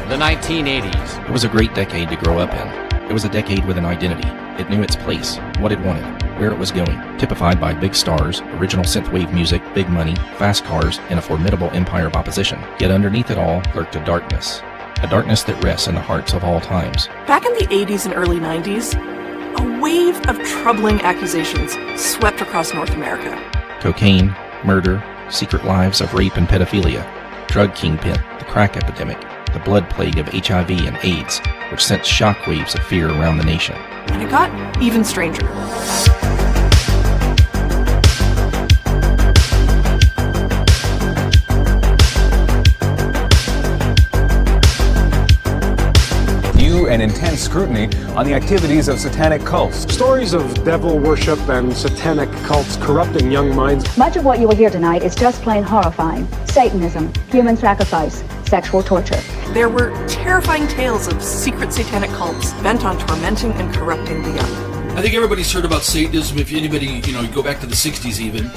the 1980s. It was a great decade to grow up in. It was a decade with an identity. It knew its place, what it wanted, where it was going, typified by big stars, original synthwave music, big money, fast cars, and a formidable empire of opposition. Yet underneath it all lurked a darkness that rests in the hearts of all times. Back in the 80s and early 90s, a wave of troubling accusations swept across North America. Cocaine, murder, secret lives of rape and pedophilia, drug kingpin, the crack epidemic, the blood plague of HIV and AIDS, which sent shockwaves of fear around the nation. And it got even stranger. And intense scrutiny on the activities of satanic cults. Stories of devil worship and satanic cults corrupting young minds. Much of what you will hear tonight is just plain horrifying. Satanism, human sacrifice, sexual torture. There were terrifying tales of secret satanic cults bent on tormenting and corrupting the young. I think everybody's heard about Satanism. If anybody, you go back to the 60s even,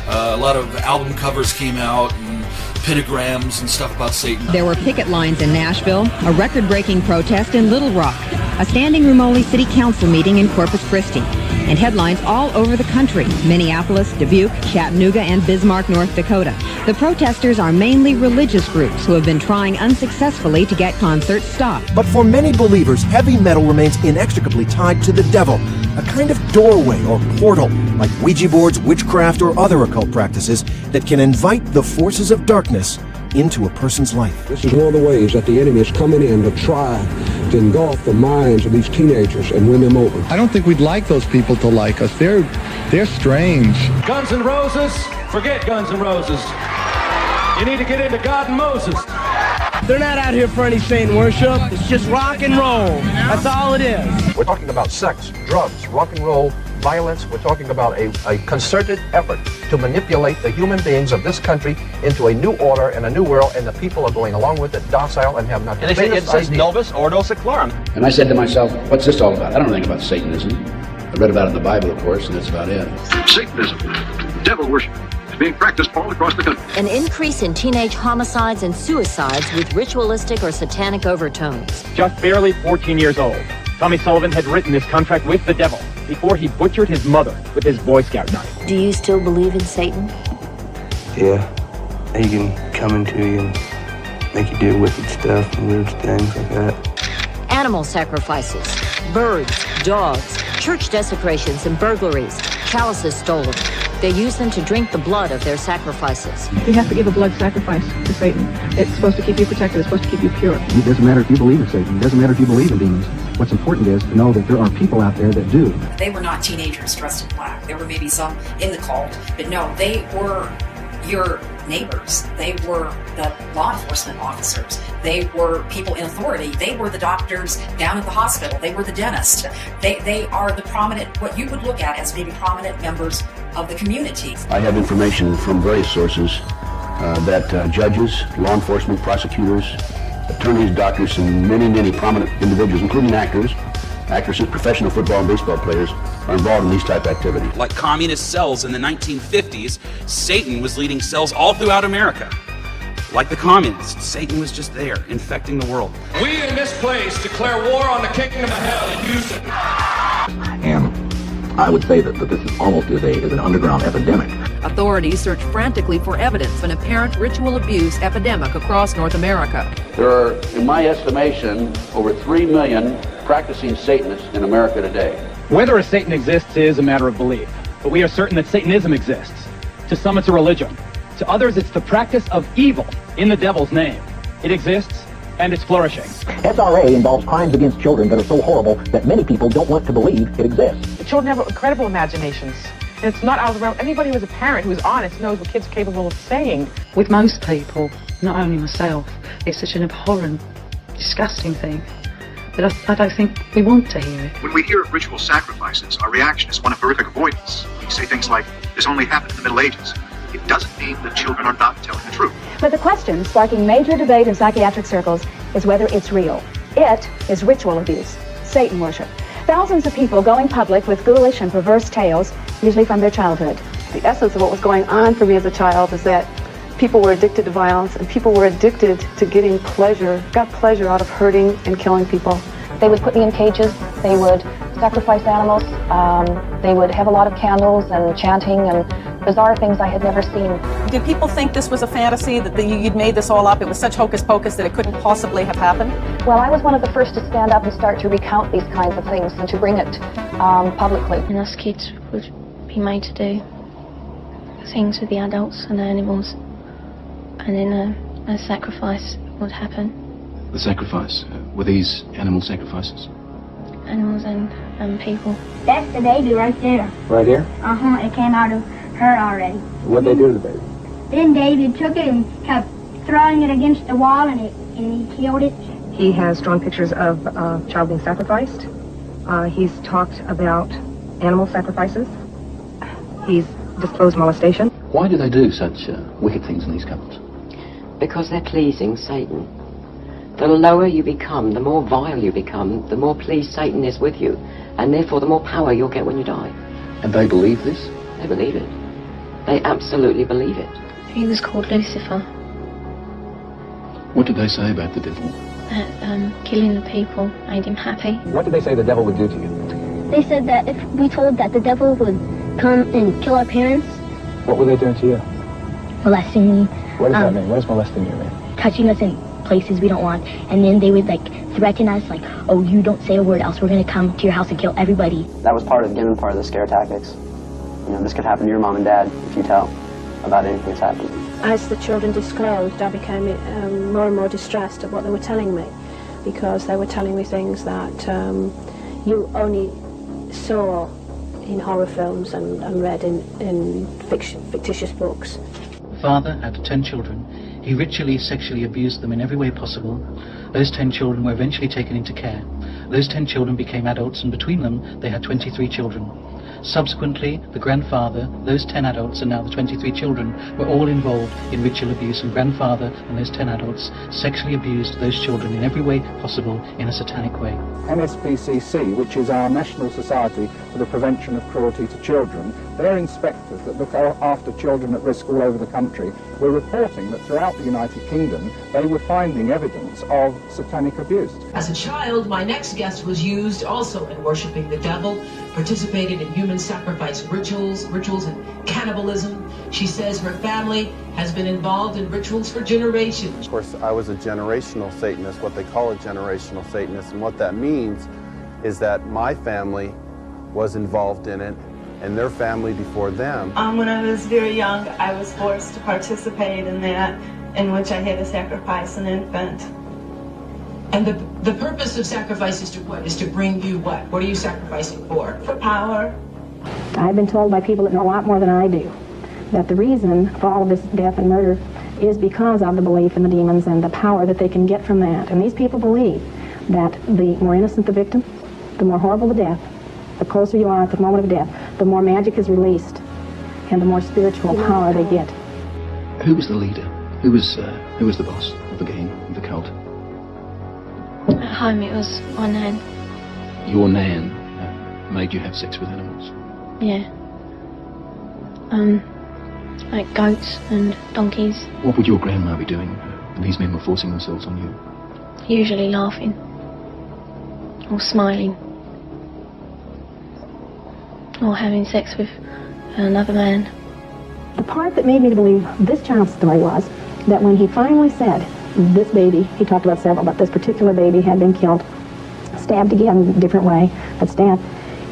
a lot of album covers came out and pentagrams and stuff about Satan. There were picket lines in Nashville, a record-breaking protest in Little Rock, a standing room only city council meeting in Corpus Christi, and headlines all over the country: Minneapolis, Dubuque, Chattanooga, and Bismarck, North Dakota. The protesters are mainly religious groups who have been trying unsuccessfully to get concerts stopped. But for many believers, heavy metal remains inextricably tied to the devil, a kind of doorway or portal, like Ouija boards, witchcraft, or other occult practices that can invite the forces of darkness into a person's life. This is one of the ways that the enemy is coming in to try to engulf the minds of these teenagers and win them over. I don't think we'd like those people to like us. They're strange. Guns N' Roses, forget Guns N' Roses. You need to get into God and Moses. They're not out here for any Satan worship. It's just rock and roll. That's all it is. We're talking about sex, drugs, rock and roll, violence. We're talking about a concerted effort to manipulate the human beings of this country into a new order and a new world, and the people are going along with it, docile, and have not the it says Novus Ordo Seclorum. And I said to myself, what's this all about? I don't know anything about Satanism. I read about it in the Bible, of course, and that's about it. Satanism, devil worship, is being practiced all across the country. An increase in teenage homicides and suicides with ritualistic or satanic overtones. Just barely 14 years old, Tommy Sullivan had written this contract with the devil before he butchered his mother with his Boy Scout knife. Do you still believe in Satan? Yeah. He can come into you and make you do wicked stuff and weird things like that. Animal sacrifices, birds, dogs, church desecrations and burglaries, chalices stolen. They use them to drink the blood of their sacrifices. You have to give a blood sacrifice to Satan. It's supposed to keep you protected. It's supposed to keep you pure. It doesn't matter if you believe in Satan. It doesn't matter if you believe in demons. What's important is to know that there are people out there that do. They were not teenagers dressed in black. There were maybe some in the cult, but no, they were your neighbors. They were the law enforcement officers. They were people in authority. They were the doctors down at the hospital. They were the dentist. They are the prominent, what you would look at as maybe prominent members of the community. I have information from various sources that judges, law enforcement, prosecutors, attorneys, doctors, and many prominent individuals, including actresses, professional football and baseball players, are involved in these type of activities. Like communist cells in the 1950s, Satan was leading cells all throughout America. Like the communists, Satan was just there, infecting the world. We in this place declare war on the kingdom of hell in Houston. And I would say that this is almost as an underground epidemic. Authorities search frantically for evidence of an apparent ritual abuse epidemic across North America. There are, in my estimation, over 3 million practicing Satanists in America today. Whether a Satan exists is a matter of belief, but we are certain that Satanism exists. To some it's a religion. To others it's the practice of evil in the devil's name. It exists, and it's flourishing. SRA involves crimes against children that are so horrible that many people don't want to believe it exists. The children have incredible imaginations. And it's not out of the realm. Anybody who is a parent who is honest knows what kids are capable of saying. With most people, not only myself, it's such an abhorrent, disgusting thing that I don't think we want to hear it. When we hear of ritual sacrifices, our reaction is one of horrific avoidance. We say things like, this only happened in the Middle Ages. It doesn't mean that children are not telling the truth. But the question sparking major debate in psychiatric circles is whether it's real. It is ritual abuse, Satan worship. Thousands of people going public with ghoulish and perverse tales, usually from their childhood. The essence of what was going on for me as a child is that People were addicted to violence, and people were addicted to getting pleasure, got pleasure out of hurting and killing people. They would put me in cages, they would sacrifice animals, they would have a lot of candles and chanting and bizarre things I had never seen. Did people think this was a fantasy, that you'd made this all up? It was such hocus pocus that it couldn't possibly have happened? Well, I was one of the first to stand up and start to recount these kinds of things and to bring it publicly. And us kids would be made to do things with the adults and the animals, and then a sacrifice would happen. The sacrifice? Were these animal sacrifices? Animals and people. That's the baby right there. Right here? Uh-huh, it came out of her already. What'd they do to the baby? Then David took it and kept throwing it against the wall, and he killed it. He has drawn pictures of a child being sacrificed. He's talked about animal sacrifices. He's disclosed molestation. Why do they do such wicked things in these couples? Because they're pleasing Satan. The lower you become, the more vile you become, the more pleased Satan is with you, and therefore the more power you'll get when you die. And they believe this? They believe it. They absolutely believe it. He was called Lucifer. What did they say about the devil? That killing the people made him happy. What did they say the devil would do to you? They said that if we told that the devil would come and kill our parents. What were they doing to you? Molesting me. What does that mean? What does molesting you mean? Touching us in places we don't want. And then they would threaten us oh, you don't say a word else we're going to come to your house and kill everybody. That was part of the scare tactics. This could happen to your mom and dad if you tell about anything that's happened. As the children disclosed, I became more and more distressed at what they were telling me, because they were telling me things that you only saw in horror films and read in fictitious books. Father had 10 children. He ritually sexually abused them in every way possible. Those 10 children were eventually taken into care. Those 10 children became adults, and between them they had 23 children. Subsequently, the grandfather, those 10 adults, and now the 23 children were all involved in ritual abuse, and grandfather and those 10 adults sexually abused those children in every way possible in a satanic way. NSPCC, which is our National Society for the Prevention of Cruelty to Children, their inspectors that look after children at risk all over the country were reporting that throughout the United Kingdom they were finding evidence of satanic abuse. As a child, my next guest was used also in worshiping the devil, participated in human sacrifice rituals and cannibalism. She says her family has been involved in rituals for generations. Of course, I was a generational Satanist, what they call a generational Satanist, and what that means is that my family was involved in it, and their family before them. When I was very young, I was forced to participate in that, in which I had to sacrifice an infant. And the purpose of sacrifice is to what? Is to bring you what? What are you sacrificing for? For power. I've been told by people that know a lot more than I do that the reason for all of this death and murder is because of the belief in the demons and the power that they can get from that. And these people believe that the more innocent the victim, the more horrible the death, the closer you are at the moment of death, the more magic is released and the more spiritual power they get. Who was the leader? Who was the boss of the gang, of the cult? At home it was my nan. Your nan made you have sex with animals? Yeah. Like goats and donkeys. What would your grandma be doing when these men were forcing themselves on you? Usually laughing. Or smiling. Or having sex with another man. The part that made me believe this child's story was that when he finally said, this baby, he talked about several, but this particular baby had been killed, stabbed again in a different way, but stabbed.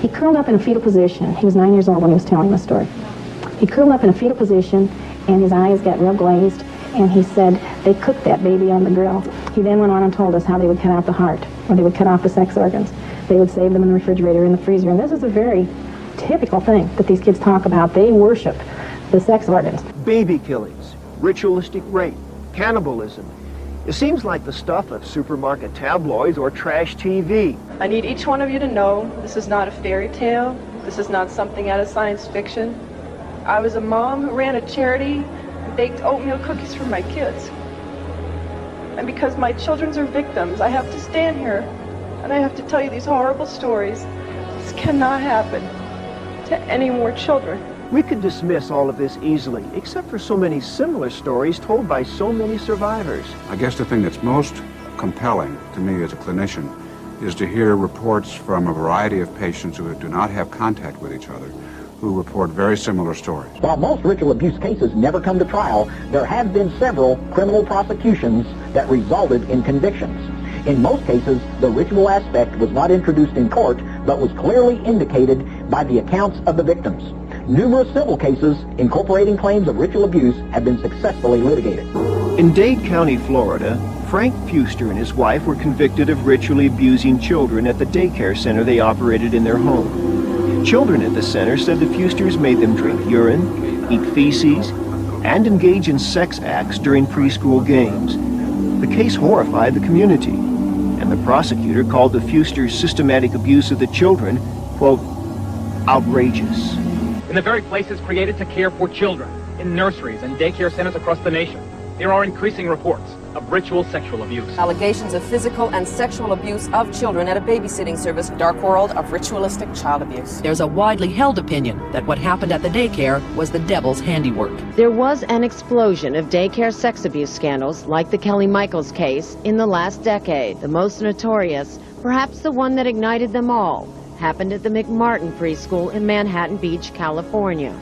He curled up in a fetal position. He was 9 years old when he was telling the story. He curled up in a fetal position, and his eyes got real glazed, and he said they cooked that baby on the grill. He then went on and told us how they would cut out the heart, or they would cut off the sex organs. They would save them in the refrigerator, in the freezer, and this is a very typical thing that these kids talk about. They worship the sex organs. Baby killings, ritualistic rape, cannibalism. It seems like the stuff of supermarket tabloids or trash TV. I need each one of you to know this is not a fairy tale. This is not something out of science fiction. I was a mom who ran a charity and baked oatmeal cookies for my kids. And because my children are victims, I have to stand here and I have to tell you these horrible stories. This cannot happen to any more children. We could dismiss all of this easily, except for so many similar stories told by so many survivors. I guess the thing that's most compelling to me as a clinician is to hear reports from a variety of patients who do not have contact with each other, who report very similar stories. While most ritual abuse cases never come to trial, there have been several criminal prosecutions that resulted in convictions. In most cases, the ritual aspect was not introduced in court, but was clearly indicated by the accounts of the victims. Numerous civil cases incorporating claims of ritual abuse have been successfully litigated. In Dade County, Florida, Frank Fuster and his wife were convicted of ritually abusing children at the daycare center they operated in their home. Children at the center said the Fusters made them drink urine, eat feces, and engage in sex acts during preschool games. The case horrified the community, and the prosecutor called the Fusters' systematic abuse of the children, quote, outrageous. In the very places created to care for children, in nurseries and daycare centers across the nation, there are increasing reports of ritual sexual abuse. Allegations of physical and sexual abuse of children at a babysitting service. Dark world of ritualistic child abuse. There's a widely held opinion that what happened at the daycare was the devil's handiwork. There was an explosion of daycare sex abuse scandals like the Kelly Michaels case in the last decade. The most notorious, perhaps the one that ignited them all, happened at the McMartin preschool in Manhattan Beach, California.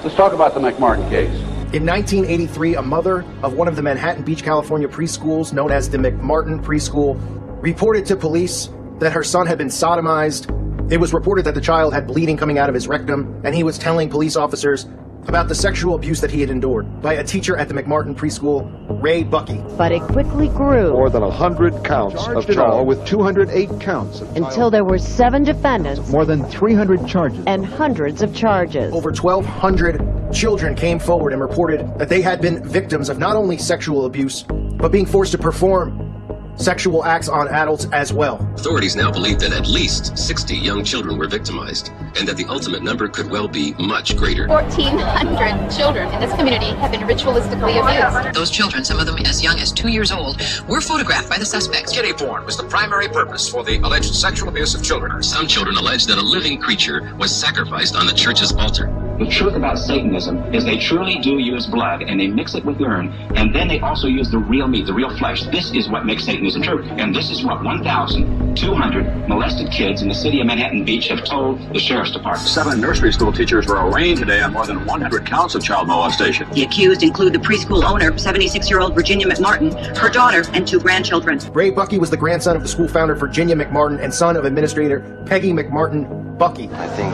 Let's talk about the McMartin case. In 1983, a mother of one of the Manhattan Beach, California preschools, known as the McMartin Preschool, reported to police that her son had been sodomized. It was reported that the child had bleeding coming out of his rectum, and he was telling police officers about the sexual abuse that he had endured by a teacher at the McMartin Preschool, Ray Bucky. But it quickly grew. More than 100 counts of child with 208 counts of until there were 7 defendants, more than 300 charges, and hundreds of charges. Over 1,200 children came forward and reported that they had been victims of not only sexual abuse, but being forced to perform sexual acts on adults as well. Authorities now believe that at least 60 young children were victimized, and that the ultimate number could well be much greater. 1,400 children in this community have been ritualistically abused. Those children, some of them as young as 2 years old, were photographed by the suspects. Kitty porn was the primary purpose for the alleged sexual abuse of children. Some children allege that a living creature was sacrificed on the church's altar. The truth about Satanism is they truly do use blood, and they mix it with urine, and then they also use the real meat, the real flesh. This is what makes Satanism true. And this is what 1,200 molested kids in the city of Manhattan Beach have told the sheriff's department. 7 nursery school teachers were arraigned today on more than 100 counts of child molestation. The accused include the preschool owner, 76-year-old Virginia McMartin, her daughter, and 2 grandchildren. Ray Bucky was the grandson of the school founder Virginia McMartin and son of Administrator Peggy McMartin Bucky. I think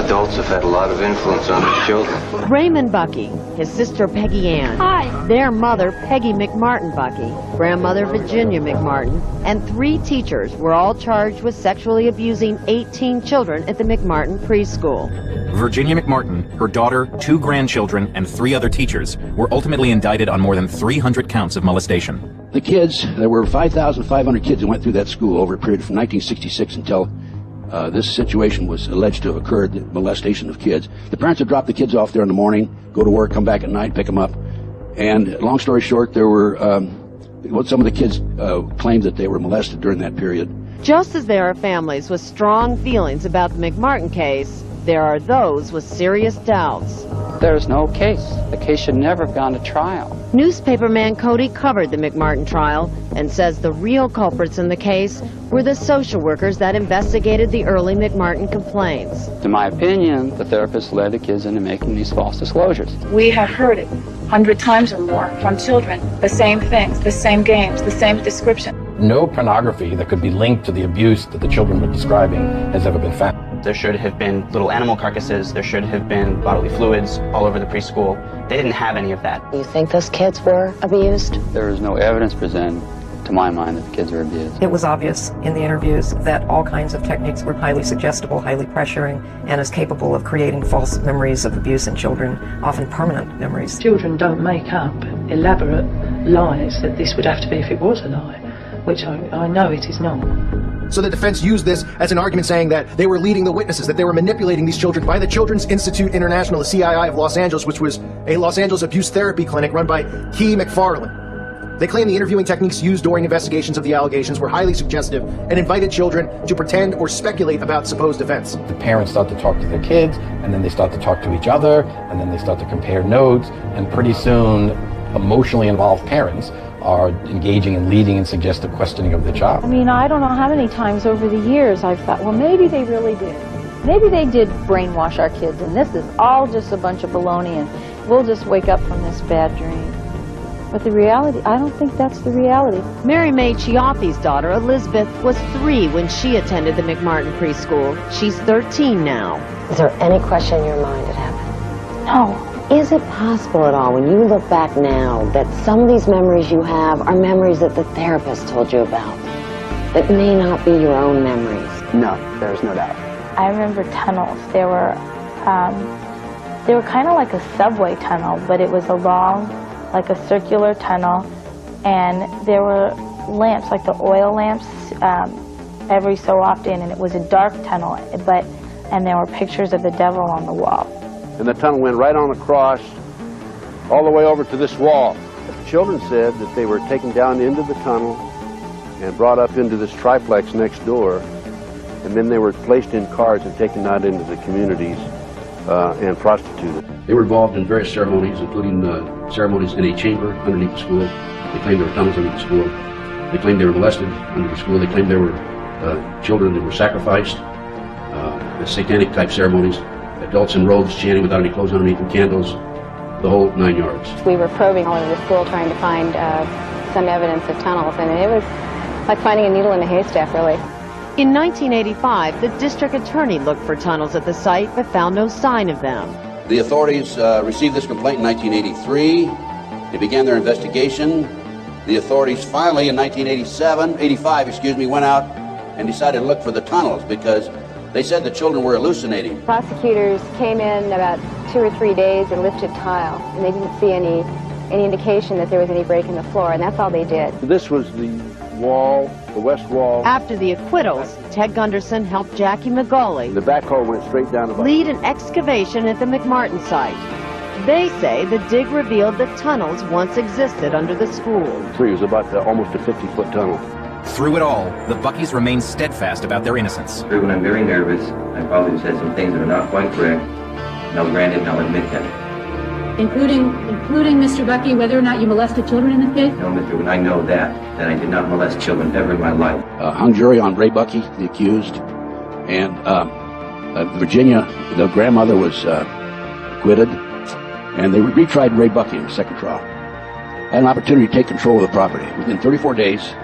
adults have had a lot of influence on their children. Raymond Bucky, his sister Peggy Ann, Hi. Their mother Peggy McMartin Bucky, grandmother Virginia McMartin, and 3 teachers were all charged with sexually abusing 18 children at the McMartin preschool. Virginia McMartin, her daughter, 2 grandchildren, and 3 other teachers were ultimately indicted on more than 300 counts of molestation. The kids, there were 5,500 kids that went through that school over a period from 1966 until this situation was alleged to have occurred, the molestation of kids. The parents would drop the kids off there in the morning, go to work, come back at night, pick them up. And long story short, there were some of the kids claimed that they were molested during that period. Just as there are families with strong feelings about the McMartin case, there are those with serious doubts. There's no case. The case should never have gone to trial. Newspaperman Cody covered the McMartin trial and says the real culprits in the case were the social workers that investigated the early McMartin complaints. In my opinion, the therapist led the kids into making these false disclosures. We have heard it 100 times or more from children. The same things, the same games, the same description. No pornography that could be linked to the abuse that the children were describing has ever been found. There should have been little animal carcasses. There should have been bodily fluids all over the preschool. They didn't have any of that. You think those kids were abused? There is no evidence presented, to my mind, that the kids were abused. It was obvious in the interviews that all kinds of techniques were highly suggestible, highly pressuring, and is capable of creating false memories of abuse in children, often permanent memories. Children don't make up elaborate lies that this would have to be if it was a lie, which I know it is not. So the defense used this as an argument saying that they were leading the witnesses, that they were manipulating these children by the Children's Institute International, the CII of Los Angeles, which was a Los Angeles abuse therapy clinic run by Key McFarland. They claim the interviewing techniques used during investigations of the allegations were highly suggestive and invited children to pretend or speculate about supposed events. The parents start to talk to their kids, and then they start to talk to each other, and then they start to compare notes, and pretty soon emotionally involved parents are engaging in leading and suggestive questioning of the child. I mean, I don't know how many times over the years I've thought, well, maybe they really did. Maybe they did brainwash our kids, and this is all just a bunch of baloney, and we'll just wake up from this bad dream. But the reality, I don't think that's the reality. Mary Mae Chiappie's daughter, Elizabeth, was 3 when she attended the McMartin preschool. She's 13 now. Is there any question in your mind it happened? No. Is it possible at all, when you look back now, that some of these memories you have are memories that the therapist told you about, that may not be your own memories? No, there's no doubt. I remember tunnels. They were kind of like a subway tunnel, but it was a long, like a circular tunnel, and there were lamps, like the oil lamps, every so often, and it was a dark tunnel, and there were pictures of the devil on the wall. And the tunnel went right on across, all the way over to this wall. The children said that they were taken down into the tunnel and brought up into this triplex next door, and then they were placed in cars and taken out into the communities and prostituted. They were involved in various ceremonies, including ceremonies in a chamber underneath the school. They claimed there were tunnels under the school. They claimed they were molested under the school. They claimed there were children that were sacrificed, satanic type ceremonies, adults in robes chanting without any clothes underneath and candles, the whole 9 yards. We were probing all over the school trying to find some evidence of tunnels, and it was like finding a needle in a haystack, really. In 1985, the district attorney looked for tunnels at the site but found no sign of them. The authorities received this complaint in 1983. They began their investigation. The authorities finally, in 1985, went out and decided to look for the tunnels because they said the children were hallucinating. Prosecutors came in about 2 or 3 days and lifted tile, and they didn't see any indication that there was any break in the floor, and that's all they did. This was the wall, the west wall. After the acquittals, Ted Gunderson helped Jackie McGauley. The backhoe went straight down the lead an excavation at the McMartin site. They say the dig revealed that tunnels once existed under the school. It was about almost a 50-foot tunnel. Through it all, the Buckies remain steadfast about their innocence. When I'm very nervous, I probably said some things that are not quite correct, and I'll grant it and I'll admit that. Including Mr. Bucky, whether or not you molested children in this case? No, Mr. When I know that I did not molest children ever in my life. Hung jury on Ray Bucky, the accused, and Virginia, the grandmother, was acquitted, and they retried Ray Bucky in the second trial. Had an opportunity to take control of the property. Within 34 days,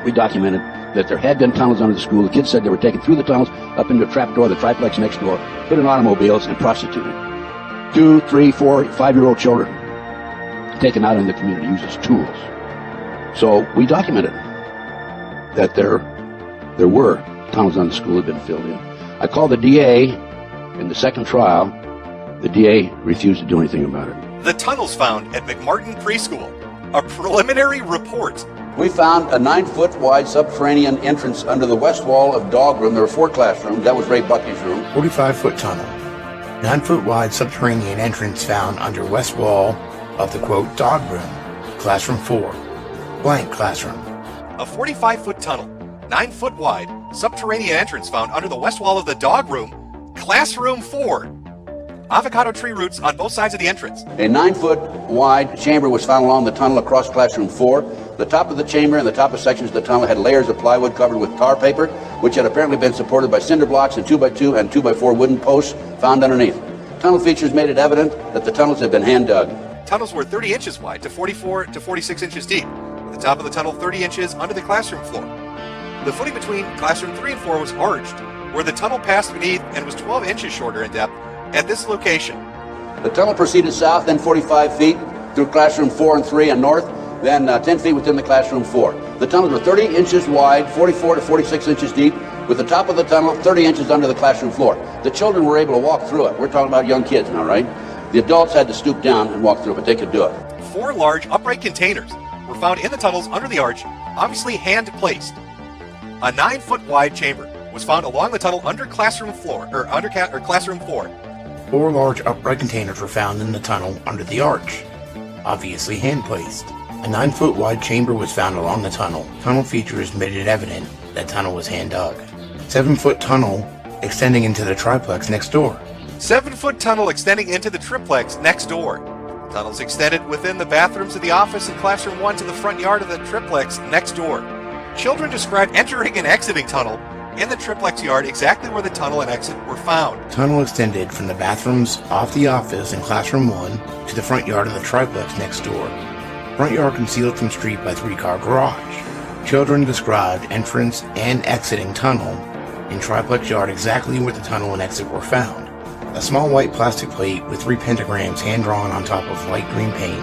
we documented that there had been tunnels under the school. The kids said they were taken through the tunnels, up into a trap door, the triplex next door, put in automobiles, and prostituted. 2, 3, 4, 5-year-old children taken out in the community, used as tools. So we documented that there were tunnels under the school that had been filled in. I called the DA in the second trial. The DA refused to do anything about it. The tunnels found at McMartin Preschool. A preliminary report. We found a 9-foot wide subterranean entrance under the west wall of dog room. There were 4 classrooms. That was Ray Bucky's room. 45-foot tunnel. 9-foot wide subterranean entrance found under west wall of the, quote, dog room. Classroom 4. Blank classroom. A 45-foot tunnel, 9-foot wide, subterranean entrance found under the west wall of the dog room. Classroom 4. Avocado tree roots on both sides of the entrance. A 9-foot wide chamber was found along the tunnel across classroom 4. The top of the chamber and the top of sections of the tunnel had layers of plywood covered with tar paper, which had apparently been supported by cinder blocks and 2x2 and 2x4 wooden posts found underneath. Tunnel features made it evident that the tunnels had been hand dug. Tunnels were 30 inches wide to 44 to 46 inches deep, with the top of the tunnel 30 inches under the classroom floor. The footing between classroom 3 and 4 was arched, where the tunnel passed beneath and was 12 inches shorter in depth at this location. The tunnel proceeded south, then 45 feet through classroom 4 and 3 and north, then 10 feet within the classroom 4. The tunnels were 30 inches wide, 44 to 46 inches deep, with the top of the tunnel 30 inches under the classroom floor. The children were able to walk through it. We're talking about young kids now, right? The adults had to stoop down and walk through it, but they could do it. 4 large upright containers were found in the tunnels under the arch, obviously hand-placed. A 9-foot wide chamber was found along the tunnel under classroom floor, or classroom 4. 4 large upright containers were found in the tunnel under the arch, obviously hand-placed. A 9-foot wide chamber was found along the tunnel. Tunnel features made it evident that tunnel was hand dug. 7-foot tunnel extending into the triplex next door. 7-foot tunnel extending into the triplex next door. Tunnels extended within the bathrooms of the office in Classroom 1 to the front yard of the triplex next door. Children described entering and exiting tunnel in the triplex yard exactly where the tunnel and exit were found. Tunnel extended from the bathrooms off the office in Classroom 1 to the front yard of the triplex next door. Front yard concealed from street by 3-car garage. Children described entrance and exiting tunnel in triplex yard exactly where the tunnel and exit were found. A small white plastic plate with 3 pentagrams hand-drawn on top of light green paint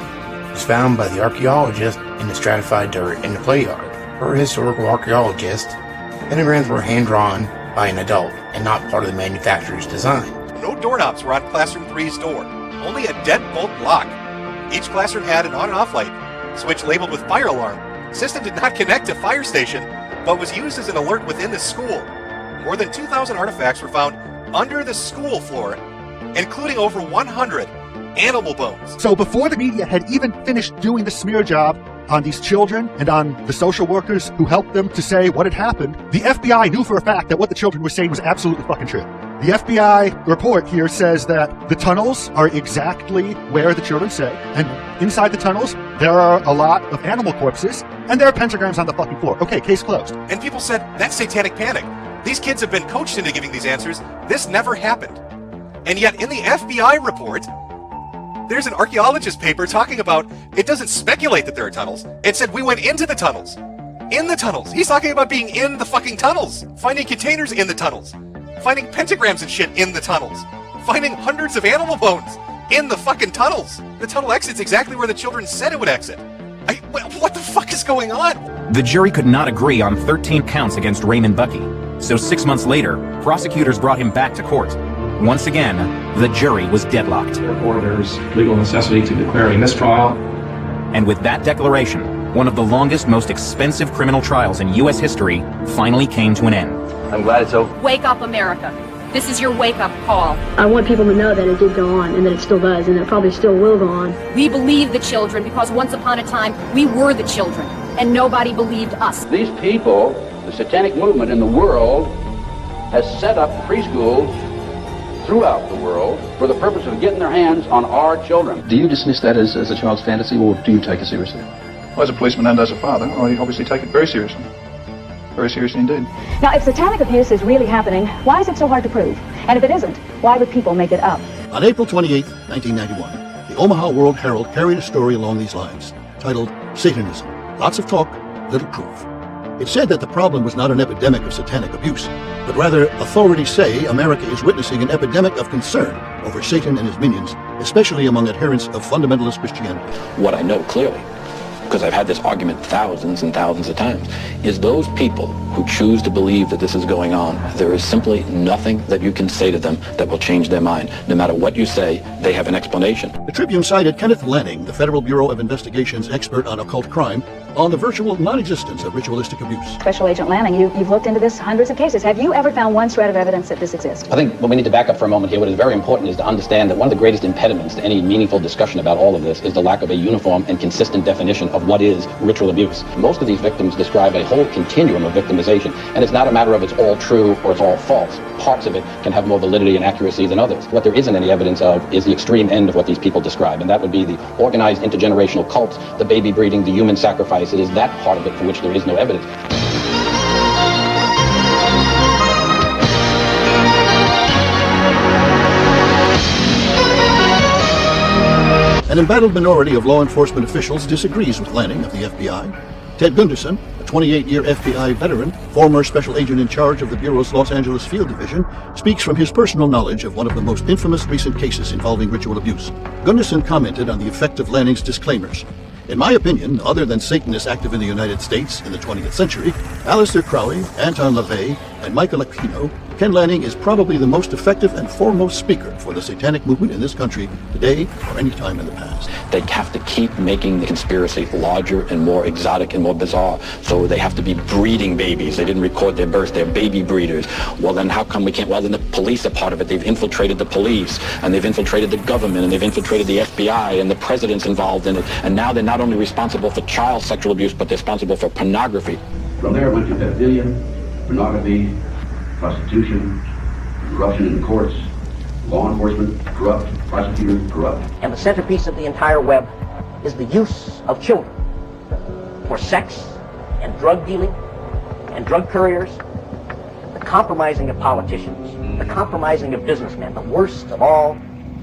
was found by the archaeologist in the stratified dirt in the play yard. Per historical archaeologist, pentagrams were hand-drawn by an adult and not part of the manufacturer's design. No doorknobs were on Classroom 3's door, only a deadbolt lock. Each classroom had an on and off light switch labeled with fire alarm. The system did not connect to fire station, but was used as an alert within the school. More than 2,000 artifacts were found under the school floor, including over 100 animal bones. So before the media had even finished doing the smear job on these children and on the social workers who helped them to say what had happened, the FBI knew for a fact that what the children were saying was absolutely fucking true. The FBI report here says that the tunnels are exactly where the children say, and inside the tunnels, there are a lot of animal corpses, and there are pentagrams on the fucking floor. Okay, case closed. And people said, that's satanic panic. These kids have been coached into giving these answers. This never happened. And yet, in the FBI report, there's an archaeologist paper talking about, it doesn't speculate that there are tunnels. It said we went into the tunnels. In the tunnels. He's talking about being in the fucking tunnels. Finding containers in the tunnels. Finding pentagrams and shit in the tunnels. Finding hundreds of animal bones in the fucking tunnels. The tunnel exits exactly where the children said it would exit. What the fuck is going on? The jury could not agree on 13 counts against Raymond Buckey. So 6 months later, prosecutors brought him back to court. Once again, the jury was deadlocked. Therefore, there's legal necessity to declare a mistrial. And with that declaration, one of the longest, most expensive criminal trials in U.S. history finally came to an end. I'm glad it's over. Wake up, America. This is your wake-up call. I want people to know that it did go on, and that it still does, and that it probably still will go on. We believe the children because once upon a time, we were the children, and nobody believed us. These people, the satanic movement in the world, has set up preschools throughout the world for the purpose of getting their hands on our children. Do you dismiss that as a child's fantasy, or do you take it seriously? Well, as a policeman and as a father, I obviously take it very seriously. Very seriously indeed. Now, if satanic abuse is really happening, why is it so hard to prove? And if it isn't, why would people make it up? On April 28, 1991, the Omaha World Herald carried a story along these lines, titled Satanism. Lots of talk, little proof. It said that the problem was not an epidemic of satanic abuse, but rather authorities say America is witnessing an epidemic of concern over Satan and his minions, especially among adherents of fundamentalist Christianity. What I know clearly, because I've had this argument thousands and thousands of times, is those people who choose to believe that this is going on, there is simply nothing that you can say to them that will change their mind. No matter what you say, they have an explanation. The Tribune cited Kenneth Lanning, the Federal Bureau of Investigation's expert on occult crime, on the virtual non-existence of ritualistic abuse. Special Agent Lanning, you've looked into this hundreds of cases. Have you ever found one shred of evidence that this exists? I think what we need to back up for a moment here, what is very important is to understand that one of the greatest impediments to any meaningful discussion about all of this is the lack of a uniform and consistent definition of what is ritual abuse. Most of these victims describe a whole continuum of victimization, and it's not a matter of it's all true or it's all false. Parts of it can have more validity and accuracy than others. What there isn't any evidence of is the extreme end of what these people describe, and that would be the organized intergenerational cults, the baby breeding, the human sacrifice. It is that part of it for which there is no evidence. An embattled minority of law enforcement officials disagrees with Lanning of the FBI. Ted Gunderson, a 28-year FBI veteran, former special agent in charge of the Bureau's Los Angeles Field Division, speaks from his personal knowledge of one of the most infamous recent cases involving ritual abuse. Gunderson commented on the effect of Lanning's disclaimers. In my opinion, other than Satanists active in the United States in the 20th century, Aleister Crowley, Anton LaVey, and Michael Aquino Ken Lanning is probably the most effective and foremost speaker for the satanic movement in this country today or any time in the past. They have to keep making the conspiracy larger and more exotic and more bizarre. So they have to be breeding babies. They didn't record their births. They're baby breeders. Well, then how come we can't? Well, then the police are part of it. They've infiltrated the police, and they've infiltrated the government, and they've infiltrated the FBI, and the president's involved in it. And now they're not only responsible for child sexual abuse, but they're responsible for pornography. From there, it went to pedophilia, pornography, prostitution, corruption in the courts, law enforcement, corrupt, prosecutors, corrupt. And the centerpiece of the entire web is the use of children for sex and drug dealing and drug couriers, the compromising of politicians, the compromising of businessmen, the worst of all,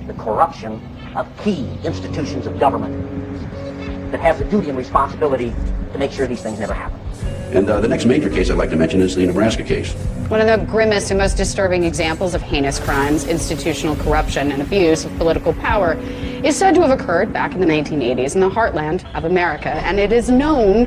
the corruption of key institutions of government that have the duty and responsibility to make sure these things never happen. And the next major case I'd like to mention is the Nebraska case. One of the grimmest and most disturbing examples of heinous crimes, institutional corruption, and abuse of political power is said to have occurred back in the 1980s in the heartland of America, and it is known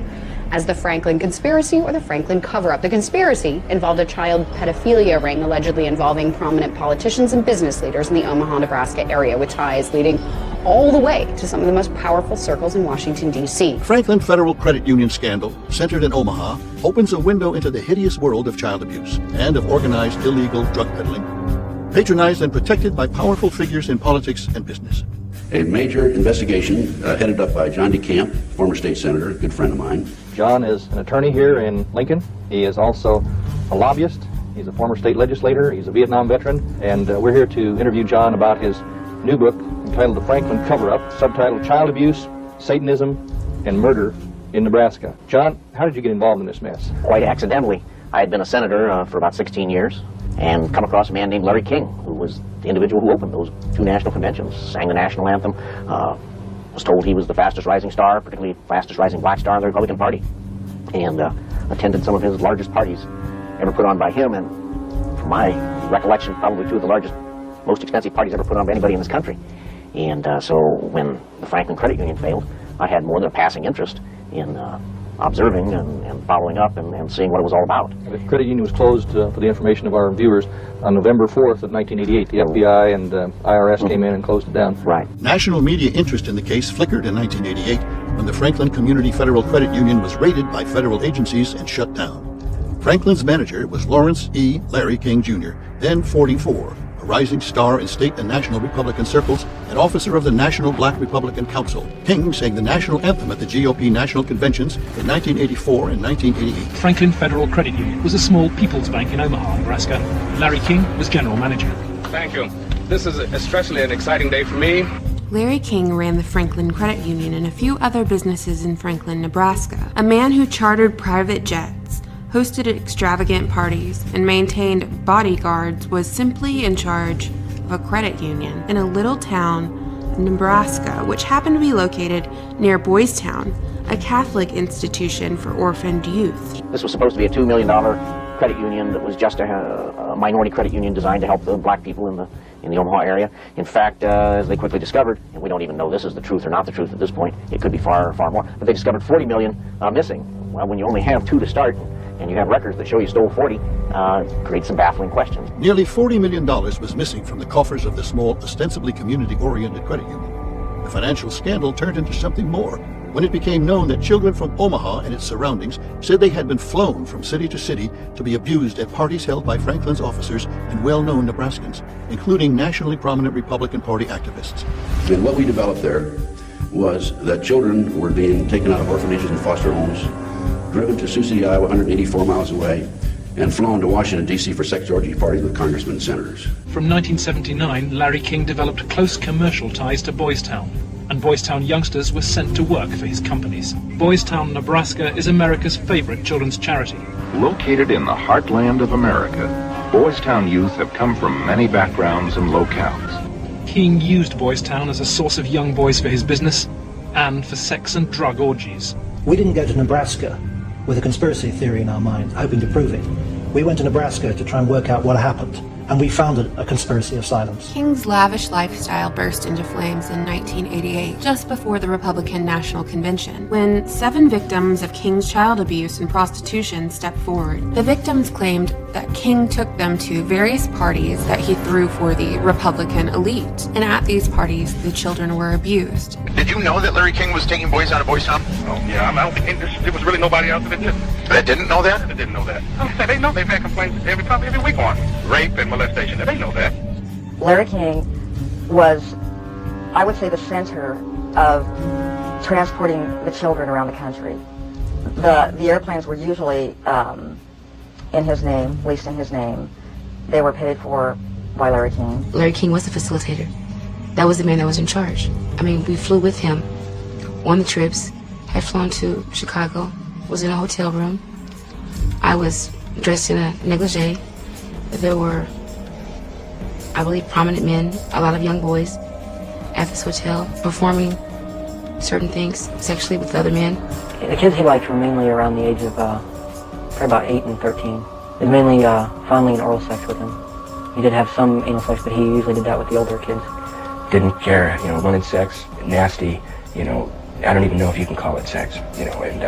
as the Franklin Conspiracy or the Franklin Cover-Up. The conspiracy involved a child pedophilia ring allegedly involving prominent politicians and business leaders in the Omaha, Nebraska area, with ties leading all the way to some of the most powerful circles in Washington, D.C. Franklin Federal Credit Union scandal, centered in Omaha, opens a window into the hideous world of child abuse and of organized illegal drug peddling, patronized and protected by powerful figures in politics and business. A major investigation headed up by John DeCamp, former state senator, a good friend of mine. John is an attorney here in Lincoln. He is also a lobbyist. He's a former state legislator. He's a Vietnam veteran. And we're here to interview John about his new book entitled The Franklin Cover-Up, subtitled Child Abuse, Satanism, and Murder in Nebraska. John, how did you get involved in this mess? Quite accidentally. I had been a senator for about 16 years and come across a man named Larry King, who was the individual who opened those two national conventions, sang the national anthem, was told he was the fastest rising star, particularly fastest rising black star in the Republican Party, and attended some of his largest parties ever put on by him, and from my recollection, probably two of the largest, most expensive parties ever put on by anybody in this country. And so when the Franklin Credit Union failed, I had more than a passing interest in observing and following up and seeing what it was all about. The credit union was closed, for the information of our viewers, on November 4th of 1988. The FBI and IRS came in and closed it down. Right. National media interest in the case flickered in 1988 when the Franklin Community Federal Credit Union was raided by federal agencies and shut down. Franklin's manager was Lawrence E. Larry King Jr., then 44, a rising star in state and national Republican circles, and officer of the National Black Republican Council. King sang the national anthem at the GOP national conventions in 1984 and 1988. Franklin Federal Credit Union was a small people's bank in Omaha, Nebraska. Larry King was general manager. Thank you. This is especially an exciting day for me. Larry King ran the Franklin Credit Union and a few other businesses in Franklin, Nebraska. A man who chartered private jets, hosted extravagant parties, and maintained bodyguards was simply in charge of a credit union in a little town in Nebraska, which happened to be located near Boys Town, a Catholic institution for orphaned youth. This was supposed to be a $2 million credit union that was just a minority credit union designed to help the black people in the Omaha area. In fact, as they quickly discovered, and we don't even know this is the truth or not the truth at this point, it could be far, far more, but they discovered 40 million missing. Well, when you only have 2 to start, and you have records that show you stole 40, creates some baffling questions. Nearly $40 million was missing from the coffers of the small, ostensibly community-oriented credit union. The financial scandal turned into something more when it became known that children from Omaha and its surroundings said they had been flown from city to city to be abused at parties held by Franklin's officers and well-known Nebraskans, including nationally prominent Republican Party activists. And what we developed there was that children were being taken out of orphanages and foster homes, driven to Sioux City, Iowa, 184 miles away, and flown to Washington, D.C. for sex orgy parties with congressmen and senators. From 1979, Larry King developed close commercial ties to Boys Town, and Boys Town youngsters were sent to work for his companies. Boys Town, Nebraska is America's favorite children's charity. Located in the heartland of America, Boys Town youth have come from many backgrounds and locales. King used Boys Town as a source of young boys for his business and for sex and drug orgies. We didn't go to Nebraska with a conspiracy theory in our mind, hoping to prove it. We went to Nebraska to try and work out what happened. and we found a conspiracy of silence. King's lavish lifestyle burst into flames in 1988, just before the Republican National Convention, when 7 victims of King's child abuse and prostitution stepped forward. The victims claimed that King took them to various parties that he threw for the Republican elite, and at these parties, the children were abused. Did you know that Larry King was taking boys out of Boys Town? Oh, yeah, I don't think there was really nobody out there that didn't know that? That didn't know that. They know. They've had complaints probably every week on rape and molestation. They know that. Larry King was, I would say, the center of transporting the children around the country. The airplanes were usually in his name, leased in his name. They were paid for by Larry King. Larry King was the facilitator. That was the man that was in charge. I mean, we flew with him on the trips, had flown to Chicago, was in a hotel room. I was dressed in a negligee. There were, I believe, prominent men, a lot of young boys at this hotel performing certain things sexually with other men. The kids he liked were mainly around the age of probably about 8 and 13. It was mainly fondling and oral sex with them. He did have some anal sex, but he usually did that with the older kids. Didn't care, wanted sex, nasty, I don't even know if you can call it sex, and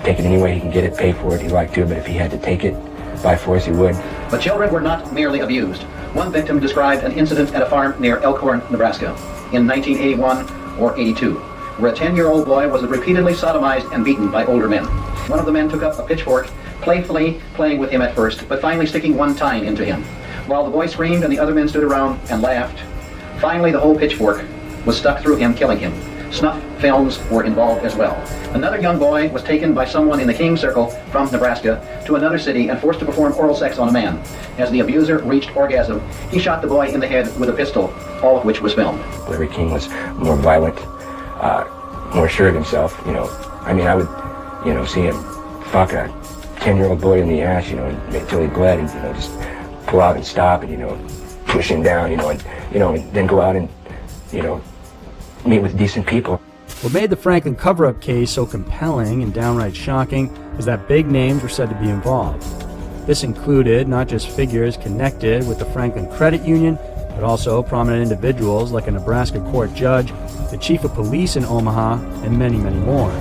take it any way he can get it, pay for it, he'd like to, but if he had to take it by force, he would. But children were not merely abused. One victim described an incident at a farm near Elkhorn, Nebraska, in 1981 or 82, where a 10-year-old boy was repeatedly sodomized and beaten by older men. One of the men took up a pitchfork, playfully playing with him at first, but finally sticking one tine into him. While the boy screamed and the other men stood around and laughed, finally the whole pitchfork was stuck through him, killing him. Snuff films were involved as well. Another young boy was taken by someone in the King Circle from Nebraska to another city and forced to perform oral sex on a man. As the abuser reached orgasm, he shot the boy in the head with a pistol, all of which was filmed. Larry King was more violent, more sure of himself, I mean, I would, see him fuck a 10-year-old boy in the ass, until he bled, and, just pull out and stop and, push him down, and then go out and, meet with decent people. What made the Franklin cover-up case so compelling and downright shocking is that big names were said to be involved. This included not just figures connected with the Franklin Credit Union, but also prominent individuals like a Nebraska court judge, the chief of police in Omaha, and many, many more.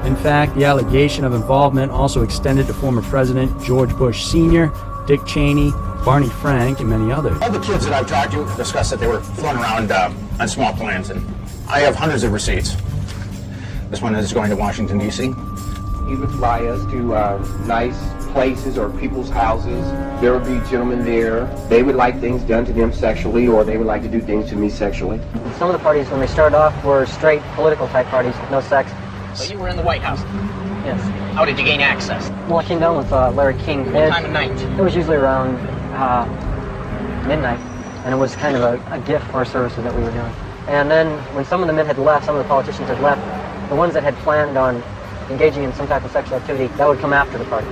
In fact, the allegation of involvement also extended to former President George Bush Sr., Dick Cheney, Barney Frank, and many others. All the kids that I've talked to discussed that they were flown around on small planes, and I have hundreds of receipts. This one is going to Washington, D.C. He would fly us to nice places or people's houses. There would be gentlemen there. They would like things done to them sexually, or they would like to do things to me sexually. Some of the parties, when they started off, were straight political type parties, no sex. So you were in the White House? Yes. How did you gain access? Well, I came down with Larry King. What time of night? It was usually around midnight, and it was kind of a gift for our services that we were doing. And then when some of the men had left, some of the politicians had left, the ones that had planned on engaging in some type of sexual activity, that would come after the party.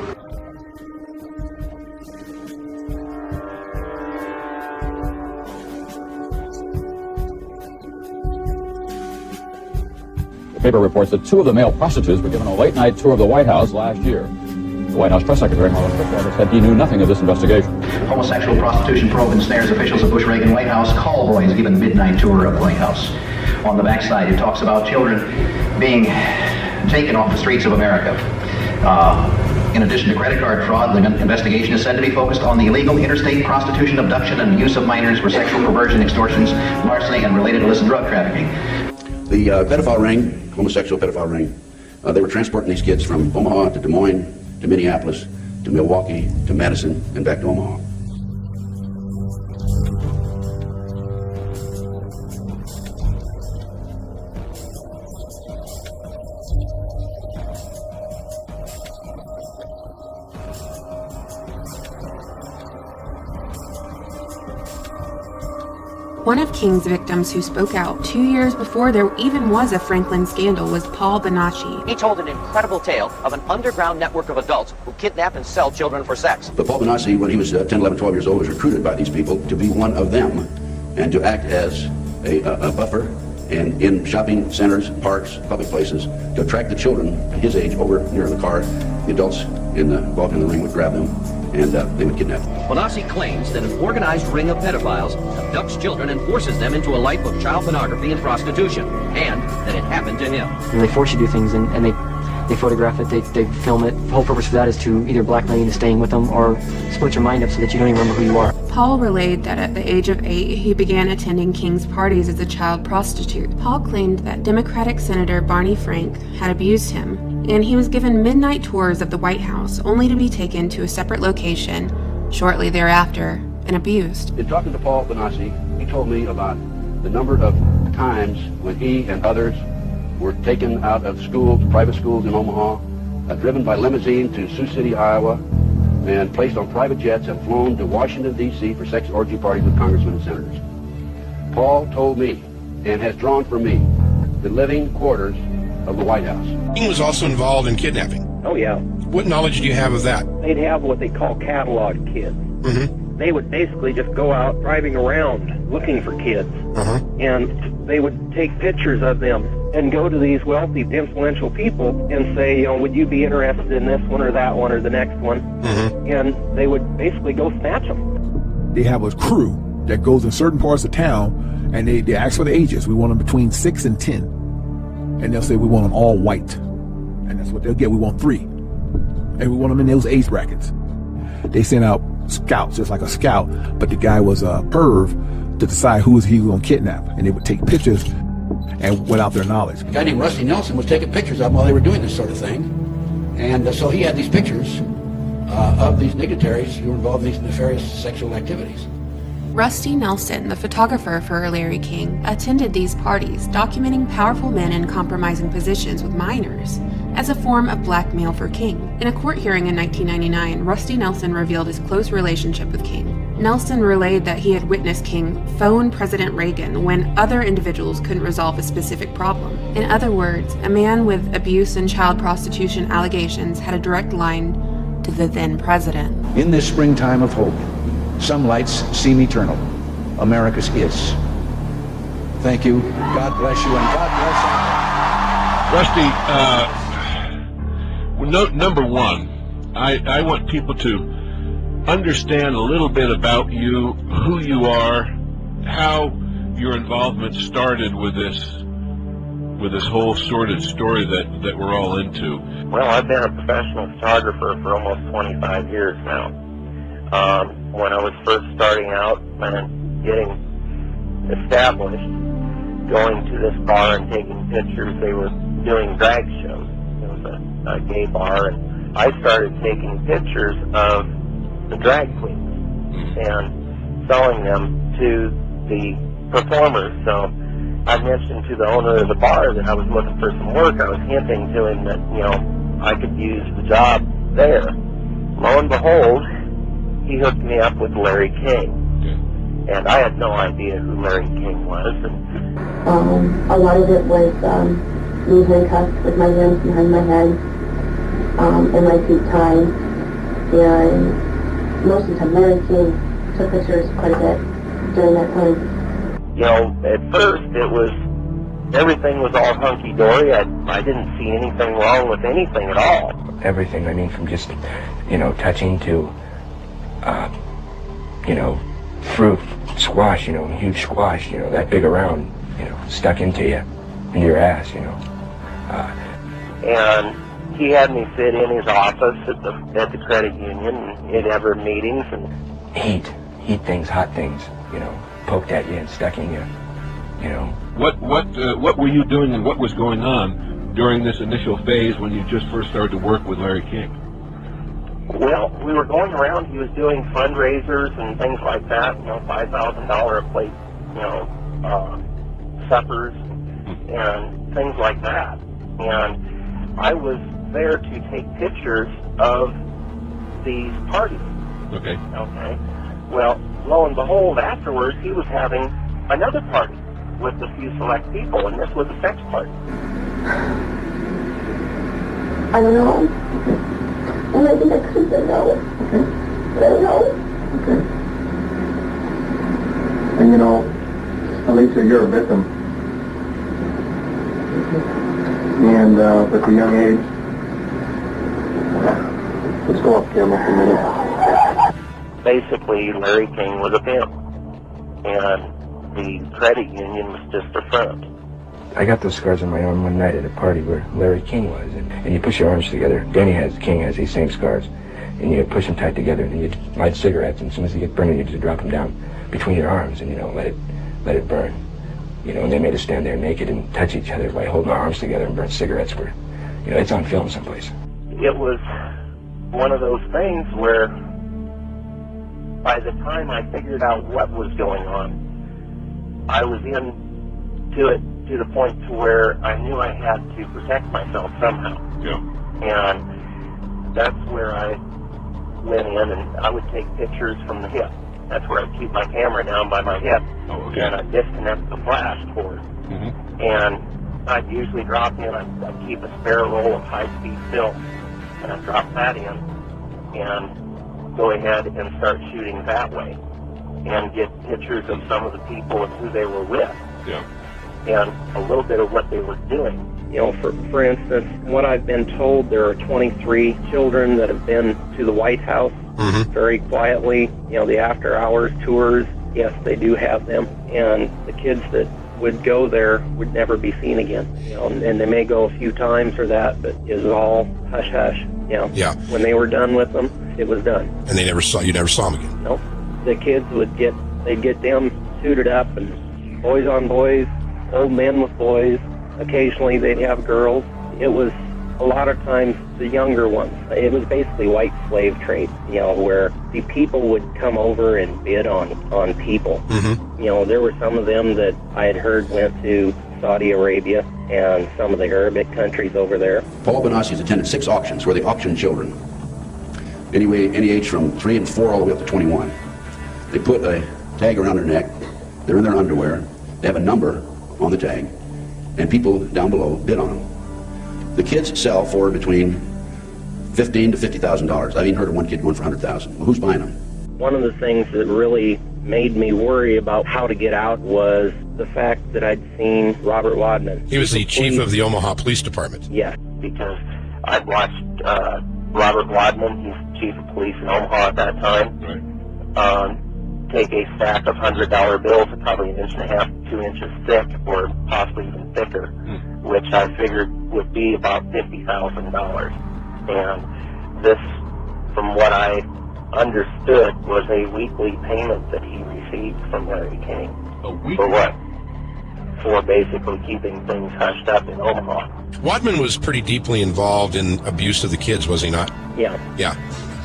The paper reports that 2 of the male prostitutes were given a late-night tour of the White House last year. The White House press secretary, Harlan Christopher, said he knew nothing of this investigation. Homosexual prostitution probe ensnares officials of Bush-Reagan White House call boys given midnight tour of the White House. On the backside, it talks about children being taken off the streets of America. In addition to credit card fraud, the investigation is said to be focused on the illegal interstate prostitution, abduction, and use of minors for sexual perversion, extortions, larceny, and related illicit drug trafficking. The pedophile ring, homosexual pedophile ring, they were transporting these kids from Omaha to Des Moines, to Minneapolis, to Milwaukee, to Madison, and back to Omaha. One of King's victims who spoke out 2 years before there even was a Franklin scandal was Paul Bonacci. He told an incredible tale of an underground network of adults who kidnap and sell children for sex. But Paul Bonacci, when he was 10, 11, 12 years old, was recruited by these people to be one of them and to act as a buffer and in shopping centers, parks, public places, to attract the children his age over near the car. The adults involved in the ring would grab them and they would kidnap them. Bonassi claims that an organized ring of pedophiles abducts children and forces them into a life of child pornography and prostitution, and that it happened to him. And they force you to do things, and they photograph it, they film it. The whole purpose of that is to either blackmail you into staying with them or split your mind up so that you don't even remember who you are. Paul relayed that at the age of 8, he began attending King's parties as a child prostitute. Paul claimed that Democratic Senator Barney Frank had abused him, and he was given midnight tours of the White House, only to be taken to a separate location shortly thereafter and abused. In talking to Paul Bonassi, he told me about the number of times when he and others were taken out of schools, private schools in Omaha, driven by limousine to Sioux City, Iowa, and placed on private jets and flown to Washington, D.C. for sex orgy parties with congressmen and senators. Paul told me, and has drawn for me, the living quarters of the White House. King was also involved in kidnapping. Oh, yeah. What knowledge do you have of that? They'd have what they call catalog kids. Mm-hmm. They would basically just go out driving around looking for kids. And they would take pictures of them and go to these wealthy, influential people and say, would you be interested in this one or that one or the next one? And they would basically go snatch them. They have a crew that goes in certain parts of town, and they ask for the ages. We want them between 6 and 10. And they'll say, we want them all white. And that's what they'll get. We want 3. And we want them in those age brackets. They sent out scouts, just like a scout, but the guy was a perv to decide who he was going to kidnap. And they would take pictures and without their knowledge. A guy named Rusty Nelson was taking pictures of them while they were doing this sort of thing. And so he had these pictures of these dignitaries who were involved in these nefarious sexual activities. Rusty Nelson, the photographer for Larry King, attended these parties, documenting powerful men in compromising positions with minors as a form of blackmail for King. In a court hearing in 1999, Rusty Nelson revealed his close relationship with King. Nelson relayed that he had witnessed King phone President Reagan when other individuals couldn't resolve a specific problem. In other words, a man with abuse and child prostitution allegations had a direct line to the then president. In this springtime of hope, some lights seem eternal. America's is. Thank you. God bless you, and God bless Rusty, number one, I want people to understand a little bit about you, who you are, how your involvement started with this whole sordid story that we're all into. Well, I've been a professional photographer for almost 25 years now. When I was first starting out and getting established, going to this bar and taking pictures, they were doing drag shows. It was a gay bar, and I started taking pictures of the drag queens and selling them to the performers. So I mentioned to the owner of the bar that I was looking for some work. I was hinting to him that, I could use the job there. Lo and behold, he hooked me up with Larry King. And I had no idea who Larry King was. And a lot of it was me handcuffed with my hands behind my head and my feet tied. And most of the time, Larry King took pictures quite a bit during that time. At first it was, everything was all hunky-dory. I didn't see anything wrong with anything at all. Everything, from just, touching to, fruit, squash, huge squash, that big around, stuck into your ass, And he had me sit in his office at the credit union and have our meetings and heat things, hot things, poked at you and stuck in you, What were you doing and what was going on during this initial phase when you just first started to work with Larry King? Well, we were going around. He was doing fundraisers and things like that. $5,000 a plate, suppers and things like that. And I was there to take pictures of these parties. Okay. Well, lo and behold, afterwards he was having another party with a few select people, and this was a sex party. I don't know. And I think I could have said no. But I don't know. And Alicia, you're a victim. And at a young age, let's go off camera for a minute. basically Larry King was a pimp, and the credit union was just a front. I got those scars on my arm one night at a party where Larry King was, and you push your arms together. King has these same scars, and you push them tight together, and you light cigarettes, and as soon as they get burning, you just drop them down between your arms, and let it burn. And they made us stand there naked and touch each other by holding our arms together and burn cigarettes. Where, it's on film someplace. It was one of those things where, by the time I figured out what was going on, I was into it to the point to where I knew I had to protect myself somehow. Yeah. And that's where I went in, and I would take pictures from the hip. That's where I'd keep my camera down by my hip. Oh, okay. And I'd disconnect the flash cord. Mm-hmm. And I'd usually drop in, I'd keep a spare roll of high-speed film, and I'd drop that in and go ahead and start shooting that way and get pictures of some of the people and who they were with. Yeah. And a little bit of what they were doing. For instance, what I've been told, there are 23 children that have been to the White House very quietly. The after-hours tours, yes, they do have them. And the kids that would go there would never be seen again. And they may go a few times or that, but it was all hush-hush. Yeah. When they were done with them, it was done. And you never saw them again? Nope. The kids they'd get them suited up, and boys on boys, old men with boys. Occasionally they'd have girls. It was a lot of times the younger ones. It was basically white slave trade, where the people would come over and bid on people. Mm-hmm. There were some of them that I had heard went to Saudi Arabia and some of the Arabic countries over there. Paul Benassi attended 6 auctions where they auctioned children. Anyway, any age from 3 and 4 all the way up to 21. They put a tag around their neck. They're in their underwear. They have a number on the tag, and people down below bid on them. The kids sell for between $15,000 to $50,000. I've even heard of one kid going for $100,000. Well, who's buying them? One of the things that really made me worry about how to get out was the fact that I'd seen Robert Wadman. He was the chief of the Omaha Police Department. Yes, because I'd watched Robert Wadman, he's chief of police in Omaha at that time, take a stack of $100 bills, probably 1.5 to 2 inches thick, or possibly even thicker, which I figured would be about $50,000. And this, from what I understood, was a weekly payment that he received from Larry King. A weekly? For what? For basically keeping things hushed up in Omaha. Wadman was pretty deeply involved in abuse of the kids, was he not? Yeah. Yeah.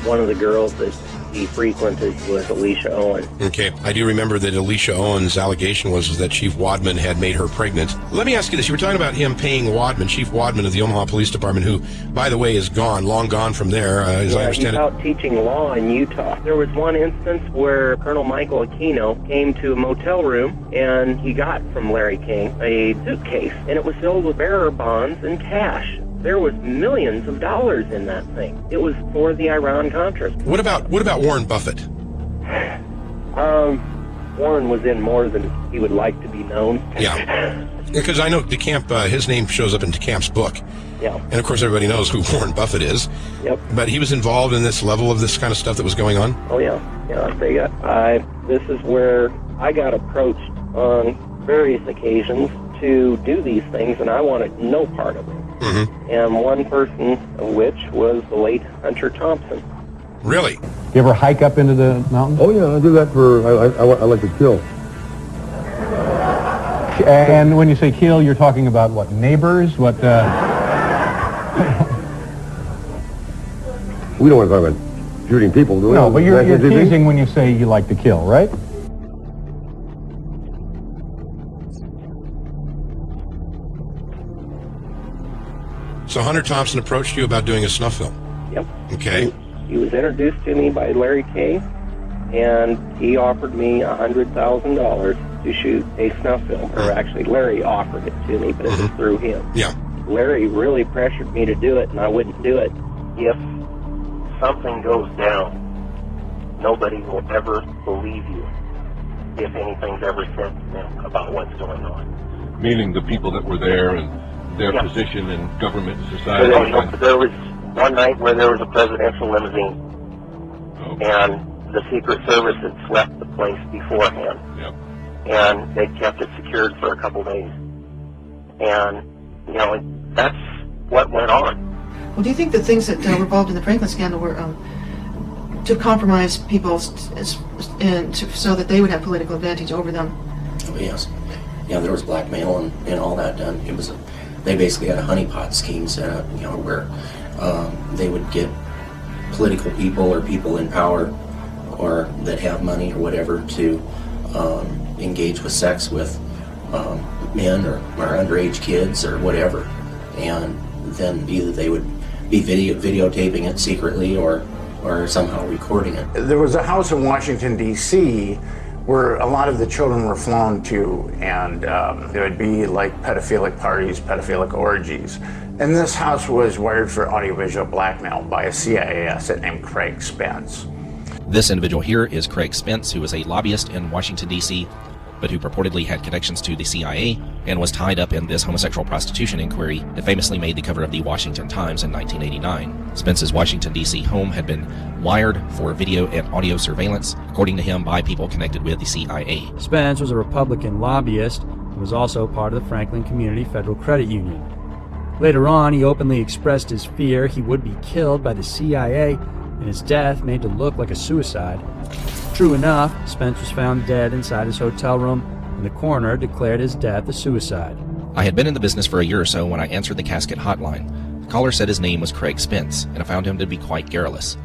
One of the girls that he frequented was Alicia Owen. Okay. I do remember that Alicia Owen's allegation was that Chief Wadman had made her pregnant. Let me ask you this. You were talking about him paying Wadman, Chief Wadman of the Omaha Police Department, who, by the way, is gone, long gone from there, as I understand he's out teaching law in Utah. There was one instance where Colonel Michael Aquino came to a motel room, and he got from Larry King a suitcase, and it was filled with bearer bonds and cash. There was millions of dollars in that thing. It was for the Iran-Contras. What about Warren Buffett? Warren was in more than he would like to be known. Yeah. Because I know DeCamp, his name shows up in DeCamp's book. Yeah. And of course everybody knows who Warren Buffett is. Yep. But he was involved in this level of this kind of stuff that was going on? Oh, yeah. This is where I got approached on various occasions to do these things, and I wanted no part of it. Mm-hmm. And one person of which was the late Hunter Thompson. Really? You ever hike up into the mountains? Oh yeah, I do that I like to kill. And when you say kill, you're talking about what, neighbors? What? We don't want to talk about shooting people, do we? No, but you're teasing when you say you like to kill, right? So Hunter Thompson approached you about doing a snuff film? Yep. Okay. He was introduced to me by Larry King, and he offered me $100,000 to shoot a snuff film. Or actually, Larry offered it to me, but it was through him. Yeah. Larry really pressured me to do it, and I wouldn't do it. If something goes down, nobody will ever believe you if anything's ever said to them about what's going on. Meaning the people that were there and their position in government and society. There was one night where there was a presidential limousine, and the Secret Service had swept the place beforehand. Yep. And they kept it secured for a couple days. And, you know, that's what went on. Well, do you think the things that were involved in the Franklin scandal were to compromise people and so that they would have political advantage over them? Oh, yes. Yeah, there was blackmail and all that done. It was they basically had a honeypot scheme set up, you know, where they would get political people or people in power or that have money or whatever to engage with sex with men or underage kids or whatever, and then either they would be videotaping it secretly or somehow recording it. There was a house in Washington, D.C. where a lot of the children were flown to, and there would be like pedophilic parties, pedophilic orgies. And this house was wired for audiovisual blackmail by a CIA asset named Craig Spence. This individual here is Craig Spence, who was a lobbyist in Washington, D.C., but who purportedly had connections to the CIA and was tied up in this homosexual prostitution inquiry that famously made the cover of the Washington Times in 1989. Spence's Washington, D.C. home had been wired for video and audio surveillance, according to him, by people connected with the CIA. Spence was a Republican lobbyist and was also part of the Franklin Community Federal Credit Union. Later on, he openly expressed his fear he would be killed by the CIA and his death made to look like a suicide. True enough, Spence was found dead inside his hotel room, and the coroner declared his death a suicide. I had been in the business for a year or so when I answered the casket hotline. The caller said his name was Craig Spence, and I found him to be quite garrulous.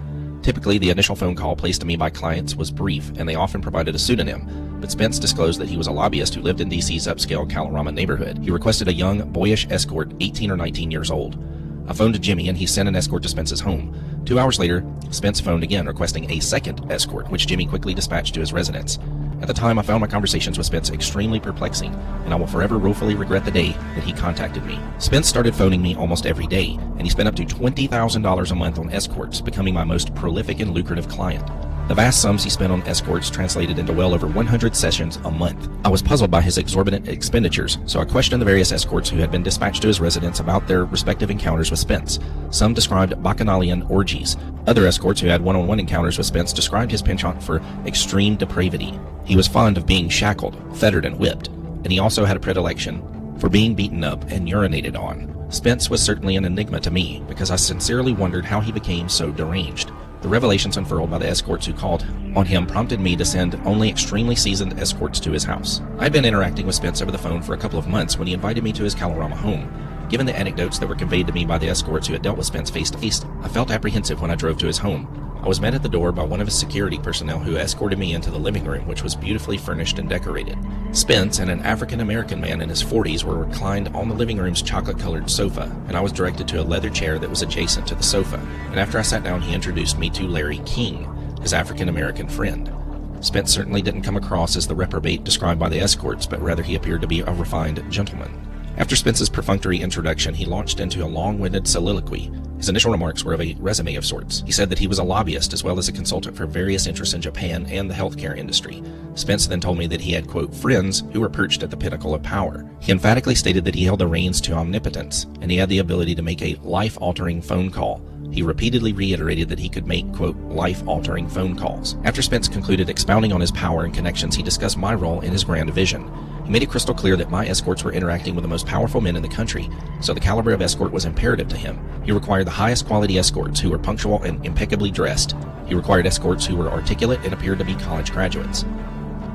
Typically, the initial phone call placed to me by clients was brief, and they often provided a pseudonym, but Spence disclosed that he was a lobbyist who lived in D.C.'s upscale Kalorama neighborhood. He requested a young, boyish escort, 18 or 19 years old. I phoned Jimmy, and he sent an escort to Spence's home. 2 hours later, Spence phoned again, requesting a second escort, which Jimmy quickly dispatched to his residence. At the time, I found my conversations with Spence extremely perplexing, and I will forever woefully regret the day that he contacted me. Spence started phoning me almost every day, and he spent up to $20,000 a month on escorts, becoming my most prolific and lucrative client. The vast sums he spent on escorts translated into well over 100 sessions a month. I was puzzled by his exorbitant expenditures, so I questioned the various escorts who had been dispatched to his residence about their respective encounters with Spence. Some described bacchanalian orgies. Other escorts who had one-on-one encounters with Spence described his penchant for extreme depravity. He was fond of being shackled, fettered, and whipped, and he also had a predilection for being beaten up and urinated on. Spence was certainly an enigma to me, because I sincerely wondered how he became so deranged. The revelations unfurled by the escorts who called on him prompted me to send only extremely seasoned escorts to his house. I had been interacting with Spence over the phone for a couple of months when he invited me to his Kalorama home. Given the anecdotes that were conveyed to me by the escorts who had dealt with Spence face to face, I felt apprehensive when I drove to his home. I was met at the door by one of his security personnel who escorted me into the living room, which was beautifully furnished and decorated. Spence and an African-American man in his 40s were reclined on the living room's chocolate-colored sofa, and I was directed to a leather chair that was adjacent to the sofa. And after I sat down, he introduced me to Larry King, his African-American friend. Spence certainly didn't come across as the reprobate described by the escorts, but rather he appeared to be a refined gentleman. After Spence's perfunctory introduction, he launched into a long-winded soliloquy. His initial remarks were of a resume of sorts. He said that he was a lobbyist as well as a consultant for various interests in Japan and the healthcare industry. Spence then told me that he had, quote, friends who were perched at the pinnacle of power. He emphatically stated that he held the reins to omnipotence, and he had the ability to make a life-altering phone call. He repeatedly reiterated that he could make, quote, life-altering phone calls. After Spence concluded expounding on his power and connections, he discussed my role in his grand vision. He made it crystal clear that my escorts were interacting with the most powerful men in the country, so the caliber of escort was imperative to him. He required the highest quality escorts who were punctual and impeccably dressed. He required escorts who were articulate and appeared to be college graduates.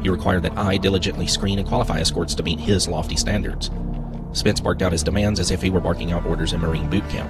He required that I diligently screen and qualify escorts to meet his lofty standards. Spence barked out his demands as if he were barking out orders in Marine boot camp.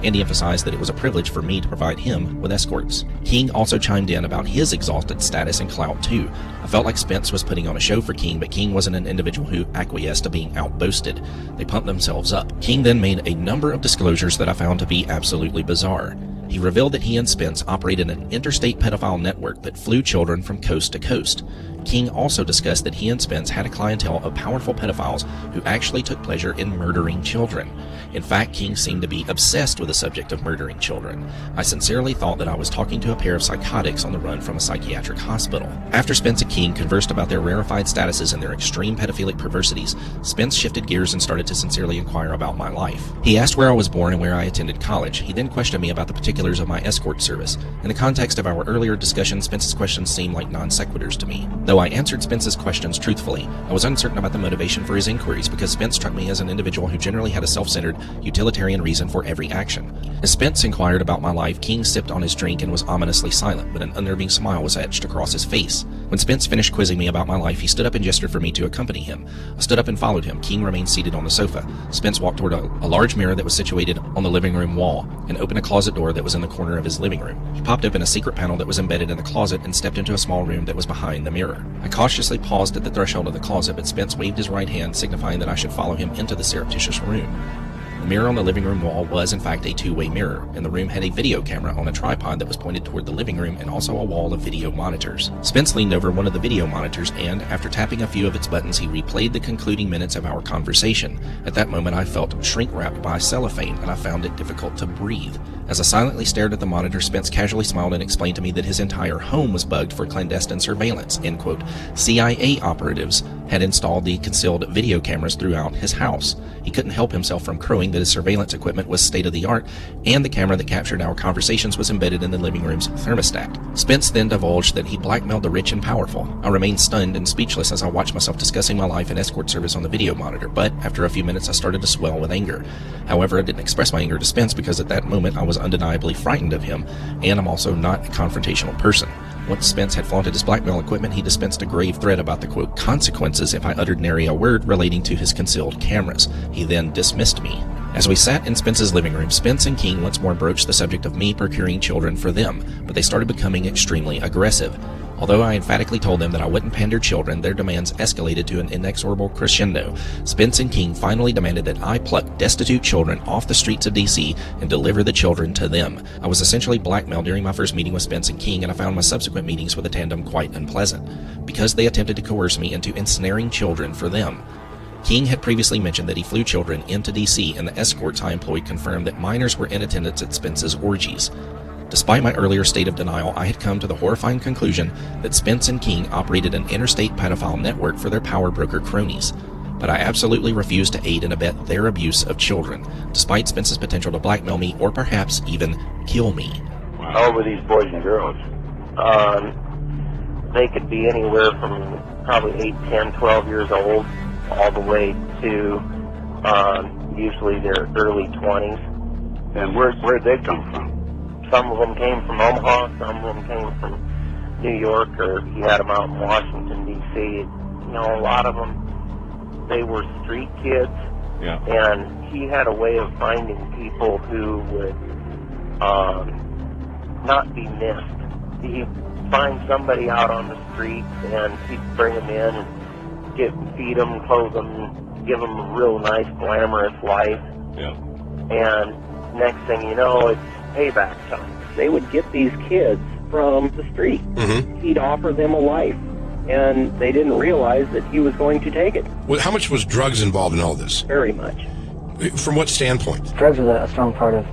And he emphasized that it was a privilege for me to provide him with escorts. King also chimed in about his exalted status and clout too. I felt like Spence was putting on a show for King, but King wasn't an individual who acquiesced to being outboasted. They pumped themselves up. King then made a number of disclosures that I found to be absolutely bizarre. He revealed that he and Spence operated an interstate pedophile network that flew children from coast to coast. King also discussed that he and Spence had a clientele of powerful pedophiles who actually took pleasure in murdering children. In fact, King seemed to be obsessed with the subject of murdering children. I sincerely thought that I was talking to a pair of psychotics on the run from a psychiatric hospital. After Spence and King conversed about their rarefied statuses and their extreme pedophilic perversities, Spence shifted gears and started to sincerely inquire about my life. He asked where I was born and where I attended college. He then questioned me about the particulars of my escort service. In the context of our earlier discussion, Spence's questions seemed like non sequiturs to me. Though I answered Spence's questions truthfully, I was uncertain about the motivation for his inquiries because Spence struck me as an individual who generally had a self-centered, utilitarian reason for every action. As Spence inquired about my life, King sipped on his drink and was ominously silent, but an unnerving smile was etched across his face. When Spence finished quizzing me about my life, he stood up and gestured for me to accompany him. I stood up and followed him. King remained seated on the sofa. Spence walked toward a large mirror that was situated on the living room wall and opened a closet door that was in the corner of his living room. He popped open a secret panel that was embedded in the closet and stepped into a small room that was behind the mirror. I cautiously paused at the threshold of the closet, but Spence waved his right hand, signifying that I should follow him into the surreptitious room. The mirror on the living room wall was in fact a two-way mirror, and the room had a video camera on a tripod that was pointed toward the living room and also a wall of video monitors. Spence leaned over one of the video monitors and, after tapping a few of its buttons, he replayed the concluding minutes of our conversation. At that moment I felt shrink-wrapped by cellophane, and I found it difficult to breathe. As I silently stared at the monitor, Spence casually smiled and explained to me that his entire home was bugged for clandestine surveillance. End quote. CIA operatives had installed the concealed video cameras throughout his house. He couldn't help himself from crowing that his surveillance equipment was state-of-the-art, and the camera that captured our conversations was embedded in the living room's thermostat. Spence then divulged that he blackmailed the rich and powerful. I remained stunned and speechless as I watched myself discussing my life and escort service on the video monitor, but after a few minutes I started to swell with anger. However, I didn't express my anger to Spence because at that moment I was undeniably frightened of him, and I'm also not a confrontational person. Once Spence had flaunted his blackmail equipment, he dispensed a grave threat about the, quote, consequences if I uttered nary a word relating to his concealed cameras. He then dismissed me. As we sat in Spence's living room, Spence and King once more broached the subject of me procuring children for them, but they started becoming extremely aggressive. Although I emphatically told them that I wouldn't pander children, their demands escalated to an inexorable crescendo. Spence and King finally demanded that I pluck destitute children off the streets of D.C. and deliver the children to them. I was essentially blackmailed during my first meeting with Spence and King, and I found my subsequent meetings with the tandem quite unpleasant, because they attempted to coerce me into ensnaring children for them. King had previously mentioned that he flew children into D.C., and the escorts I employed confirmed that minors were in attendance at Spence's orgies. Despite my earlier state of denial, I had come to the horrifying conclusion that Spence and King operated an interstate pedophile network for their power broker cronies. But I absolutely refused to aid and abet their abuse of children, despite Spence's potential to blackmail me or perhaps even kill me. How old were these boys and girls? They could be anywhere from probably 8, 10, 12 years old, all the way to usually their early 20s. And where'd they come from? Some of them came from Omaha, some of them came from New York, or he had them out in Washington, D.C. You know, a lot of them, they were street kids, and he had a way of finding people who would not be missed. He'd find somebody out on the street, and he'd bring them in and feed them, clothe them, give them a real nice, glamorous life. And next thing you know, it's payback time. They would get these kids from the street. He'd offer them a life, and they didn't realize that he was going to take it. Well, how much was drugs involved in all this? Very much. From what standpoint? Drugs was a strong part of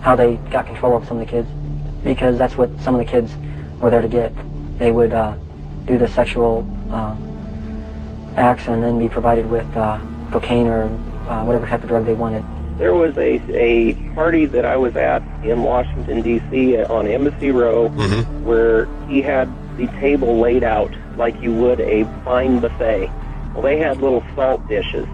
how they got control of some of the kids, because that's what some of the kids were there to get. They would do the sexual acts and then be provided with cocaine or whatever type of drug they wanted. There was a party that I was at in Washington, D.C. on Embassy Row, where he had the table laid out like you would a fine buffet. Well, they had little salt dishes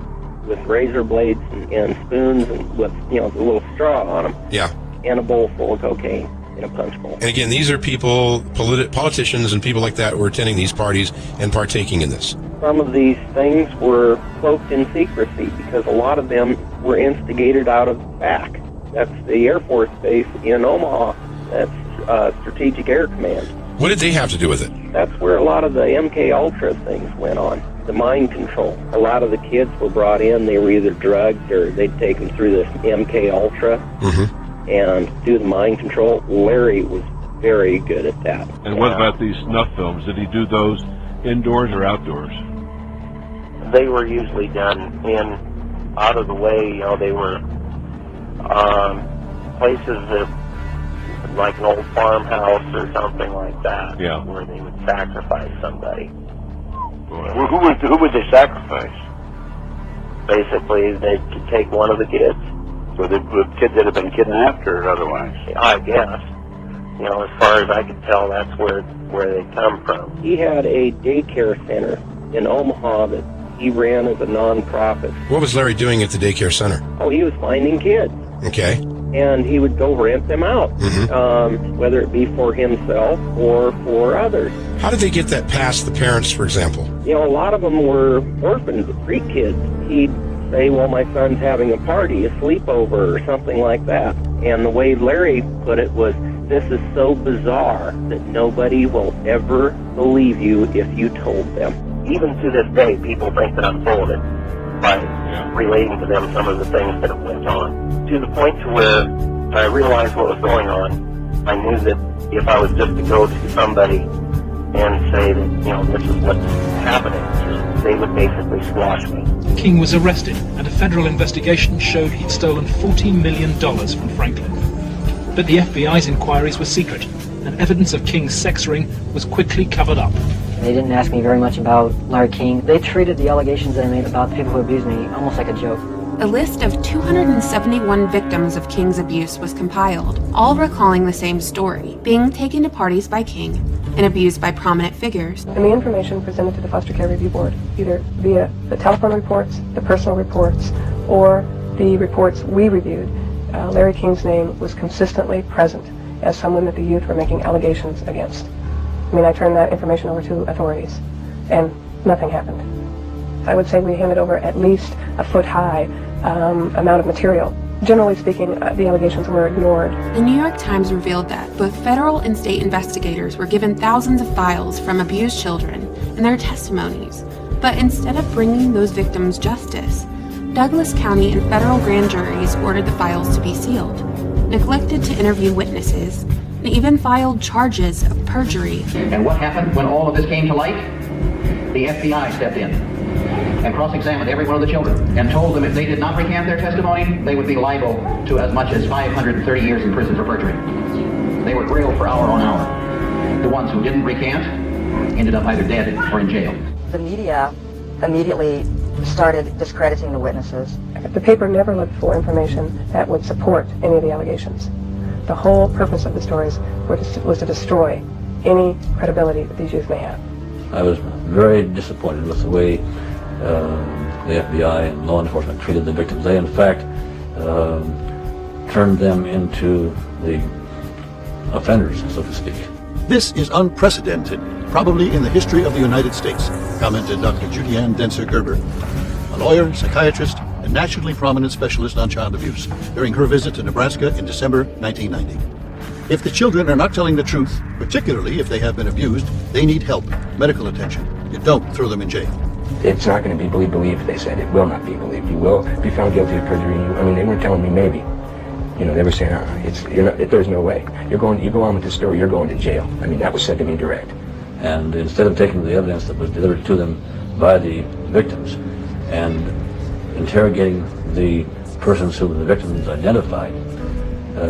with razor blades and spoons and with, you know, the little straw on them. Yeah. And a bowl full of cocaine in a punch bowl. And again, these are people, politicians and people like that who are attending these parties and partaking in this. Some of these things were cloaked in secrecy because a lot of them were instigated out of the back. That's the Air Force Base in Omaha. That's Strategic Air Command. What did they have to do with it? That's where a lot of the MK Ultra things went on. The mind control. A lot of the kids were brought in. They were either drugged or they'd take them through this MK Ultra and do the mind control. Larry was very good at that. And what about these snuff films? Did he do those indoors or outdoors? They were usually done out of the way. They were places that, like an old farmhouse or something like that, where they would sacrifice somebody. Well, who would they sacrifice? Basically, they could take one of the kids. So the kids that have been kidnapped or otherwise? I guess. As far as I could tell, that's where they come from. He had a daycare center in Omaha that he ran as a non-profit. What was Larry doing at the daycare center? Oh, he was finding kids. Okay. And he would go rent them out, whether it be for himself or for others. How did they get that past the parents, for example? A lot of them were orphans, street kids. He'd say, well, my son's having a party, a sleepover, or something like that. And the way Larry put it was, this is so bizarre that nobody will ever believe you if you told them. Even to this day, people think that I'm full of it by relating to them some of the things that have went on. To the point to where I realized what was going on. I knew that if I was just to go to somebody and say that, this is what's happening, they would basically squash me. King was arrested, and a federal investigation showed he'd stolen $40 million from Franklin. But the FBI's inquiries were secret, and evidence of King's sex ring was quickly covered up. They didn't ask me very much about Larry King. They treated the allegations that I made about the people who abused me almost like a joke. A list of 271 victims of King's abuse was compiled, all recalling the same story, being taken to parties by King and abused by prominent figures. And the information presented to the Foster Care Review Board, either via the telephone reports, the personal reports, or the reports we reviewed, Larry King's name was consistently present as someone that the youth were making allegations against. I turned that information over to authorities, and nothing happened. I would say we handed over at least a foot-high amount of material. Generally speaking, the allegations were ignored. The New York Times revealed that both federal and state investigators were given thousands of files from abused children and their testimonies, but instead of bringing those victims justice, Douglas County and federal grand juries ordered the files to be sealed, neglected to interview witnesses, and even filed charges of perjury. And what happened when all of this came to light? The FBI stepped in and cross-examined every one of the children and told them if they did not recant their testimony, they would be liable to as much as 530 years in prison for perjury. They were grilled for hour on hour. The ones who didn't recant ended up either dead or in jail. The media immediately started discrediting the witnesses. The paper never looked for information that would support any of the allegations. The whole purpose of the stories was to destroy any credibility that these youth may have. I was very disappointed with the way the FBI and law enforcement treated the victims. They, in fact, turned them into the offenders, so to speak. This is unprecedented, probably in the history of the United States, commented Dr. Judy Ann Denser-Gerber, a lawyer, psychiatrist, and nationally prominent specialist on child abuse, during her visit to Nebraska in December 1990. If the children are not telling the truth, particularly if they have been abused, they need help, medical attention. You don't throw them in jail. It's not going to be believed, they said. It will not be believed. You will be found guilty of perjury. They weren't telling me maybe. They were saying, there's no way. You go on with this story, you're going to jail. That was said to me direct. And instead of taking the evidence that was delivered to them by the victims and interrogating the persons who the victims identified,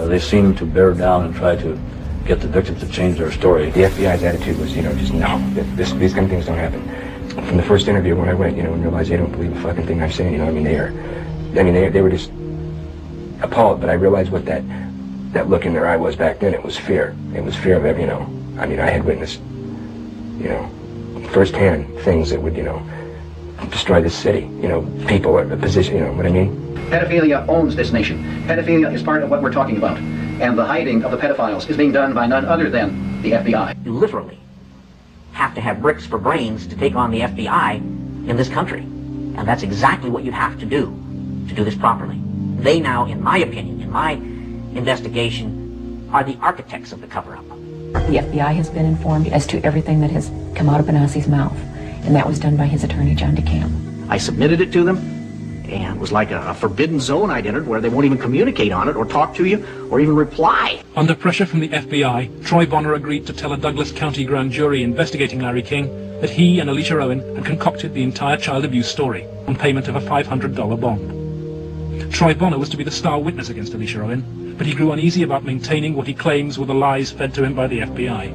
they seemed to bear down and try to get the victims to change their story. The FBI's attitude was, just no, these kind of things don't happen. From the first interview when I went, and realized they don't believe a fucking thing I'm saying, they were just appalled, but I realized what that look in their eye was back then. It was fear. It was fear of every, I had witnessed, firsthand things that would, destroy this city, people, a position, what I mean? Pedophilia owns this nation. Pedophilia is part of what we're talking about. And the hiding of the pedophiles is being done by none other than the FBI. You literally have to have bricks for brains to take on the FBI in this country. And that's exactly what you have to do this properly. They now, in my opinion, in my investigation, are the architects of the cover-up. The FBI has been informed as to everything that has come out of Benassi's mouth, and that was done by his attorney, John DeCamp. I submitted it to them, And it was like a forbidden zone I'd entered where they won't even communicate on it or talk to you or even reply. Under pressure from the FBI, Troy Bonner agreed to tell a Douglas County grand jury investigating Larry King that he and Alicia Owen had concocted the entire child abuse story on payment of a $500 bond. Troy Bonner was to be the star witness against Alicia Owen, but he grew uneasy about maintaining what he claims were the lies fed to him by the FBI.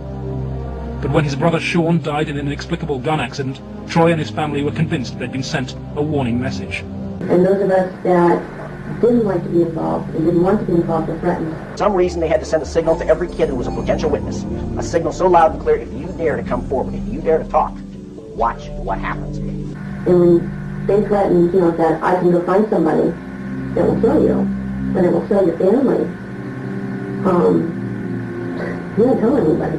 But when his brother Sean died in an inexplicable gun accident, Troy and his family were convinced they'd been sent a warning message. And those of us that didn't like to be involved and didn't want to be involved were threatened. For some reason they had to send a signal to every kid who was a potential witness. A signal so loud and clear, if you dare to come forward, if you dare to talk, watch what happens. And when they threatened, that I can go find somebody that will kill you, and it will kill your family, you don't tell anybody.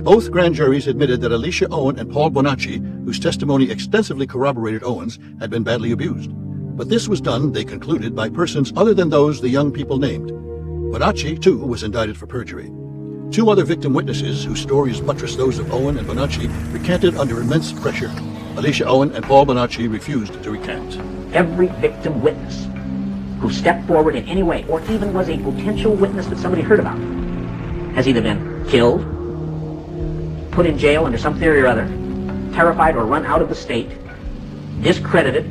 Both grand juries admitted that Alicia Owen and Paul Bonacci, whose testimony extensively corroborated Owen's, had been badly abused. But this was done, they concluded, by persons other than those the young people named. Bonacci, too, was indicted for perjury. Two other victim witnesses, whose stories buttressed those of Owen and Bonacci, recanted under immense pressure. Alicia Owen and Paul Bonacci refused to recant. Every victim witness who stepped forward in any way, or even was a potential witness that somebody heard about, has either been killed, put in jail under some theory or other, terrified or run out of the state, discredited.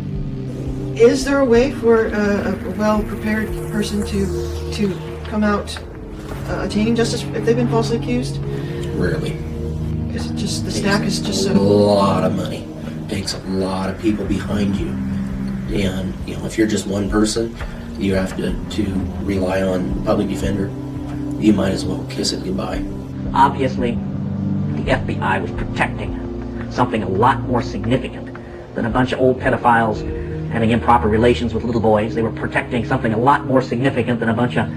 Is there a way for a well-prepared person to come out attaining justice if they've been falsely accused? Rarely. Is it just the stack is just so... a lot of money. It takes a lot of people behind you. And, if you're just one person, you have to rely on public defender. You might as well kiss it goodbye. Obviously, the FBI was protecting something a lot more significant than a bunch of old pedophiles having improper relations with little boys. They were protecting something a lot more significant than a bunch of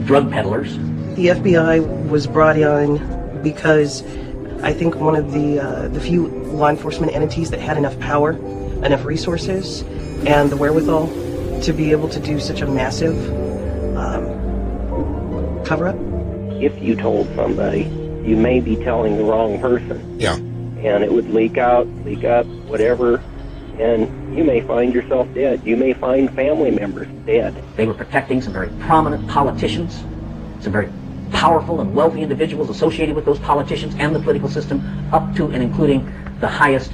drug peddlers. The FBI was brought in because I think one of the few law enforcement entities that had enough power, enough resources, and the wherewithal to be able to do such a massive cover-up. If you told somebody, you may be telling the wrong person. Yeah. And it would leak up, whatever, and you may find yourself dead. You may find family members dead. They were protecting some very prominent politicians, some very powerful and wealthy individuals associated with those politicians and the political system, up to and including the highest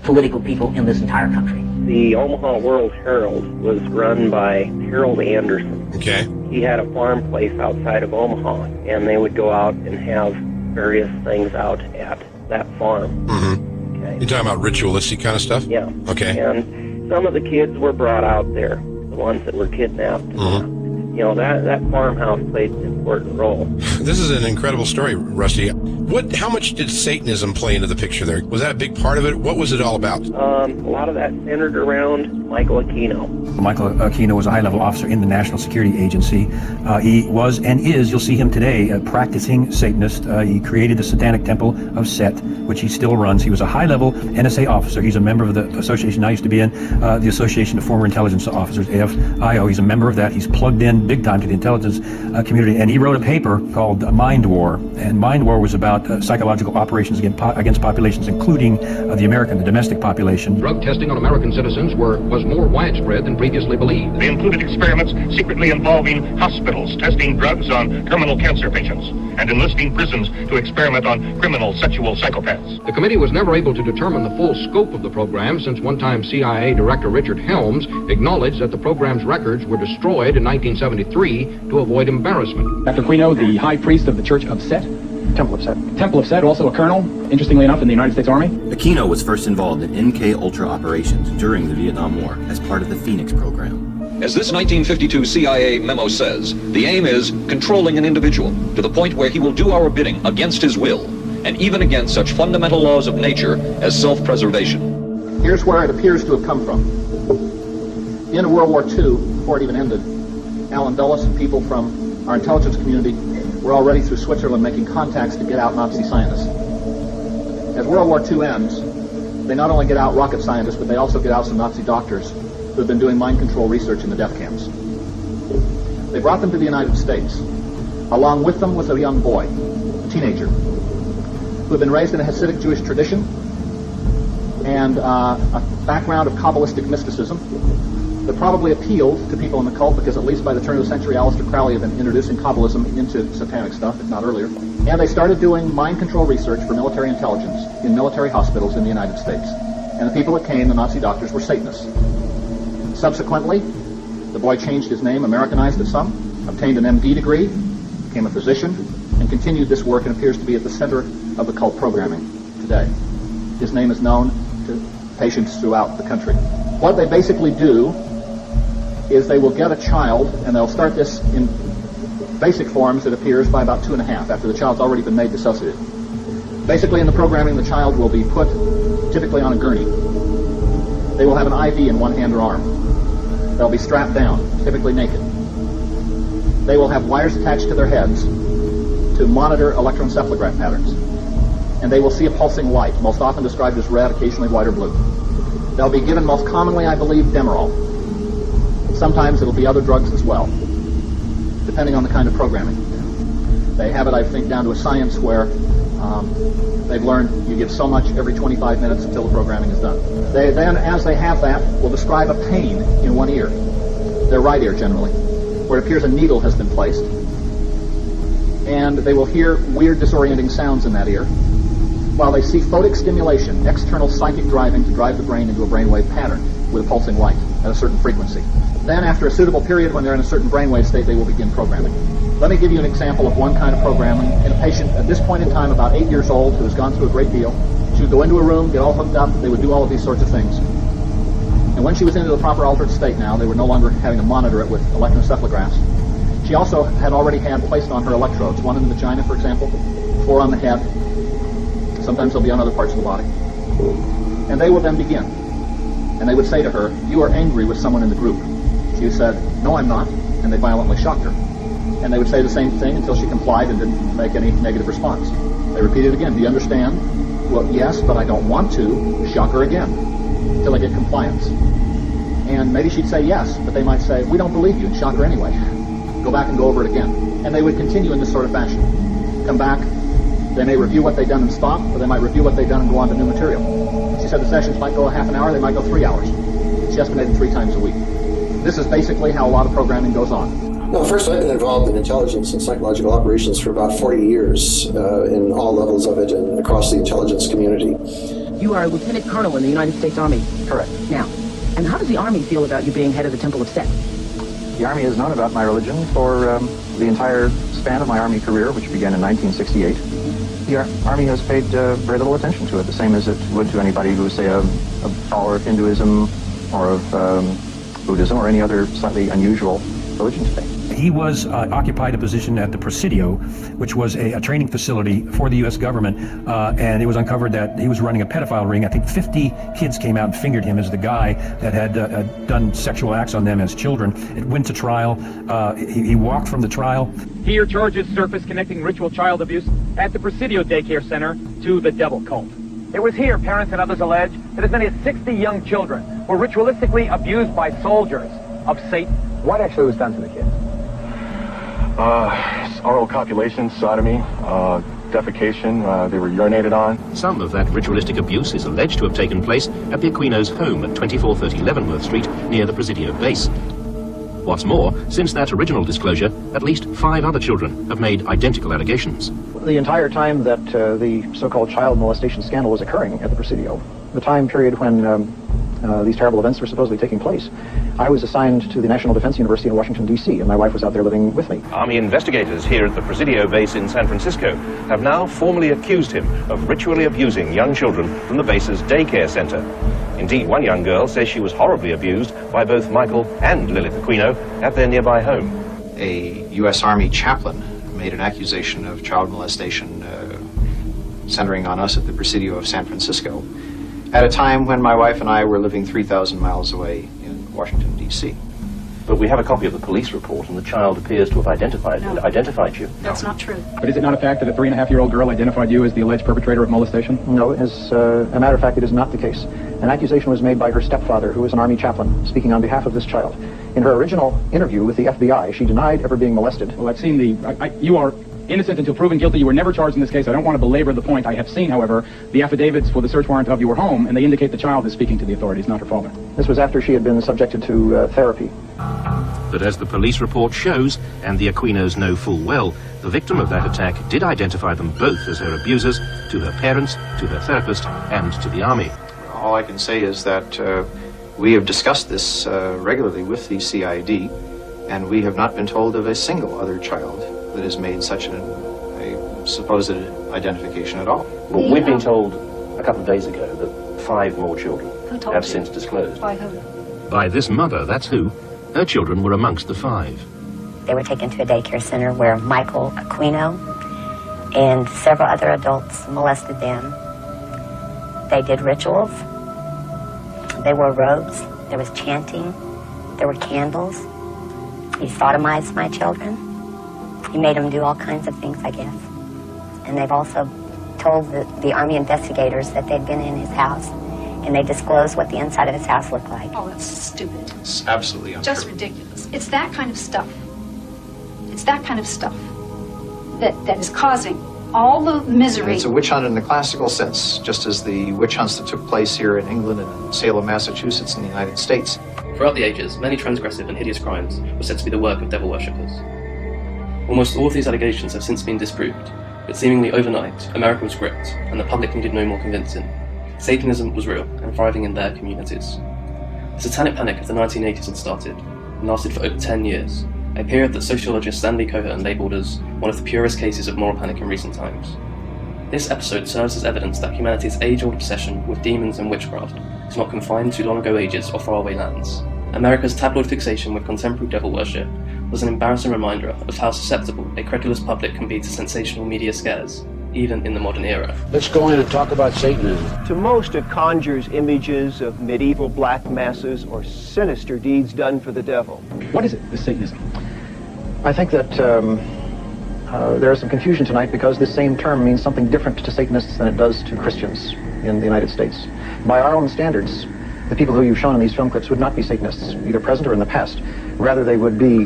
political people in this entire country. The Omaha World Herald was run by Harold Anderson. Okay. He had a farm place outside of Omaha, and they would go out and have various things out at that farm. Mm-hmm. Okay. You're talking about ritualistic kind of stuff? Yeah. Okay. And some of the kids were brought out there, the ones that were kidnapped. Mm-hmm. That farmhouse played an important role. This is an incredible story, Rusty. How much did Satanism play into the picture there? Was that a big part of it? What was it all about? A lot of that centered around Michael Aquino. Michael Aquino was a high-level officer in the National Security Agency. He was and is, you'll see him today, a practicing Satanist. He created the Satanic Temple of Set, which he still runs. He was a high-level NSA officer. He's a member of the association I used to be in, the Association of Former Intelligence Officers, AFIO. He's a member of that. He's plugged in big time to the intelligence community, and he wrote a paper called Mind War, and Mind War was about psychological operations against populations, including the domestic population. Drug testing on American citizens was more widespread than previously believed. They included experiments secretly involving hospitals testing drugs on terminal cancer patients and enlisting prisons to experiment on criminal sexual psychopaths. The committee was never able to determine the full scope of the program, since one-time CIA Director Richard Helms acknowledged that the program's records were destroyed in 1973 to avoid embarrassment. Dr. Aquino, the high priest of the Church of Set, Temple of Set, also a colonel, interestingly enough, in the United States Army. Aquino was first involved in MK-Ultra operations during the Vietnam War as part of the Phoenix program. As this 1952 CIA memo says, the aim is controlling an individual to the point where he will do our bidding against his will, and even against such fundamental laws of nature as self-preservation. Here's where it appears to have come from. In World War II, before it even ended, Alan Dulles and people from our intelligence community were already through Switzerland making contacts to get out Nazi scientists. As World War II ends, they not only get out rocket scientists, but they also get out some Nazi doctors who have been doing mind control research in the death camps. They brought them to the United States. Along with them was a young boy, a teenager, who had been raised in a Hasidic Jewish tradition and a background of Kabbalistic mysticism that probably appealed to people in the cult, because at least by the turn of the century, Aleister Crowley had been introducing Kabbalism into satanic stuff, if not earlier. And they started doing mind control research for military intelligence in military hospitals in the United States. And the people that came, the Nazi doctors, were Satanists. Subsequently, the boy changed his name, Americanized it some, obtained an MD degree, became a physician, and continued this work and appears to be at the center of the cult programming today. His name is known to patients throughout the country. What they basically do is they will get a child, and they'll start this in basic forms, it appears, by about 2.5, after the child's already been made dissociated. Basically, in the programming, the child will be put typically on a gurney. They will have an IV in one hand or arm. They'll be strapped down, typically naked. They will have wires attached to their heads to monitor electroencephalograph patterns. And they will see a pulsing light, most often described as red, occasionally white or blue. They'll be given, most commonly, I believe, Demerol. Sometimes it'll be other drugs as well, depending on the kind of programming. They have it, I think, down to a science where they've learned you give so much every 25 minutes until the programming is done. They then, as they have that, will describe a pain in one ear, their right ear generally, where it appears a needle has been placed. And they will hear weird, disorienting sounds in that ear, while they see photic stimulation, external psychic driving to drive the brain into a brainwave pattern with a pulsing light at a certain frequency. Then, after a suitable period, when they're in a certain brainwave state, they will begin programming. Let me give you an example of one kind of programming in a patient at this point in time, about 8 years old, who has gone through a great deal. She would go into a room, get all hooked up, they would do all of these sorts of things. And when she was into the proper altered state now, they were no longer having to monitor it with electroencephalographs. She also had already had placed on her electrodes, one in the vagina, for example, 4 on the head. Sometimes they'll be on other parts of the body. And they would then begin. And they would say to her, "You are angry with someone in the group." She said, "No, I'm not," and they violently shocked her. And they would say the same thing until she complied and didn't make any negative response. They repeated again, "Do you understand?" "Well, yes, but I don't want to." Shock her again until they get compliance. And maybe she'd say yes, but they might say, "We don't believe you," and shock her anyway. Go back and go over it again. And they would continue in this sort of fashion. Come back, they may review what they've done and stop, or they might review what they've done and go on to new material. She said the sessions might go a half an hour, they might go 3 hours. She estimated 3 times a week. This is basically how a lot of programming goes on. No, first, I've been involved in intelligence and psychological operations for about 40 years in all levels of it and across the intelligence community. You are a lieutenant colonel in the United States Army. Correct. Now, and how does the Army feel about you being head of the Temple of Set? The Army has known about my religion for the entire span of my Army career, which began in 1968. The Army has paid very little attention to it, the same as it would to anybody who is, say, a follower of Hinduism or of Buddhism or any other slightly unusual religion today. He was occupied a position at the Presidio, which was a training facility for the U.S. government, and it was uncovered that he was running a pedophile ring. I think 50 kids came out and fingered him as the guy that had done sexual acts on them as children. It went to trial. He walked from the trial. Here charges surface connecting ritual child abuse at the Presidio Daycare Center to the devil cult. It was here, parents and others allege, that as many as 60 young children were ritualistically abused by soldiers of Satan. What actually was done to the kids? Oral copulation, sodomy, defecation, they were urinated on. Some of that ritualistic abuse is alleged to have taken place at the Aquino's home at 2430 Leavenworth Street near the Presidio base. What's more, since that original disclosure, at least 5 other children have made identical allegations. The entire time that the so-called child molestation scandal was occurring at the Presidio, the time period when these terrible events were supposedly taking place, I was assigned to the National Defense University in Washington, D.C., and my wife was out there living with me. Army investigators here at the Presidio base in San Francisco have now formally accused him of ritually abusing young children from the base's daycare center. Indeed, one young girl says she was horribly abused by both Michael and Lilith Aquino at their nearby home. A U.S. Army chaplain made an accusation of child molestation centering on us at the Presidio of San Francisco at a time when my wife and I were living 3,000 miles away in Washington, D.C. But we have a copy of the police report, and the child appears to have identified you. That's not true. But is it not a fact that a 3.5-year-old girl identified you as the alleged perpetrator of molestation? No, as a matter of fact, it is not the case. An accusation was made by her stepfather, who was an Army chaplain, speaking on behalf of this child. In her original interview with the FBI, she denied ever being molested. Well, I've seen you are Innocent until proven guilty. You were never charged in this case. I don't want to belabor the point. I have seen, however, the affidavits for the search warrant of your home, and they indicate the child is speaking to the authorities, not her father. This was after she had been subjected to therapy. But as the police report shows, and the Aquinos know full well, the victim of that attack did identify them both as her abusers, to her parents, to her therapist, and to the army. All I can say is that we have discussed this regularly with the CID, and we have not been told of a single other child that has made such a supposed identification at all. Well, we've been told a couple of days ago that 5 more children have since disclosed. By who? By this mother, that's who. Her children were amongst the 5. They were taken to a daycare center where Michael Aquino and several other adults molested them. They did rituals. They wore robes. There was chanting. There were candles. He sodomized my children. He made them do all kinds of things, I guess. And they've also told the Army investigators that they'd been in his house, and they disclosed what the inside of his house looked like. Oh, that's stupid. It's absolutely untrue. Just ridiculous. It's that kind of stuff. It's that kind of stuff that is causing all the misery. It's a witch hunt in the classical sense, just as the witch hunts that took place here in England and in Salem, Massachusetts in the United States. Throughout the ages, many transgressive and hideous crimes were said to be the work of devil worshippers. Almost all of these allegations have since been disproved, but seemingly overnight, America was gripped, and the public needed no more convincing. Satanism was real and thriving in their communities. The Satanic Panic of the 1980s had started and lasted for over 10 years, a period that sociologist Stanley Cohen labelled as one of the purest cases of moral panic in recent times. This episode serves as evidence that humanity's age-old obsession with demons and witchcraft is not confined to long-ago ages or faraway lands. America's tabloid fixation with contemporary devil worship was an embarrassing reminder of how susceptible a credulous public can be to sensational media scares, even in the modern era. Let's go in and talk about Satanism. To most, it conjures images of medieval black masses or sinister deeds done for the devil. What is it, this Satanism? I think that there is some confusion tonight because this same term means something different to Satanists than it does to Christians in the United States. By our own standards, the people who you've shown in these film clips would not be Satanists, either present or in the past. Rather, they would be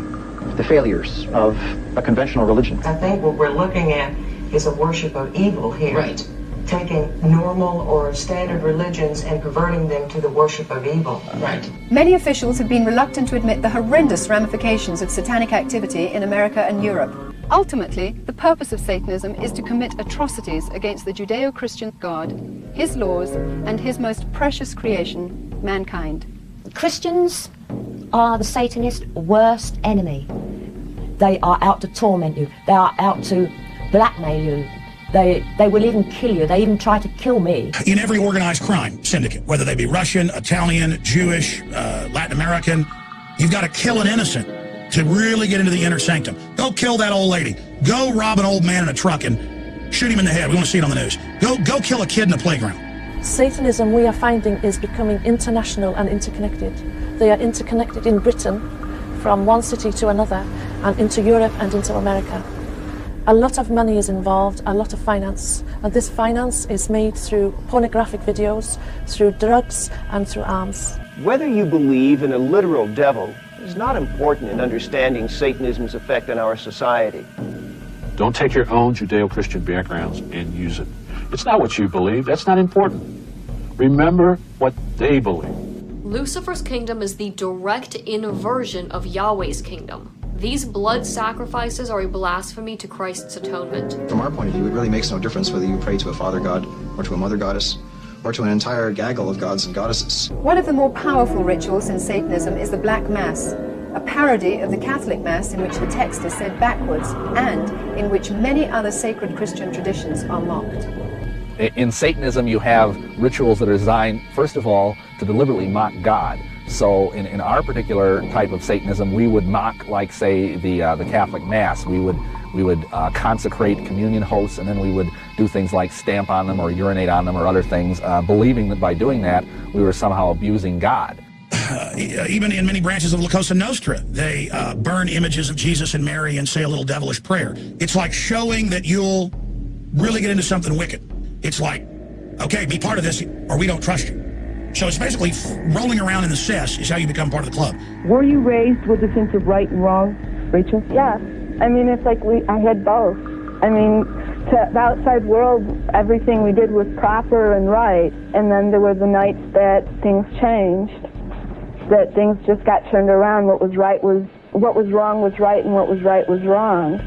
the failures of a conventional religion. I think what we're looking at is a worship of evil here. Right. Taking normal or standard religions and perverting them to the worship of evil. Right. Many officials have been reluctant to admit the horrendous ramifications of satanic activity in America and Europe. Ultimately, the purpose of Satanism is to commit atrocities against the Judeo-Christian God, his laws, and his most precious creation, mankind. Christians are the Satanist worst enemy. They are out to torment you. They are out to blackmail you. They will even kill you. They even try to kill me. In every organized crime syndicate, whether they be Russian, Italian, Jewish, Latin American, you've got to kill an innocent to really get into the inner sanctum. Go kill that old lady. Go rob an old man in a truck and shoot him in the head. We want to see it on the news. Go kill a kid in the playground. Satanism, we are finding, is becoming international and interconnected. They are interconnected in Britain from one city to another and into Europe and into America. A lot of money is involved, a lot of finance, and this finance is made through pornographic videos, through drugs, and through arms. Whether you believe in a literal devil is not important in understanding Satanism's effect on our society. Don't take your own Judeo-Christian backgrounds and use it. It's not what you believe. That's not important. Remember what they believe. Lucifer's kingdom is the direct inversion of Yahweh's kingdom. These blood sacrifices are a blasphemy to Christ's atonement. From our point of view, it really makes no difference whether you pray to a father god or to a mother goddess or to an entire gaggle of gods and goddesses. One of the more powerful rituals in Satanism is the Black Mass, a parody of the Catholic Mass in which the text is said backwards and in which many other sacred Christian traditions are mocked. In Satanism, you have rituals that are designed, first of all, to deliberately mock God. So in our particular type of Satanism, we would mock, like, say, the Catholic Mass. We would consecrate communion hosts, and then we would do things like stamp on them or urinate on them or other things, believing that by doing that, we were somehow abusing God. Even in many branches of La Cosa Nostra, they burn images of Jesus and Mary and say a little devilish prayer. It's like showing that you'll really get into something wicked. It's like, okay, be part of this or we don't trust you. So it's basically rolling around in the cess is how you become part of the club. Were you raised with a sense of right and wrong, Rachel? Yeah. I mean, it's like I had both. I mean, to the outside world, everything we did was proper and right, and then there were the nights that things changed, that things just got turned around. What was wrong was right, and what was right was wrong.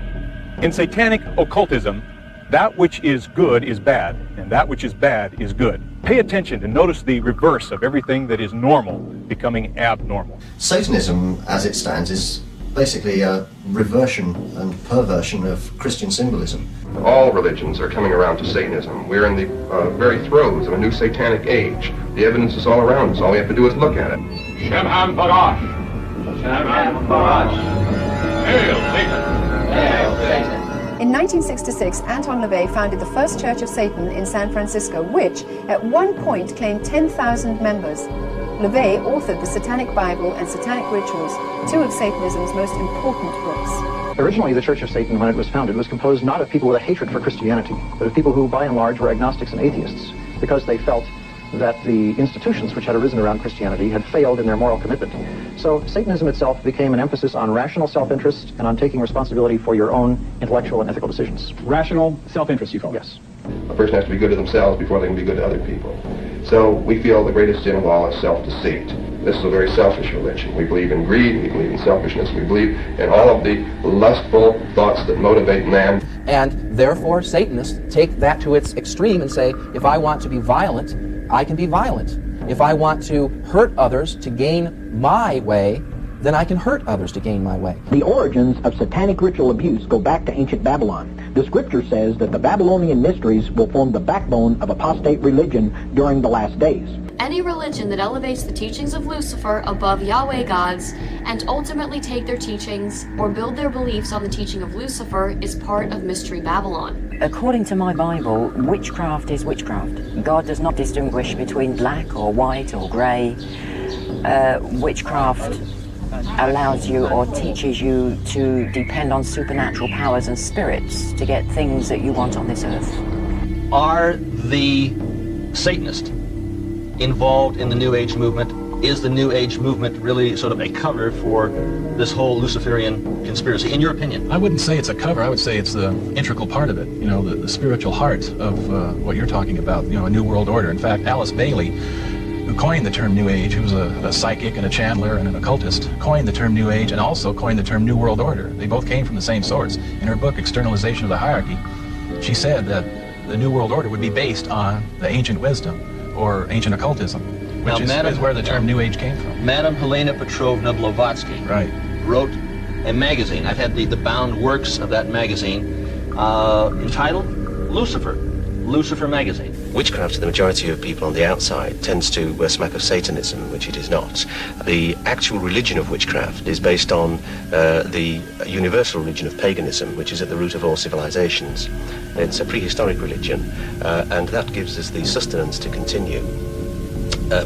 In satanic occultism, that which is good is bad, and that which is bad is good. Pay attention and notice the reverse of everything that is normal becoming abnormal. Satanism, as it stands, is basically a reversion and perversion of Christian symbolism. All religions are coming around to Satanism. We're in the very throes of a new satanic age. The evidence is all around us. All we have to do is look at it. Shemham Barash! Shemham Barash! Hail Satan! Hail Satan! In 1966, Anton LaVey founded the first Church of Satan in San Francisco, which at one point claimed 10,000 members. LaVey authored the Satanic Bible and Satanic Rituals, two of Satanism's most important books. Originally, the Church of Satan, when it was founded, was composed not of people with a hatred for Christianity, but of people who, by and large, were agnostics and atheists, because they felt that the institutions which had arisen around Christianity had failed in their moral commitment. So Satanism itself became an emphasis on rational self-interest and on taking responsibility for your own intellectual and ethical decisions. Rational self-interest, you call it? Yes. A person has to be good to themselves before they can be good to other people. So we feel the greatest sin of all is self-deceit. This is a very selfish religion. We believe in greed, we believe in selfishness, we believe in all of the lustful thoughts that motivate man. And therefore, Satanists take that to its extreme and say, if I want to be violent, I can be violent. If I want to hurt others to gain my way, then I can hurt others to gain my way. The origins of satanic ritual abuse go back to ancient Babylon. The scripture says that the Babylonian mysteries will form the backbone of apostate religion during the last days. Any religion that elevates the teachings of Lucifer above Yahweh gods and ultimately take their teachings or build their beliefs on the teaching of Lucifer is part of Mystery Babylon. According to my Bible, witchcraft is witchcraft. God does not distinguish between black or white or grey. Witchcraft allows you or teaches you to depend on supernatural powers and spirits to get things that you want on this earth. Are the Satanists involved in the New Age movement? Is the New Age movement really sort of a cover for this whole Luciferian conspiracy, in your opinion? I wouldn't say it's a cover. I would say it's the integral part of it, you know, the spiritual heart of what you're talking about, you know, a new world order. In fact, Alice Bailey, who coined the term New Age, who was a psychic and a channeler and an occultist, coined the term New Age and also coined the term New World Order. They both came from the same source. In her book, Externalization of the Hierarchy, she said that the New World Order would be based on the ancient wisdom or ancient occultism, which is where the term New Age came from. Madame Helena Petrovna Blavatsky wrote a magazine. I've had the bound works of that magazine entitled Lucifer Magazine. Witchcraft to the majority of people on the outside tends to smack of Satanism, which it is not. The actual religion of witchcraft is based on the universal religion of paganism, which is at the root of all civilizations. It's a prehistoric religion, and that gives us the sustenance to continue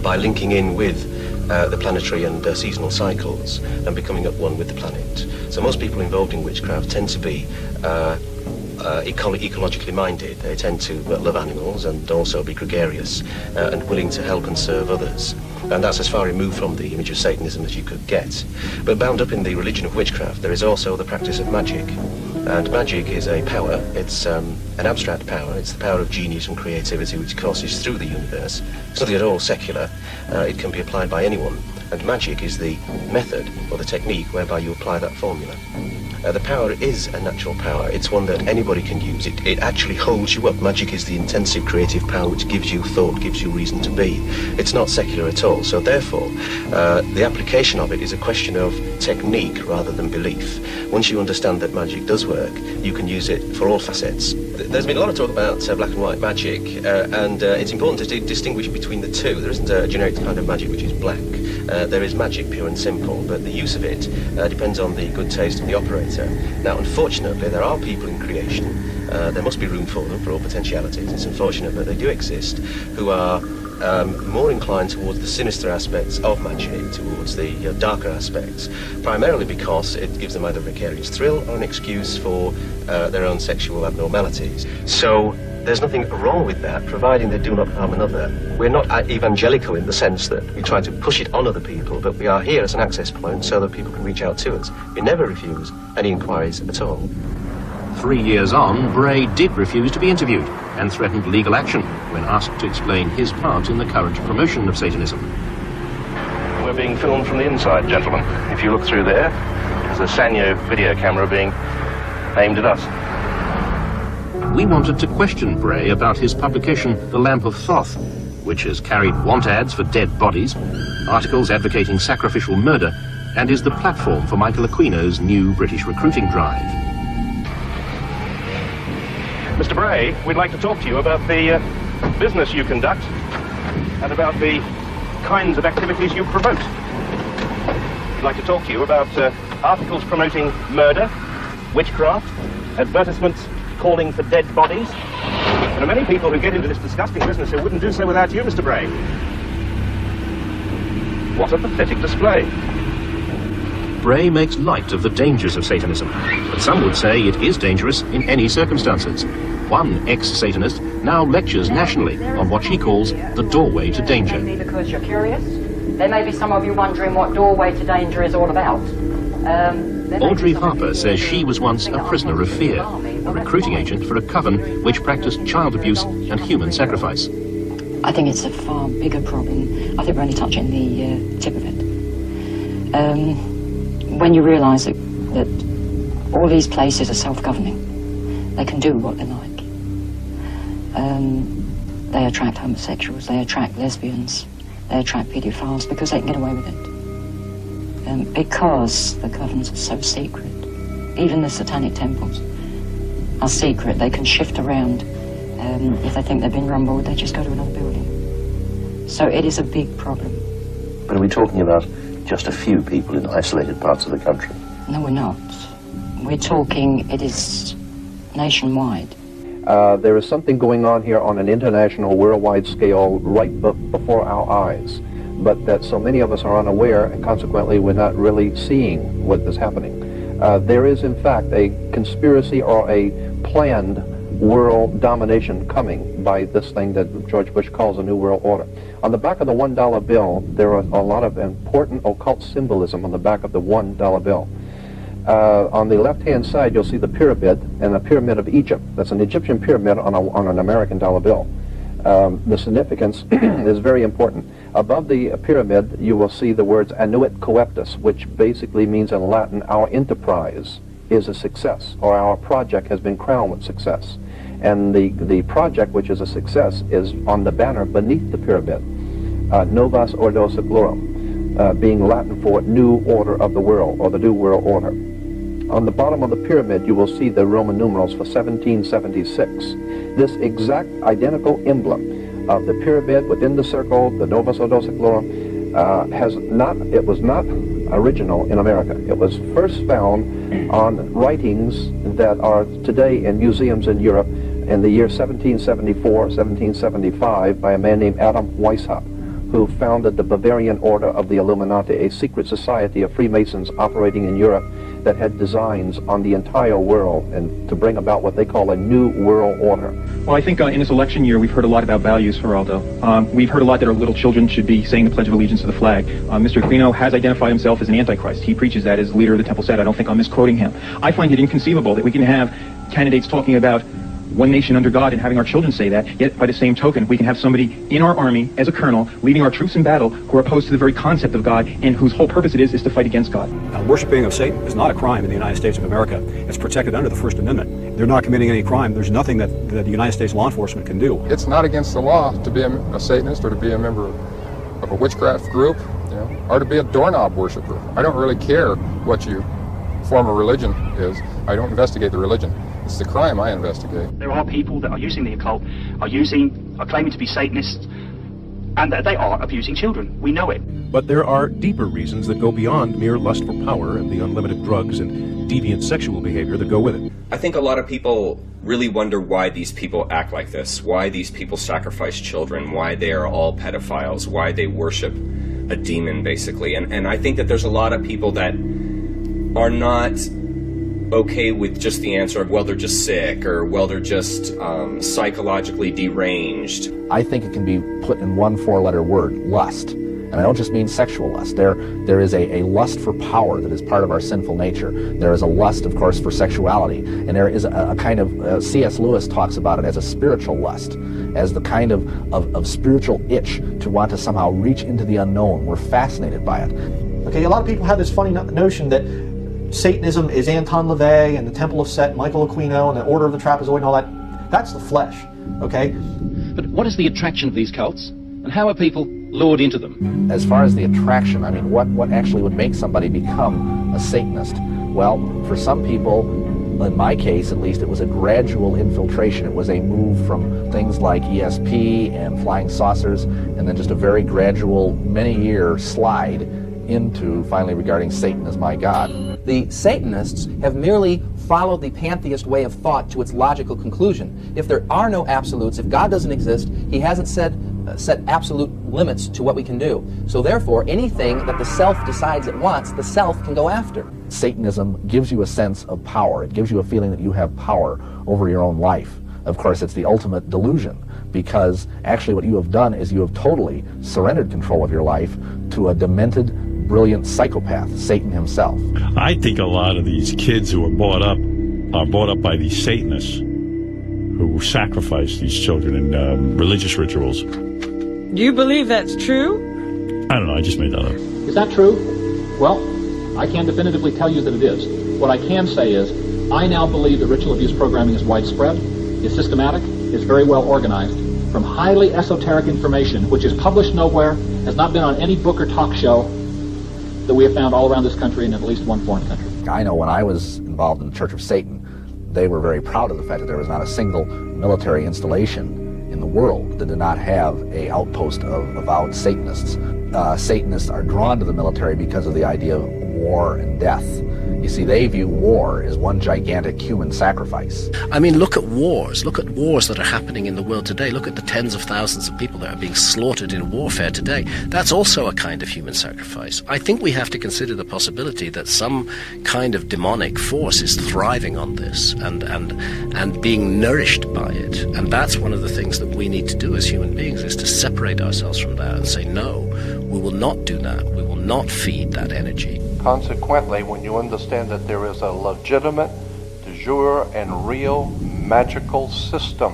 by linking in with the planetary and seasonal cycles and becoming at one with the planet. So most people involved in witchcraft tend to be ecologically minded. They tend to love animals and also be gregarious and willing to help and serve others. And that's as far removed from the image of Satanism as you could get. But bound up in the religion of witchcraft, there is also the practice of magic. And magic is a power. It's an abstract power. It's the power of genius and creativity which courses through the universe. It's nothing at all secular. It can be applied by anyone. And magic is the method or the technique whereby you apply that formula. The power is a natural power. It's one that anybody can use. It actually holds you up. Magic is the intensive creative power which gives you thought, gives you reason to be. It's not secular at all. So therefore, the application of it is a question of technique rather than belief. Once you understand that magic does work, you can use it for all facets. There's been a lot of talk about black and white magic, and it's important to distinguish between the two. There isn't a generic kind of magic which is black. There is magic, pure and simple, but the use of it depends on the good taste of the operator. Now, unfortunately, there are people in creation, there must be room for them, for all potentialities, it's unfortunate, but they do exist, who are more inclined towards the sinister aspects of magic, towards the darker aspects, primarily because it gives them either a vicarious thrill or an excuse for their own sexual abnormalities. So there's nothing wrong with that, providing they do not harm another. We're not evangelical in the sense that we try to push it on other people, but we are here as an access point so that people can reach out to us. We never refuse any inquiries at all. 3 years on, Bray did refuse to be interviewed and threatened legal action when asked to explain his part in the current promotion of Satanism. We're being filmed from the inside, gentlemen. If you look through there, there's a Sanyo video camera being aimed at us. We wanted to question Bray about his publication, The Lamp of Thoth, which has carried want ads for dead bodies, articles advocating sacrificial murder, and is the platform for Michael Aquino's new British recruiting drive. Mr. Bray, we'd like to talk to you about the business you conduct and about the kinds of activities you promote. We'd like to talk to you about articles promoting murder, witchcraft, advertisements calling for dead bodies. There are many people who get into this disgusting business who wouldn't do so without you, Mr. Bray. What a pathetic display. Bray makes light of the dangers of Satanism, but some would say it is dangerous in any circumstances. One ex-Satanist now lectures nationally on what she calls the doorway to danger. Maybe because you're curious. There may be some of you wondering what doorway to danger is all about. Audrey Harper says she was once a prisoner of fear, a recruiting agent for a coven which practiced child abuse and human sacrifice. I think it's a far bigger problem. I think we're only touching the tip of it. When you realise that all these places are self-governing, they can do what they like. They attract homosexuals, they attract lesbians, they attract paedophiles because they can get away with it. Because the covens are so secret, even the Satanic temples are secret. They can shift around. If they think they've been rumbled, they just go to another building. So it is a big problem. But are we talking about just a few people in isolated parts of the country? No, we're not. We're talking, it is nationwide. There is something going on here on an international, worldwide scale right before our eyes, but that so many of us are unaware, and consequently we're not really seeing what is happening. There is, in fact, a conspiracy or a planned world domination coming by this thing that George Bush calls a New World Order. On the back of the $1 bill, there are a lot of important occult symbolism on the back of the $1 bill. On the left-hand side, you'll see the pyramid, and the pyramid of Egypt. That's an Egyptian pyramid on an American dollar bill. The significance is very important. Above the pyramid, you will see the words annuit coeptus, which basically means in Latin, our enterprise is a success, or our project has been crowned with success. And the project, which is a success, is on the banner beneath the pyramid. Novus Ordo Seclorum, being Latin for new order of the world, or the new world order. On the bottom of the pyramid, you will see the Roman numerals for 1776. This exact identical emblem of the pyramid within the circle, the Novus Ordo Seclorum, it was not original in America. It was first found on writings that are today in museums in Europe in the year 1774, 1775 by a man named Adam Weishaupt, who founded the Bavarian Order of the Illuminati, a secret society of Freemasons operating in Europe that had designs on the entire world and to bring about what they call a new world order. Well, I think in this election year, we've heard a lot about values, Geraldo. We've heard a lot that our little children should be saying the Pledge of Allegiance to the flag. Mr. Aquino has identified himself as an Antichrist. He preaches that as leader of the Temple Sat. I don't think I'm misquoting him. I find it inconceivable that we can have candidates talking about one nation under God and having our children say that, yet by the same token, we can have somebody in our army as a colonel leading our troops in battle who are opposed to the very concept of God and whose whole purpose it is to fight against God. Worshipping of Satan is not a crime in the United States of America. It's protected under the First Amendment. They're not committing any crime. There's nothing that the United States law enforcement can do. It's not against the law to be a Satanist or to be a member of a witchcraft group, or to be a doorknob worshiper. I don't really care what your form of religion is. I don't investigate the religion. It's the crime I investigate. There are people that are using the occult, are claiming to be Satanists, and that they are abusing children. We know it. But there are deeper reasons that go beyond mere lust for power and the unlimited drugs and deviant sexual behavior that go with it. I think a lot of people really wonder why these people act like this, why these people sacrifice children, why they are all pedophiles, why they worship a demon, basically. And I think that there's a lot of people that are not okay with just the answer of, well, they're just sick, or, well, they're just psychologically deranged. I think it can be put in one four-letter word, lust. And I don't just mean sexual lust. There is a lust for power that is part of our sinful nature. There is a lust, of course, for sexuality. And there is a kind of, C.S. Lewis talks about it as a spiritual lust, as the kind of spiritual itch to want to somehow reach into the unknown. We're fascinated by it. Okay, a lot of people have this funny notion that Satanism is Anton LaVey and the Temple of Set, Michael Aquino, and the Order of the Trapezoid and all that. That's the flesh, okay? But what is the attraction of these cults, and how are people lured into them? As far as the attraction, I mean, what actually would make somebody become a Satanist? Well, for some people, in my case at least, it was a gradual infiltration. It was a move from things like ESP and flying saucers, and then just a very gradual, many-year slide into finally regarding Satan as my God. The Satanists have merely followed the pantheist way of thought to its logical conclusion. If there are no absolutes, if God doesn't exist, he hasn't set absolute limits to what we can do. So therefore, anything that the self decides it wants, the self can go after. Satanism gives you a sense of power. It gives you a feeling that you have power over your own life. Of course, it's the ultimate delusion, because actually what you have done is you have totally surrendered control of your life to a demented, brilliant psychopath, Satan himself. I think a lot of these kids who are brought up by these Satanists who sacrifice these children in religious rituals. Do you believe that's true? I don't know, I just made that up. Is that true? Well, I can't definitively tell you that it is. What I can say is, I now believe that ritual abuse programming is widespread, is systematic, is very well organized, from highly esoteric information, which is published nowhere, has not been on any book or talk show, that we have found all around this country and in at least one foreign country. I know when I was involved in the Church of Satan, they were very proud of the fact that there was not a single military installation in the world that did not have an outpost of avowed Satanists. Satanists are drawn to the military because of the idea of war and death. You see, they view war as one gigantic human sacrifice. I mean, look at wars. Look at wars that are happening in the world today. Look at the tens of thousands of people that are being slaughtered in warfare today. That's also a kind of human sacrifice. I think we have to consider the possibility that some kind of demonic force is thriving on this and being nourished by it. And that's one of the things that we need to do as human beings, is to separate ourselves from that and say, no, we will not do that. We will not feed that energy. Consequently, when you understand that there is a legitimate, de jure, and real magical system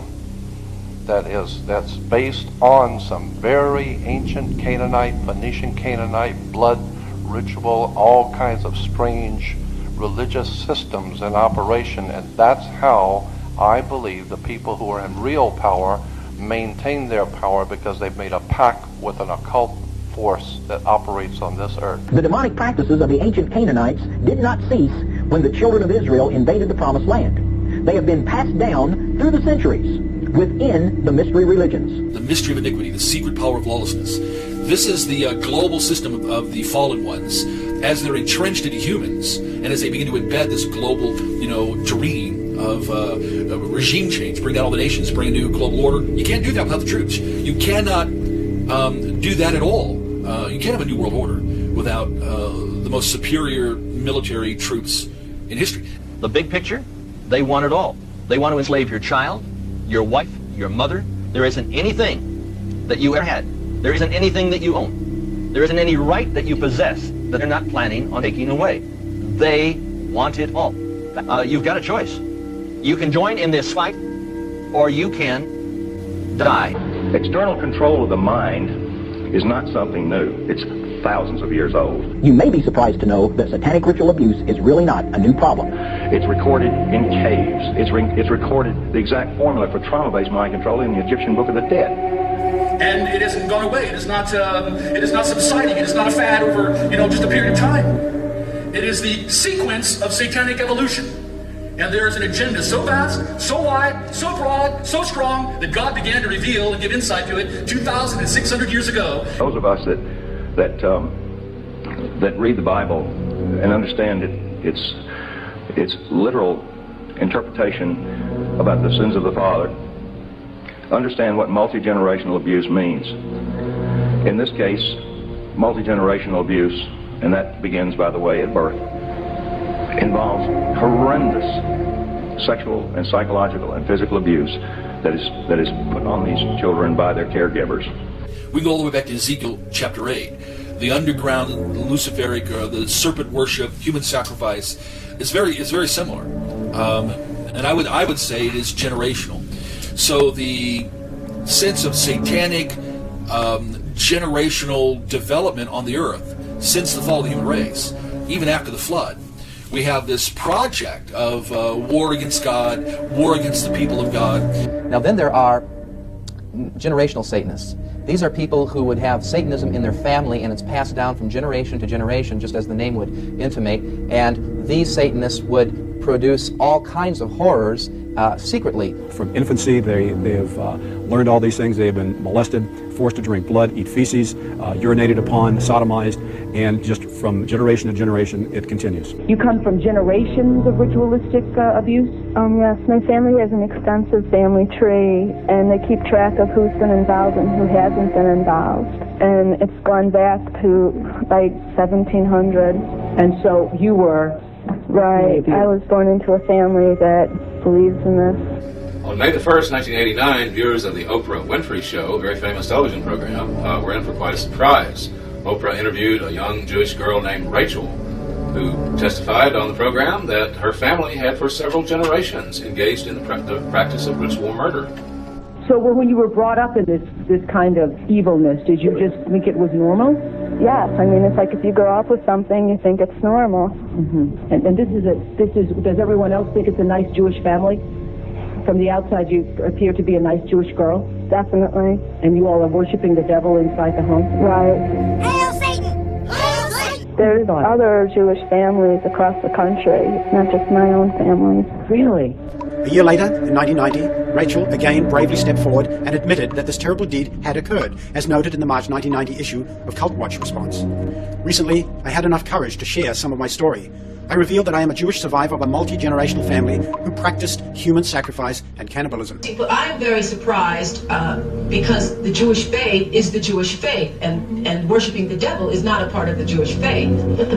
that's based on some very ancient Canaanite, Phoenician Canaanite blood ritual, all kinds of strange religious systems in operation, and that's how I believe the people who are in real power maintain their power, because they've made a pact with an occult force that operates on this earth. The demonic practices of the ancient Canaanites did not cease when the children of Israel invaded the Promised Land. They have been passed down through the centuries within the mystery religions. The mystery of iniquity, the secret power of lawlessness. This is the global system of the fallen ones as they're entrenched into humans, and as they begin to embed this global, terrain of regime change, bring down all the nations, bring a new global order. You can't do that without the troops. You cannot do that at all. You can't have a new world order without the most superior military troops in history. The big picture, they want it all. They want to enslave your child, your wife, your mother. There isn't anything that you ever had. There isn't anything that you own. There isn't any right that you possess that they're not planning on taking away. They want it all. You've got a choice. You can join in this fight, or you can die. External control of the mind is not something new. It's thousands of years old. You may be surprised to know that satanic ritual abuse is really not a new problem. It's recorded in caves. It's recorded the exact formula for trauma-based mind control in the Egyptian Book of the Dead. And it hasn't gone away. It is not subsiding. It is not a fad over, just a period of time. It is the sequence of satanic evolution. And there is an agenda so vast, so wide, so broad, so strong, that God began to reveal and give insight to it 2,600 years ago. Those of us that read the Bible and understand its literal interpretation about the sins of the father, understand what multi-generational abuse means. In this case, multi-generational abuse, and that begins, by the way, at birth, involves horrendous sexual and psychological and physical abuse that is put on these children by their caregivers. We go all the way back to Ezekiel chapter 8. The underground Luciferic, the serpent worship, human sacrifice is very similar, and I would say it is generational. So the sense of satanic generational development on the earth since the fall of the human race, even after the flood, we have this project of war against God, war against the people of God. Now then there are generational Satanists. These are people who would have Satanism in their family, and it's passed down from generation to generation, just as the name would intimate, and these Satanists would produce all kinds of horrors secretly. From infancy, they have learned all these things. They have been molested, forced to drink blood, eat feces, urinated upon, sodomized, and just from generation to generation, it continues. You come from generations of ritualistic abuse? Yes, my family has an extensive family tree, and they keep track of who's been involved and who hasn't been involved. And it's gone back to like 1700. And so you were... Right, I was born into a family that believes in this. On May the 1st, 1989, viewers of the Oprah Winfrey Show, a very famous television program, were in for quite a surprise. Oprah interviewed a young Jewish girl named Rachel, who testified on the program that her family had for several generations engaged in the practice of ritual murder. So when you were brought up in this kind of evilness, did you just think it was normal? Yes, I mean, it's like if you grow up with something, you think it's normal. Mm-hmm. And this is, does everyone else think it's a nice Jewish family? From the outside, you appear to be a nice Jewish girl? Definitely. And you all are worshiping the devil inside the home? Right. Hail Satan! Hail Satan! There's other Jewish families across the country, not just my own family. Really? A year later, in 1990, Rachel again bravely stepped forward and admitted that this terrible deed had occurred, as noted in the March 1990 issue of Cult Watch Response. Recently, I had enough courage to share some of my story. I revealed that I am a Jewish survivor of a multi-generational family who practiced human sacrifice and cannibalism. But I'm very surprised because the Jewish faith is the Jewish faith, and worshiping the devil is not a part of the Jewish faith. But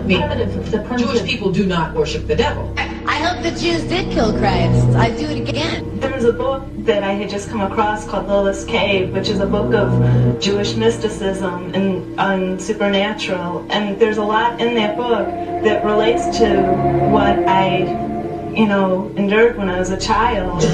Jewish people do not worship the devil. I hope the Jews did kill Christ. I'd do it again. There was a book that I had just come across called Lola's Cave, which is a book of Jewish mysticism and supernatural. And there's a lot in that book that relates to what I, endured when I was a child.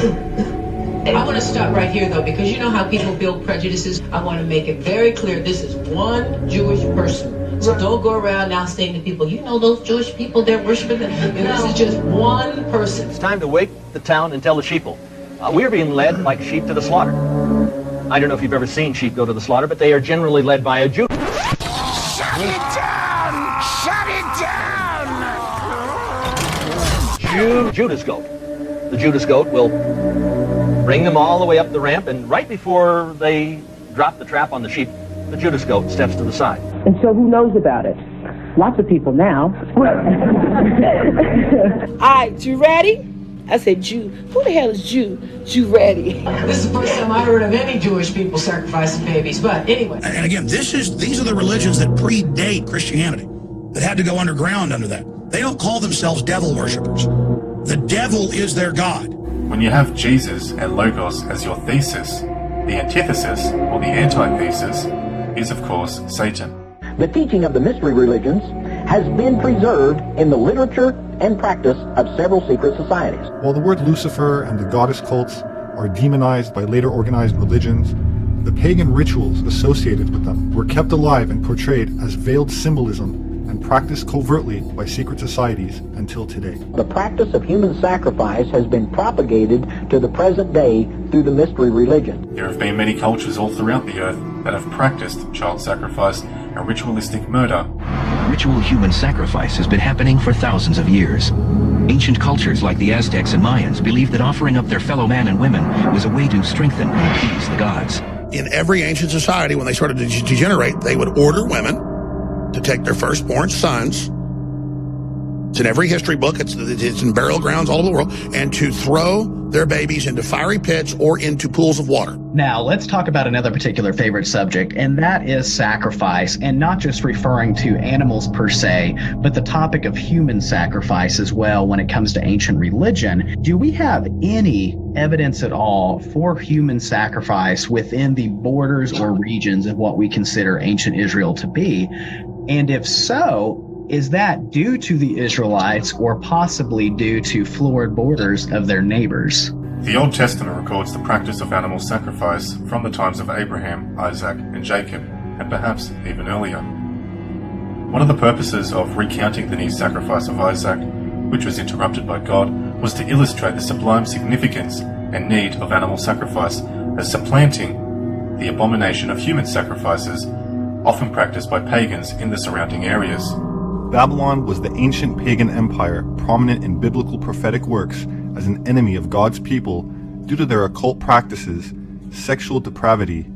I want to stop right here, though, because you know how people build prejudices. I want to make it very clear. This is one Jewish person. So don't go around now saying to people, those Jewish people, they're worshiping them. This is just one person. It's time to wake the town and tell the sheeple. We're being led like sheep to the slaughter. I don't know if you've ever seen sheep go to the slaughter, but they are generally led by a Jew. Shut it down! Shut it down! Judas goat. The Judas goat will bring them all the way up the ramp, and right before they drop the trap on the sheep, the Judas goat steps to the side. And so who knows about it? Lots of people now. All right, you ready? I said Jew. Who the hell is Jew? Jew ready. This is the first time I heard of any Jewish people sacrificing babies, but anyway. And again, these are the religions that predate Christianity, that had to go underground under that. They don't call themselves devil worshippers. The devil is their god. When you have Jesus and Logos as your thesis, the antithesis, or the antithesis, is of course Satan. The teaching of the mystery religions has been preserved in the literature and practice of several secret societies. While the word Lucifer and the goddess cults are demonized by later organized religions, the pagan rituals associated with them were kept alive and portrayed as veiled symbolism and practiced covertly by secret societies until today. The practice of human sacrifice has been propagated to the present day through the mystery religion. There have been many cultures all throughout the earth that have practiced child sacrifice and ritualistic murder. Ritual human sacrifice has been happening for thousands of years. Ancient cultures like the Aztecs and Mayans believed that offering up their fellow man and women was a way to strengthen and appease the gods. In every ancient society, when they started to degenerate, they would order women to take their firstborn sons, It's in every history book. It's in burial grounds all over the world. And to throw their babies into fiery pits or into pools of water. Now, let's talk about another particular favorite subject, and that is sacrifice, and not just referring to animals per se, but the topic of human sacrifice as well when it comes to ancient religion. Do we have any evidence at all for human sacrifice within the borders or regions of what we consider ancient Israel to be? And if so, is that due to the Israelites or possibly due to florid borders of their neighbors? The Old Testament records the practice of animal sacrifice from the times of Abraham, Isaac, and Jacob, and perhaps even earlier. One of the purposes of recounting the new sacrifice of Isaac, which was interrupted by God, was to illustrate the sublime significance and need of animal sacrifice as supplanting the abomination of human sacrifices, often practiced by pagans in the surrounding areas. Babylon was the ancient pagan empire prominent in biblical prophetic works as an enemy of God's people due to their occult practices, sexual depravity,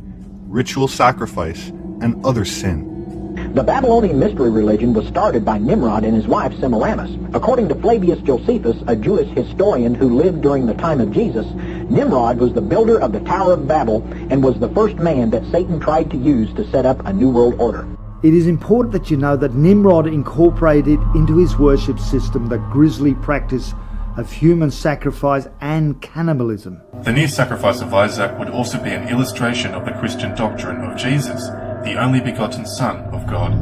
ritual sacrifice, and other sin. The Babylonian mystery religion was started by Nimrod and his wife Semiramis. According to Flavius Josephus, a Jewish historian who lived during the time of Jesus, Nimrod was the builder of the Tower of Babel and was the first man that Satan tried to use to set up a new world order. It is important that you know that Nimrod incorporated into his worship system the grisly practice of human sacrifice and cannibalism. The new sacrifice of Isaac would also be an illustration of the Christian doctrine of Jesus, the only begotten Son of God,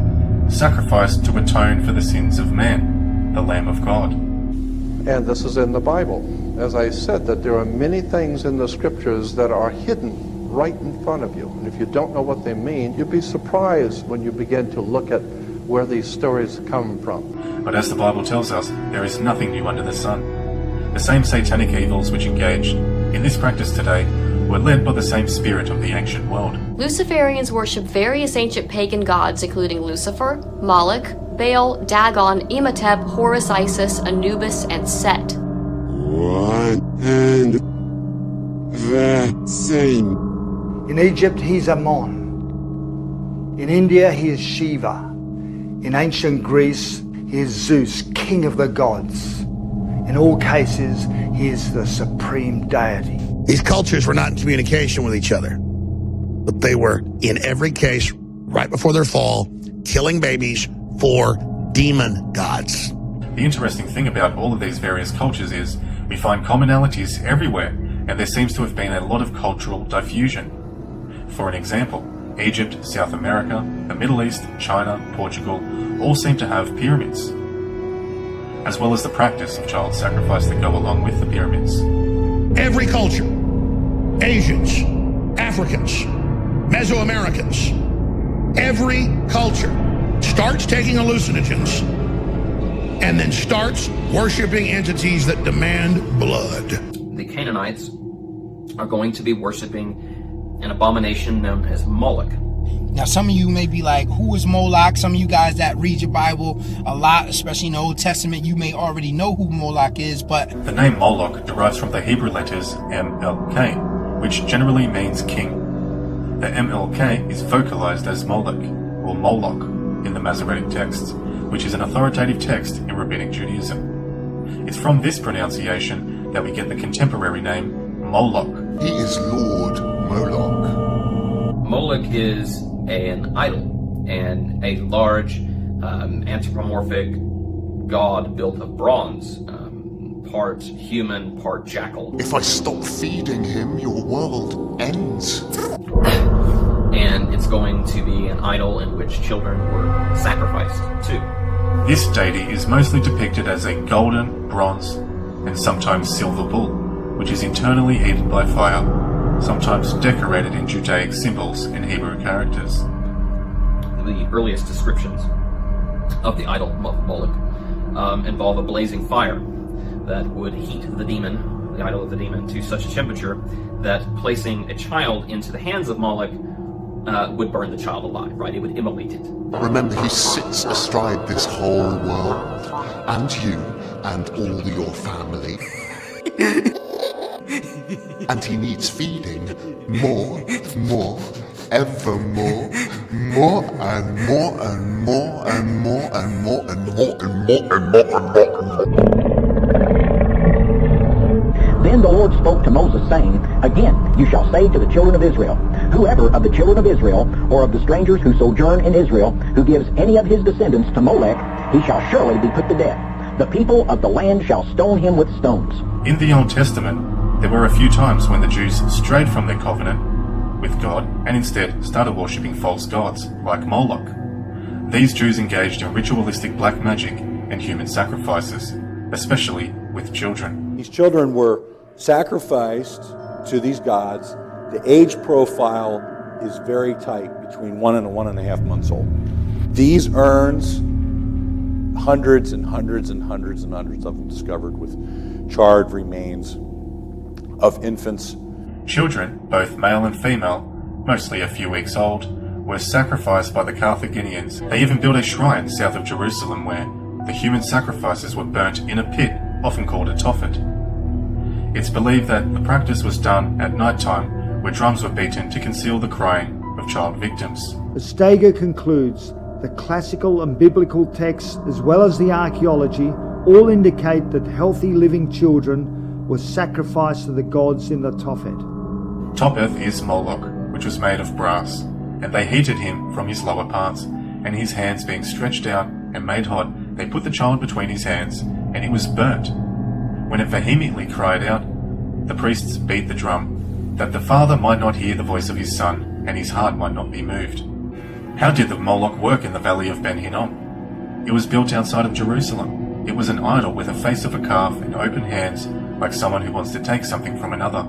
sacrificed to atone for the sins of man, the Lamb of God. And this is in the Bible. As I said, that there are many things in the scriptures that are hidden right in front of you. And if you don't know what they mean, you'd be surprised when you begin to look at where these stories come from. But as the Bible tells us, there is nothing new under the sun. The same satanic evils which engaged in this practice today were led by the same spirit of the ancient world. Luciferians worship various ancient pagan gods, including Lucifer, Moloch, Baal, Dagon, Imhotep, Horus, Isis, Anubis, and Set. One and the same. In Egypt, he is Ammon. In India, he is Shiva. In ancient Greece, he is Zeus, king of the gods. In all cases, he is the supreme deity. These cultures were not in communication with each other, but they were, in every case, right before their fall, killing babies for demon gods. The interesting thing about all of these various cultures is we find commonalities everywhere, and there seems to have been a lot of cultural diffusion. For an example, Egypt, South America, the Middle East, China, Portugal, all seem to have pyramids, as well as the practice of child sacrifice that go along with the pyramids. Every culture, Asians, Africans, Mesoamericans, every culture starts taking hallucinogens and then starts worshiping entities that demand blood. The Canaanites are going to be worshiping an abomination known as Moloch. Now, some of you may be like, who is Moloch? Some of you guys that read your Bible a lot, especially in the Old Testament, you may already know who Moloch is, but... The name Moloch derives from the Hebrew letters MLK, which generally means king. The MLK is vocalized as Moloch, or Moloch, in the Masoretic texts, which is an authoritative text in Rabbinic Judaism. It's from this pronunciation that we get the contemporary name Moloch. He is Lord Moloch. Moloch is an idol and a large anthropomorphic god built of bronze, part human, part jackal. If I stop feeding him, your world ends. And it's going to be an idol in which children were sacrificed to. This deity is mostly depicted as a golden, bronze, and sometimes silver bull, which is internally heated by fire, sometimes decorated in Judaic symbols and Hebrew characters. The earliest descriptions of the idol of Moloch involve a blazing fire that would heat the demon, the idol of the demon, to such a temperature that placing a child into the hands of Moloch would burn the child alive, right? It would immolate it. Remember, he sits astride this whole world, and you, and all your family. And he needs feeding more, ever more. more and more and more and more and more and more and more and more and more and more. Then the Lord spoke to Moses, saying, Again, you shall say to the children of Israel, Whoever of the children of Israel, or of the strangers who sojourn in Israel, who gives any of his descendants to Molech, he shall surely be put to death. The people of the land shall stone him with stones. In the Old Testament, there were a few times when the Jews strayed from their covenant with God and instead started worshipping false gods, like Moloch. These Jews engaged in ritualistic black magic and human sacrifices, especially with children. These children were sacrificed to these gods. The age profile is very tight, between 1 and 1.5 months old. These urns, hundreds and hundreds and hundreds and hundreds of them discovered with charred remains of infants. Children, both male and female, mostly a few weeks old, were sacrificed by the Carthaginians. They even built a shrine south of Jerusalem where the human sacrifices were burnt in a pit, often called a tophet. It's believed that the practice was done at night time, where drums were beaten to conceal the crying of child victims. Steiger concludes, the classical and biblical texts, as well as the archaeology, all indicate that healthy living children were sacrificed to the gods in the tophet. Tophet is Moloch, which was made of brass, and they heated him from his lower parts, and his hands being stretched out and made hot, they put the child between his hands, and he was burnt. When it vehemently cried out, the priests beat the drum, that the father might not hear the voice of his son, and his heart might not be moved. How did the Moloch work in the valley of Ben Hinnom? It was built outside of Jerusalem. It was an idol with a face of a calf and open hands, like someone who wants to take something from another.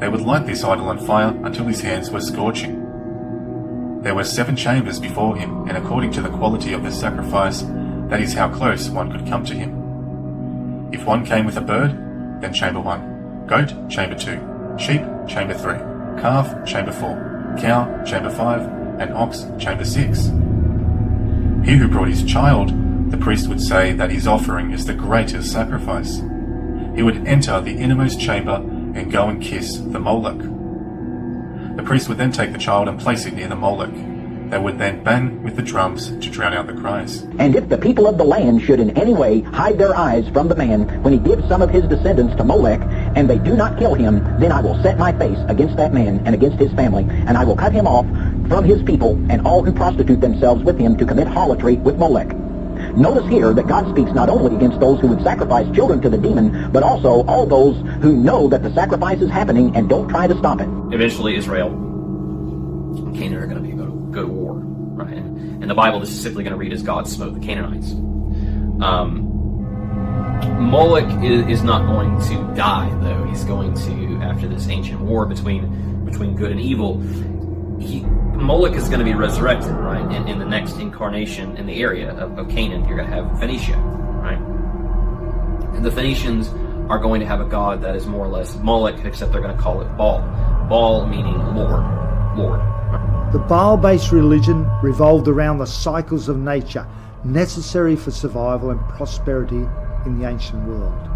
They would light this idol on fire until his hands were scorching. There were 7 chambers before him, and according to the quality of the sacrifice, that is how close one could come to him. If one came with a bird, then chamber 1, goat, chamber 2, sheep, chamber 3, calf, chamber 4, cow, chamber 5, and ox, chamber 6. He who brought his child, the priest would say that his offering is the greatest sacrifice. He would enter the innermost chamber and go and kiss the Moloch. The priest would then take the child and place it near the Moloch. They would then bang with the drums to drown out the cries. And if the people of the land should in any way hide their eyes from the man when he gives some of his descendants to Molech, and they do not kill him, then I will set my face against that man and against his family, and I will cut him off from his people and all who prostitute themselves with him to commit harlotry with Molech. Notice here that God speaks not only against those who would sacrifice children to the demon, but also all those who know that the sacrifice is happening and don't try to stop it. Eventually, Israel and Canaan are going to go to war, right? And the Bible is simply going to read as God smote the Canaanites. Moloch is not going to die, though. He's going to, after this ancient war between good and evil, Moloch is going to be resurrected, right? In the next incarnation in the area of Canaan, you're going to have Phoenicia, right? And the Phoenicians are going to have a god that is more or less Moloch, except they're going to call it Baal. Baal meaning Lord. The Baal-based religion revolved around the cycles of nature necessary for survival and prosperity in the ancient world.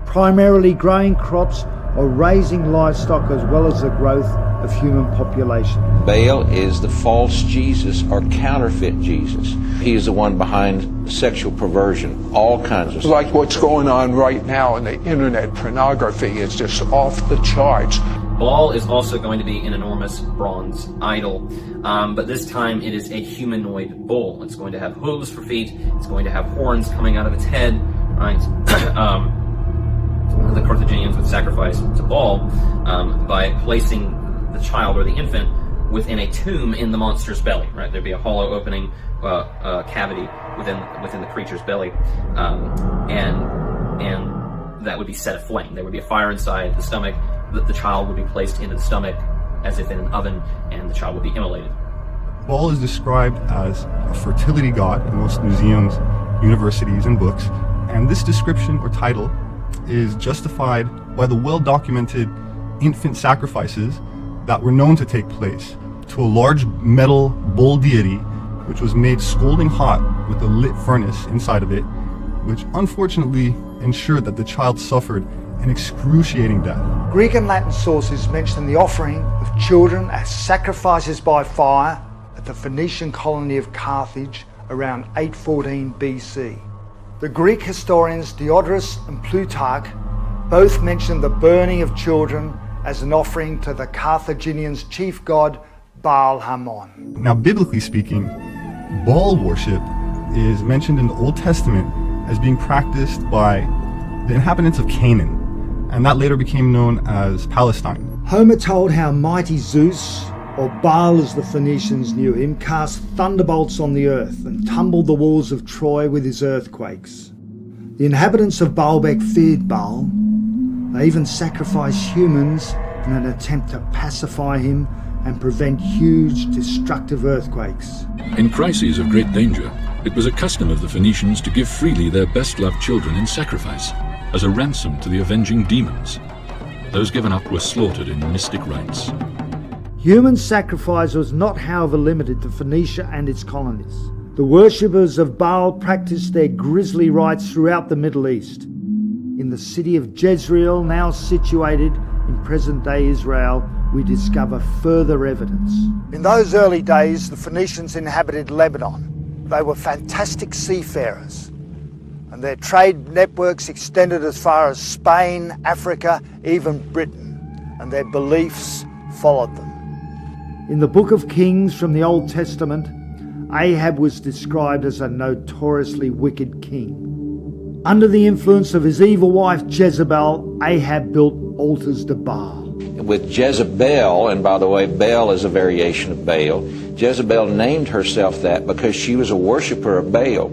Primarily growing crops or raising livestock, as well as the growth of human population. Baal is the false Jesus or counterfeit Jesus. He is the one behind sexual perversion, all kinds of stuff. Like what's going on right now in the internet, pornography is just off the charts. Baal is also going to be an enormous bronze idol, but this time it is a humanoid bull. It's going to have hooves for feet, it's going to have horns coming out of its head, right? The Carthaginians would sacrifice to Baal by placing the child or the infant within a tomb in the monster's belly, right? There'd be a hollow opening, cavity within the creature's belly, and that would be set aflame. There would be a fire inside the stomach. The child would be placed into the stomach as if in an oven, and the child would be immolated. Baal is described as a fertility god in most museums, universities, and books, and this description or title is justified by the well-documented infant sacrifices that were known to take place to a large metal bull deity, which was made scalding hot with a lit furnace inside of it, which unfortunately ensured that the child suffered an excruciating death. Greek and Latin sources mention the offering of children as sacrifices by fire at the Phoenician colony of Carthage around 814 BC. The Greek historians Diodorus and Plutarch both mention the burning of children as an offering to the Carthaginians' chief god Baal Hamon. Now, biblically speaking, Baal worship is mentioned in the Old Testament as being practiced by the inhabitants of Canaan, and that later became known as Palestine. Homer told how mighty Zeus, or Baal as the Phoenicians knew him, cast thunderbolts on the earth and tumbled the walls of Troy with his earthquakes. The inhabitants of Baalbek feared Baal. They even sacrificed humans in an attempt to pacify him and prevent huge destructive earthquakes. In crises of great danger, it was a custom of the Phoenicians to give freely their best-loved children in sacrifice as a ransom to the avenging demons. Those given up were slaughtered in mystic rites. Human sacrifice was not, however, limited to Phoenicia and its colonies. The worshippers of Baal practiced their grisly rites throughout the Middle East. In the city of Jezreel, now situated in present-day Israel, we discover further evidence. In those early days, the Phoenicians inhabited Lebanon. They were fantastic seafarers, and their trade networks extended as far as Spain, Africa, even Britain, and their beliefs followed them. In the Book of Kings from the Old Testament, Ahab was described as a notoriously wicked king. Under the influence of his evil wife Jezebel, Ahab built altars to Baal. With Jezebel, and by the way, Baal is a variation of Baal, Jezebel named herself that because she was a worshiper of Baal.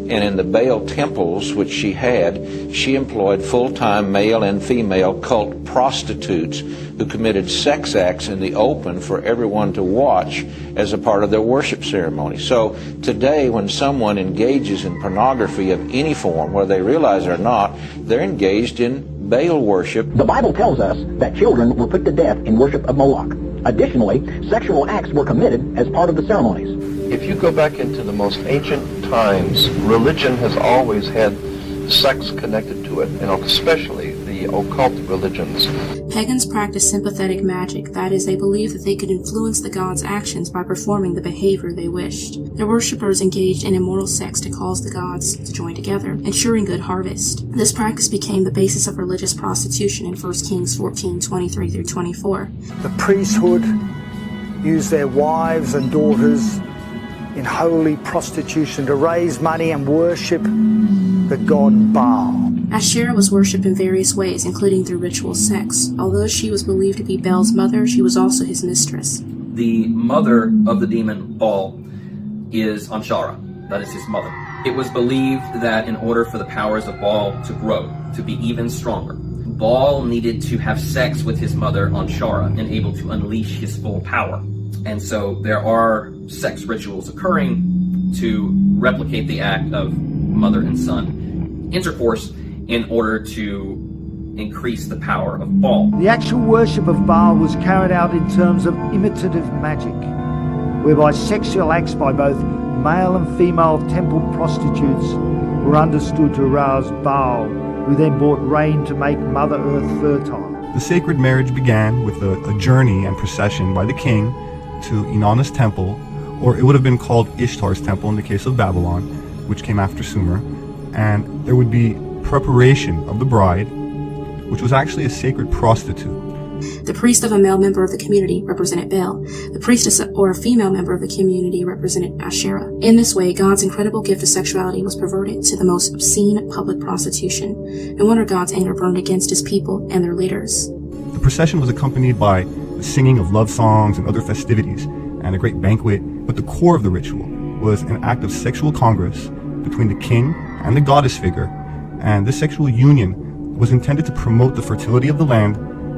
And in the Baal temples which she had, she employed full-time male and female cult prostitutes who committed sex acts in the open for everyone to watch as a part of their worship ceremony. So today, when someone engages in pornography of any form, whether they realize it or not, they're engaged in Baal worship. The Bible tells us that children were put to death in worship of Moloch. Additionally, sexual acts were committed as part of the ceremonies. If you go back into the most ancient times, religion has always had sex connected to it, and especially the occult religions. Pagans practiced sympathetic magic, that is, they believed that they could influence the gods' actions by performing the behavior they wished. Their worshippers engaged in immoral sex to cause the gods to join together, ensuring good harvest. This practice became the basis of religious prostitution in 1 Kings 14:23 through 24. The priesthood used their wives and daughters in holy prostitution to raise money and worship the god Baal. Asherah was worshipped in various ways, including through ritual sex. Although she was believed to be Baal's mother, she was also his mistress. The mother of the demon Baal is Asherah. That is his mother. It was believed that in order for the powers of Baal to grow, to be even stronger, Baal needed to have sex with his mother Asherah and able to unleash his full power. And so there are sex rituals occurring to replicate the act of mother and son intercourse in order to increase the power of Baal. The actual worship of Baal was carried out in terms of imitative magic, whereby sexual acts by both male and female temple prostitutes were understood to arouse Baal, who then brought rain to make Mother Earth fertile. The sacred marriage began with a journey and procession by the king to Inanna's temple, or it would have been called Ishtar's temple in the case of Babylon, which came after Sumer, and there would be preparation of the bride, which was actually a sacred prostitute. The priest of a male member of the community represented Baal. The priestess or a female member of the community represented Asherah. In this way, God's incredible gift of sexuality was perverted to the most obscene public prostitution. No wonder God's anger burned against his people and their leaders. The procession was accompanied by the singing of love songs and other festivities, and a great banquet, but the core of the ritual was an act of sexual congress between the king and the goddess figure, and this sexual union was intended to promote the fertility of the land,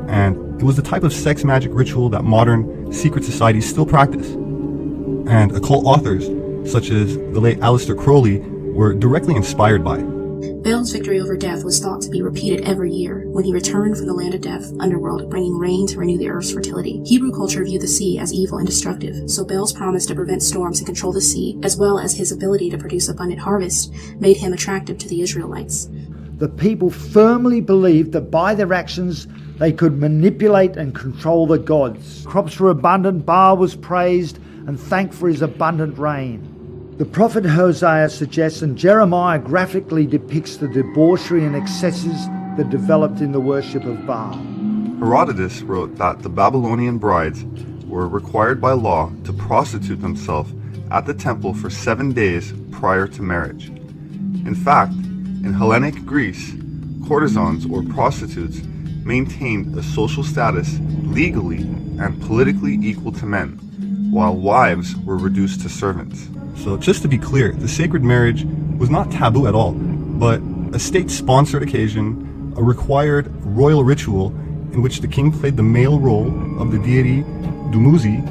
and it was the type of sex magic ritual that modern secret societies still practice. And occult authors, such as the late Aleister Crowley, were directly inspired by it. Baal's victory over death was thought to be repeated every year when he returned from the land of death, underworld, bringing rain to renew the earth's fertility. Hebrew culture viewed the sea as evil and destructive, so Baal's promise to prevent storms and control the sea, as well as his ability to produce abundant harvest, made him attractive to the Israelites. The people firmly believed that by their actions they could manipulate and control the gods. Crops were abundant, Baal was praised, and thank for his abundant rain. The prophet Hosea suggests, and Jeremiah graphically depicts, the debauchery and excesses that developed in the worship of Baal. Herodotus wrote that the Babylonian brides were required by law to prostitute themselves at the temple for 7 days prior to marriage. In fact, in Hellenic Greece, courtesans or prostitutes maintained a social status legally and politically equal to men, while wives were reduced to servants. So just to be clear, the sacred marriage was not taboo at all, but a state-sponsored occasion, a required royal ritual in which the king played the male role of the deity Dumuzi,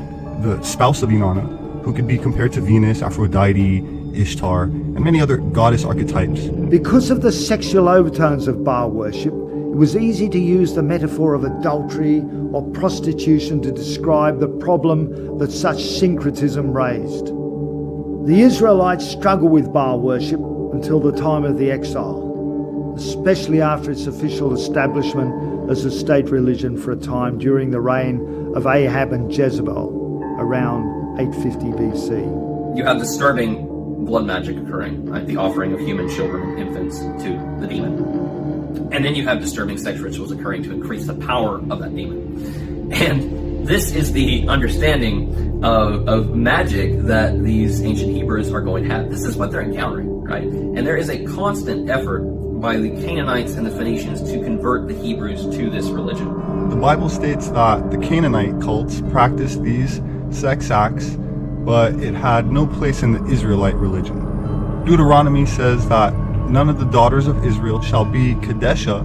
the spouse of Inanna, who could be compared to Venus, Aphrodite, Ishtar, and many other goddess archetypes. Because of the sexual overtones of Baal worship, it was easy to use the metaphor of adultery or prostitution to describe the problem that such syncretism raised. The Israelites struggled with Baal worship until the time of the exile, especially after its official establishment as a state religion for a time during the reign of Ahab and Jezebel around 850 BC. You have disturbing blood magic occurring, right? The offering of human children and infants to the demon. And then you have disturbing sex rituals occurring to increase the power of that demon. And this is the understanding of magic that these ancient Hebrews are going to have. This is what they're encountering, right? And there is a constant effort by the Canaanites and the Phoenicians to convert the Hebrews to this religion. The Bible states that the Canaanite cults practiced these sex acts, but it had no place in the Israelite religion. Deuteronomy says that none of the daughters of Israel shall be Kadesha,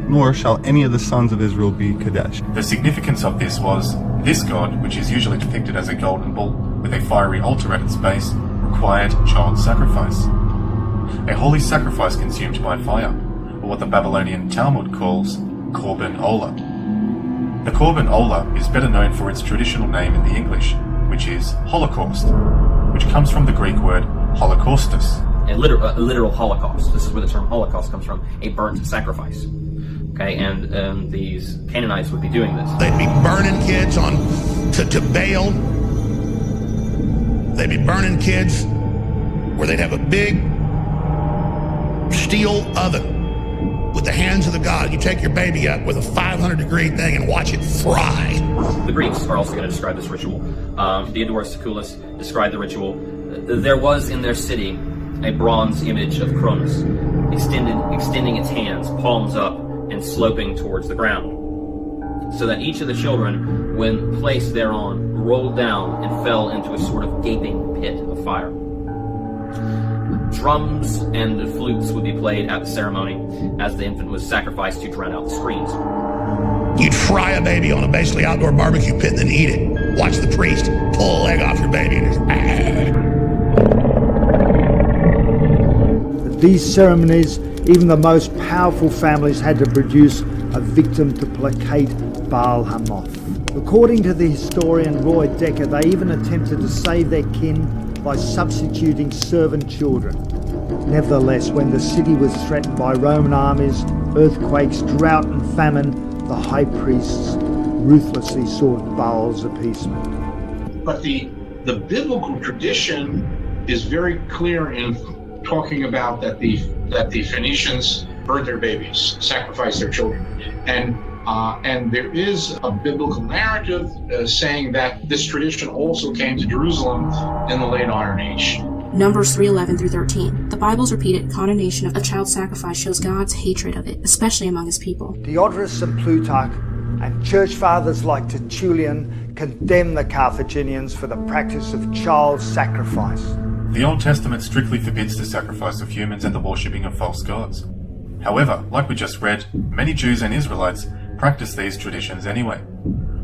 nor shall any of the sons of Israel be Kadesh. The significance of this was, this god, which is usually depicted as a golden bull with a fiery altar at its base, required child sacrifice. A holy sacrifice consumed by fire, or what the Babylonian Talmud calls Korban Olah. The Korban Olah is better known for its traditional name in the English, which is Holocaust, which comes from the Greek word holocaustus. A literal holocaust. This is where the term Holocaust comes from, a burnt sacrifice. Okay, and these Canaanites would be doing this. They'd be burning kids to Baal. They'd be burning kids where they'd have a big steel oven with the hands of the god. You take your baby up with a 500-degree thing and watch it fry. The Greeks are also going to describe this ritual. Diodorus Siculus described the ritual. There was in their city a bronze image of Cronus, extending its hands, palms up, and sloping towards the ground, so that each of the children, when placed thereon, rolled down and fell into a sort of gaping pit of fire. Drums and flutes would be played at the ceremony as the infant was sacrificed to drown out the screams. You'd fry a baby on a basically outdoor barbecue pit and then eat it. Watch the priest pull a leg off your baby and just At these ceremonies, even the most powerful families had to produce a victim to placate Baal Hamoth. According to the historian Roy Decker, they even attempted to save their kin by substituting servant children. Nevertheless, when the city was threatened by Roman armies, earthquakes, drought and famine, the high priests ruthlessly sought Baal's appeasement. But the biblical tradition is very clear in talking about that the Phoenicians burned their babies, sacrificed their children, and there is a biblical narrative saying that this tradition also came to Jerusalem in the late Iron Age. Numbers 3:11 through 13. The Bible's repeated condemnation of child sacrifice shows God's hatred of it, especially among his people. Diodorus and Plutarch and church fathers like Tertullian condemn the Carthaginians for the practice of child sacrifice. The Old Testament strictly forbids the sacrifice of humans and the worshipping of false gods. However, like we just read, many Jews and Israelites practice these traditions anyway.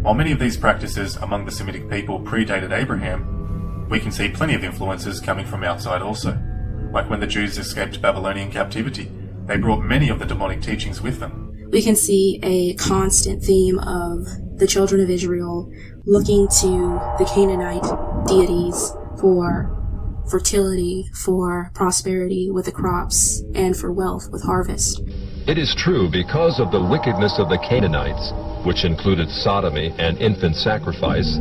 While many of these practices among the Semitic people predated Abraham, we can see plenty of influences coming from outside also. Like when the Jews escaped Babylonian captivity, they brought many of the demonic teachings with them. We can see a constant theme of the children of Israel looking to the Canaanite deities for fertility, for prosperity with the crops, and for wealth with harvest. It is true, because of the wickedness of the Canaanites, which included sodomy and infant sacrifice,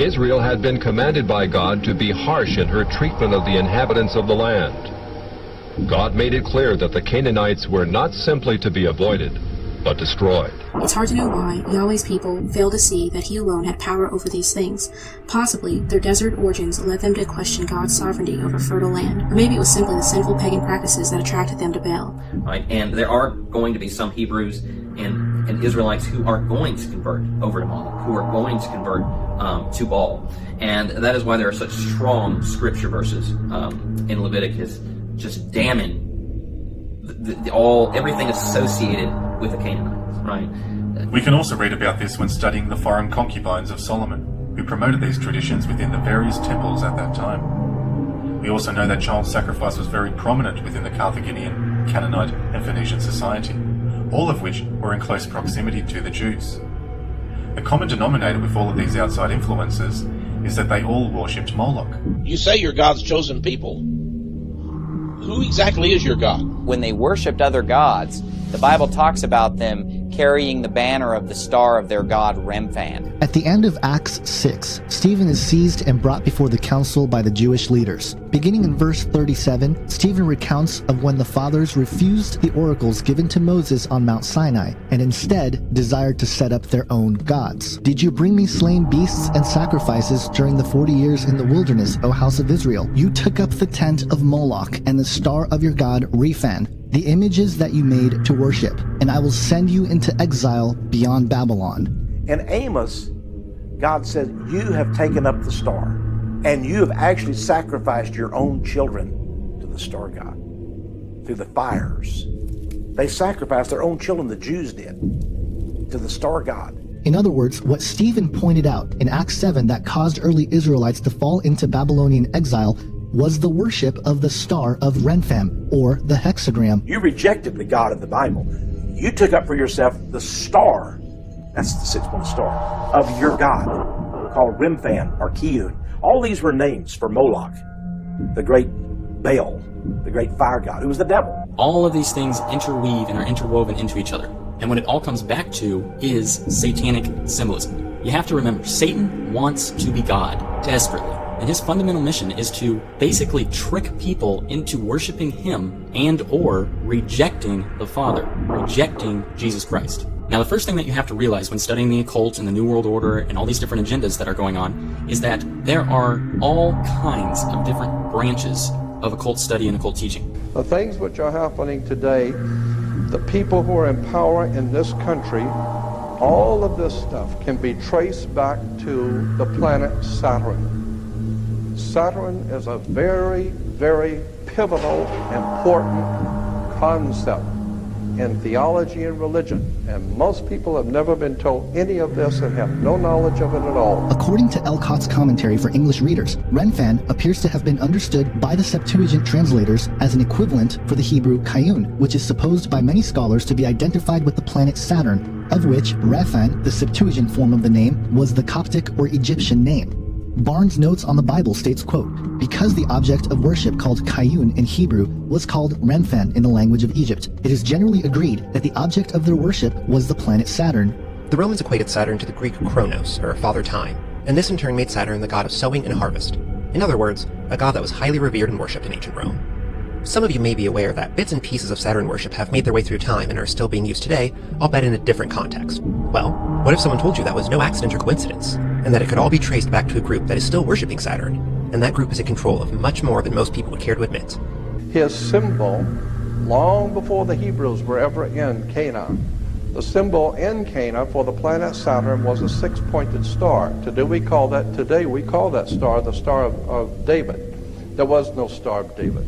Israel had been commanded by God to be harsh in her treatment of the inhabitants of the land. God made it clear that the Canaanites were not simply to be avoided, but destroyed. It's hard to know why Yahweh's people failed to see that he alone had power over these things. Possibly, their desert origins led them to question God's sovereignty over fertile land, or maybe it was simply the sinful pagan practices that attracted them to Baal. Right, and there are going to be some Hebrews and Israelites who are going to convert over to Moloch, who are going to convert to Baal, and that is why there are such strong scripture verses in Leviticus, just damning everything associated with the Canaanites, right? We can also read about this when studying the foreign concubines of Solomon, who promoted these traditions within the various temples at that time. We also know that child sacrifice was very prominent within the Carthaginian, Canaanite, and Phoenician society, all of which were in close proximity to the Jews. A common denominator with all of these outside influences is that they all worshipped Moloch. You say you're God's chosen people. Who exactly is your God? When they worshipped other gods, the Bible talks about them carrying the banner of the star of their god Remphan. At the end of Acts 6, Stephen is seized and brought before the council by the Jewish leaders. Beginning in verse 37, Stephen recounts of when the fathers refused the oracles given to Moses on Mount Sinai, and instead desired to set up their own gods. Did you bring me slain beasts and sacrifices during the 40 years in the wilderness, O house of Israel? You took up the tent of Moloch and the star of your god Remphan, the images that you made to worship, and I will send you into exile beyond Babylon. In Amos, God said, you have taken up the star, and you have actually sacrificed your own children to the star god through the fires. They sacrificed their own children, the Jews did, to the star god. In other words, what Stephen pointed out in Acts 7 that caused early Israelites to fall into Babylonian exile was the worship of the star of Remphan, or the hexagram. You rejected the God of the Bible. You took up for yourself the star, that's the six-pointed star, of your God, called Remphan or Kiyun. All these were names for Moloch, the great Baal, the great fire god, who was the devil. All of these things interweave and are interwoven into each other. And what it all comes back to is satanic symbolism. You have to remember, Satan wants to be God desperately. And his fundamental mission is to basically trick people into worshiping him and or rejecting the Father, rejecting Jesus Christ. Now, the first thing that you have to realize when studying the occult and the New World Order and all these different agendas that are going on is that there are all kinds of different branches of occult study and occult teaching. The things which are happening today, the people who are in power in this country, all of this stuff can be traced back to the planet Saturn. Saturn is a very, very pivotal, important concept in theology and religion. And most people have never been told any of this and have no knowledge of it at all. According to Elcott's commentary for English readers, Remphan appears to have been understood by the Septuagint translators as an equivalent for the Hebrew Kayun, which is supposed by many scholars to be identified with the planet Saturn, of which Remphan, the Septuagint form of the name, was the Coptic or Egyptian name. Barnes' notes on the Bible states, quote, because the object of worship called Kayun in Hebrew was called Remphan in the language of Egypt, it is generally agreed that the object of their worship was the planet Saturn. The Romans equated Saturn to the Greek Kronos, or Father Time, and this in turn made Saturn the god of sowing and harvest. In other words, a god that was highly revered and worshipped in ancient Rome. Some of you may be aware that bits and pieces of Saturn worship have made their way through time and are still being used today, albeit in a different context. Well, what if someone told you that was no accident or coincidence, and that it could all be traced back to a group that is still worshipping Saturn, and that group is in control of much more than most people would care to admit? His symbol, long before the Hebrews were ever in Canaan, the symbol in Cana for the planet Saturn was a six-pointed star. Today we call that star the Star of David. There was no Star of David.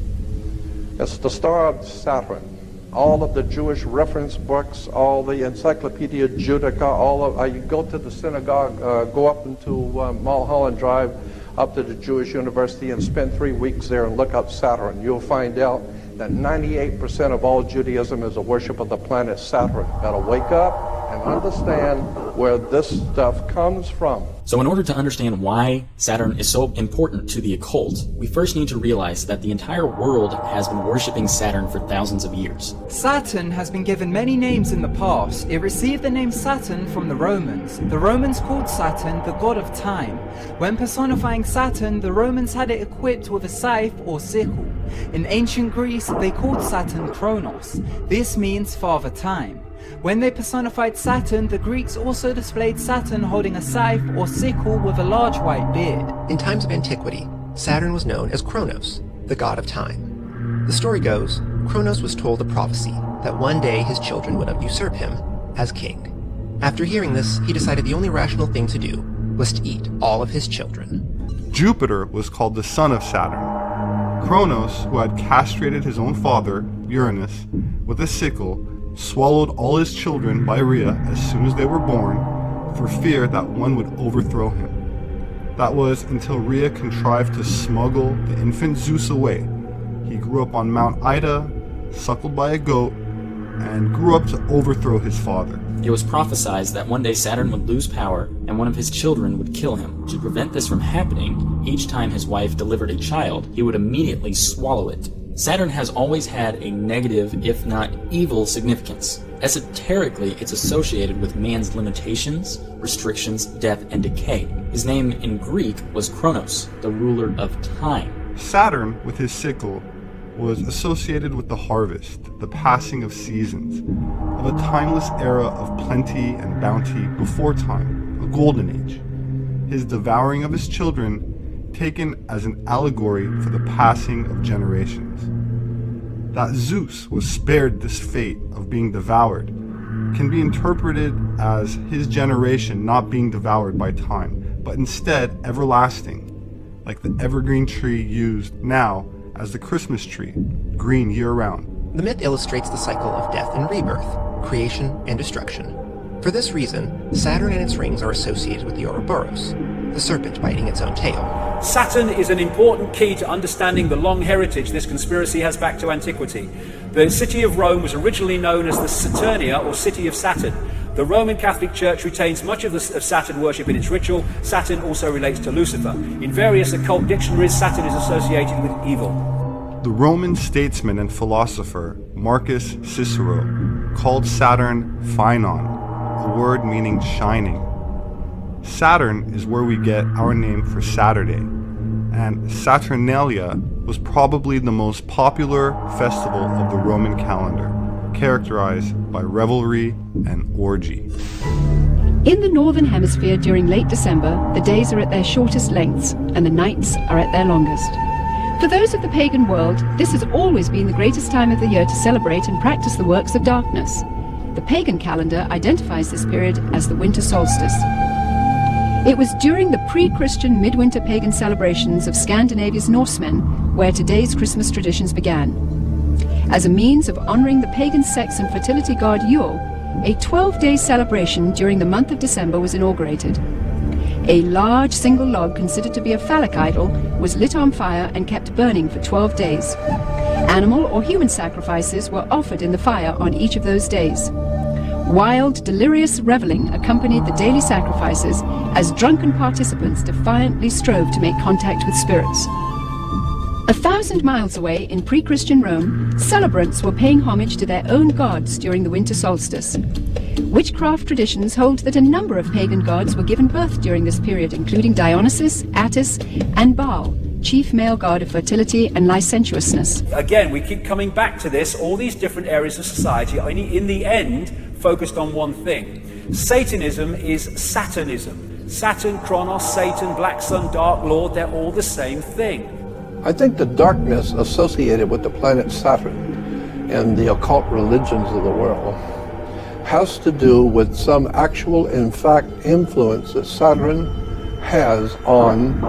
It's the Star of Saturn. All of the Jewish reference books, all the Encyclopedia Judaica, you go to the synagogue, go up into Mulholland Drive, up to the Jewish University and spend 3 weeks there and look up Saturn. You'll find out that 98% of all Judaism is a worship of the planet Saturn. Got to wake up and understand where this stuff comes from. So in order to understand why Saturn is so important to the occult, we first need to realize that the entire world has been worshipping Saturn for thousands of years. Saturn has been given many names in the past. It received the name Saturn from the Romans. The Romans called Saturn the god of time. When personifying Saturn, the Romans had it equipped with a scythe or sickle. In ancient Greece, they called Saturn Kronos. This means father time. When they personified Saturn, the Greeks also displayed Saturn holding a scythe or sickle with a large white beard. In times of antiquity, Saturn was known as Kronos, the god of time. The story goes, Kronos was told a prophecy that one day his children would usurp him as king. After hearing this, he decided the only rational thing to do was to eat all of his children. Jupiter was called the son of Saturn. Kronos, who had castrated his own father, Uranus, with a sickle, swallowed all his children by Rhea as soon as they were born, for fear that one would overthrow him. That was until Rhea contrived to smuggle the infant Zeus away. He grew up on Mount Ida, suckled by a goat, and grew up to overthrow his father. It was prophesied that one day Saturn would lose power and one of his children would kill him. To prevent this from happening, each time his wife delivered a child, he would immediately swallow it. Saturn has always had a negative, if not evil, significance. Esoterically, it's associated with man's limitations, restrictions, death, and decay. His name in Greek was Kronos, the ruler of time. Saturn, with his sickle, was associated with the harvest, the passing of seasons, of a timeless era of plenty and bounty before time, a golden age. His devouring of his children taken as an allegory for the passing of generations. That Zeus was spared this fate of being devoured can be interpreted as his generation not being devoured by time, but instead everlasting, like the evergreen tree used now as the Christmas tree, green year-round. The myth illustrates the cycle of death and rebirth, creation and destruction. For this reason, Saturn and its rings are associated with the Ouroboros, the serpent biting its own tail. Saturn is an important key to understanding the long heritage this conspiracy has back to antiquity. The city of Rome was originally known as the Saturnia, or City of Saturn. The Roman Catholic Church retains much of Saturn worship in its ritual. Saturn also relates to Lucifer. In various occult dictionaries, Saturn is associated with evil. The Roman statesman and philosopher Marcus Cicero called Saturn Phaenon, a word meaning shining. Saturn is where we get our name for Saturday, and Saturnalia was probably the most popular festival of the Roman calendar, characterized by revelry and orgy. In the Northern Hemisphere during late December, the days are at their shortest lengths and the nights are at their longest. For those of the pagan world, this has always been the greatest time of the year to celebrate and practice the works of darkness. The pagan calendar identifies this period as the winter solstice. It was during the pre-Christian midwinter pagan celebrations of Scandinavia's Norsemen where today's Christmas traditions began. As a means of honoring the pagan sex and fertility god Yule, a 12-day celebration during the month of December was inaugurated. A large single log considered to be a phallic idol was lit on fire and kept burning for 12 days. Animal or human sacrifices were offered in the fire on each of those days. Wild, delirious reveling accompanied the daily sacrifices as drunken participants defiantly strove to make contact with spirits. 1,000 miles away in pre-Christian Rome, celebrants were paying homage to their own gods during the winter solstice. Witchcraft traditions hold that a number of pagan gods were given birth during this period, including Dionysus, Attis, and Baal, chief male god of fertility and licentiousness. Again, we keep coming back to this. All these different areas of society are in the end focused on one thing. Satanism is Saturnism. Saturn, Kronos, Satan, Black Sun, Dark Lord, they're all the same thing. I think the darkness associated with the planet Saturn and the occult religions of the world has to do with some actual, in fact, influence that Saturn has on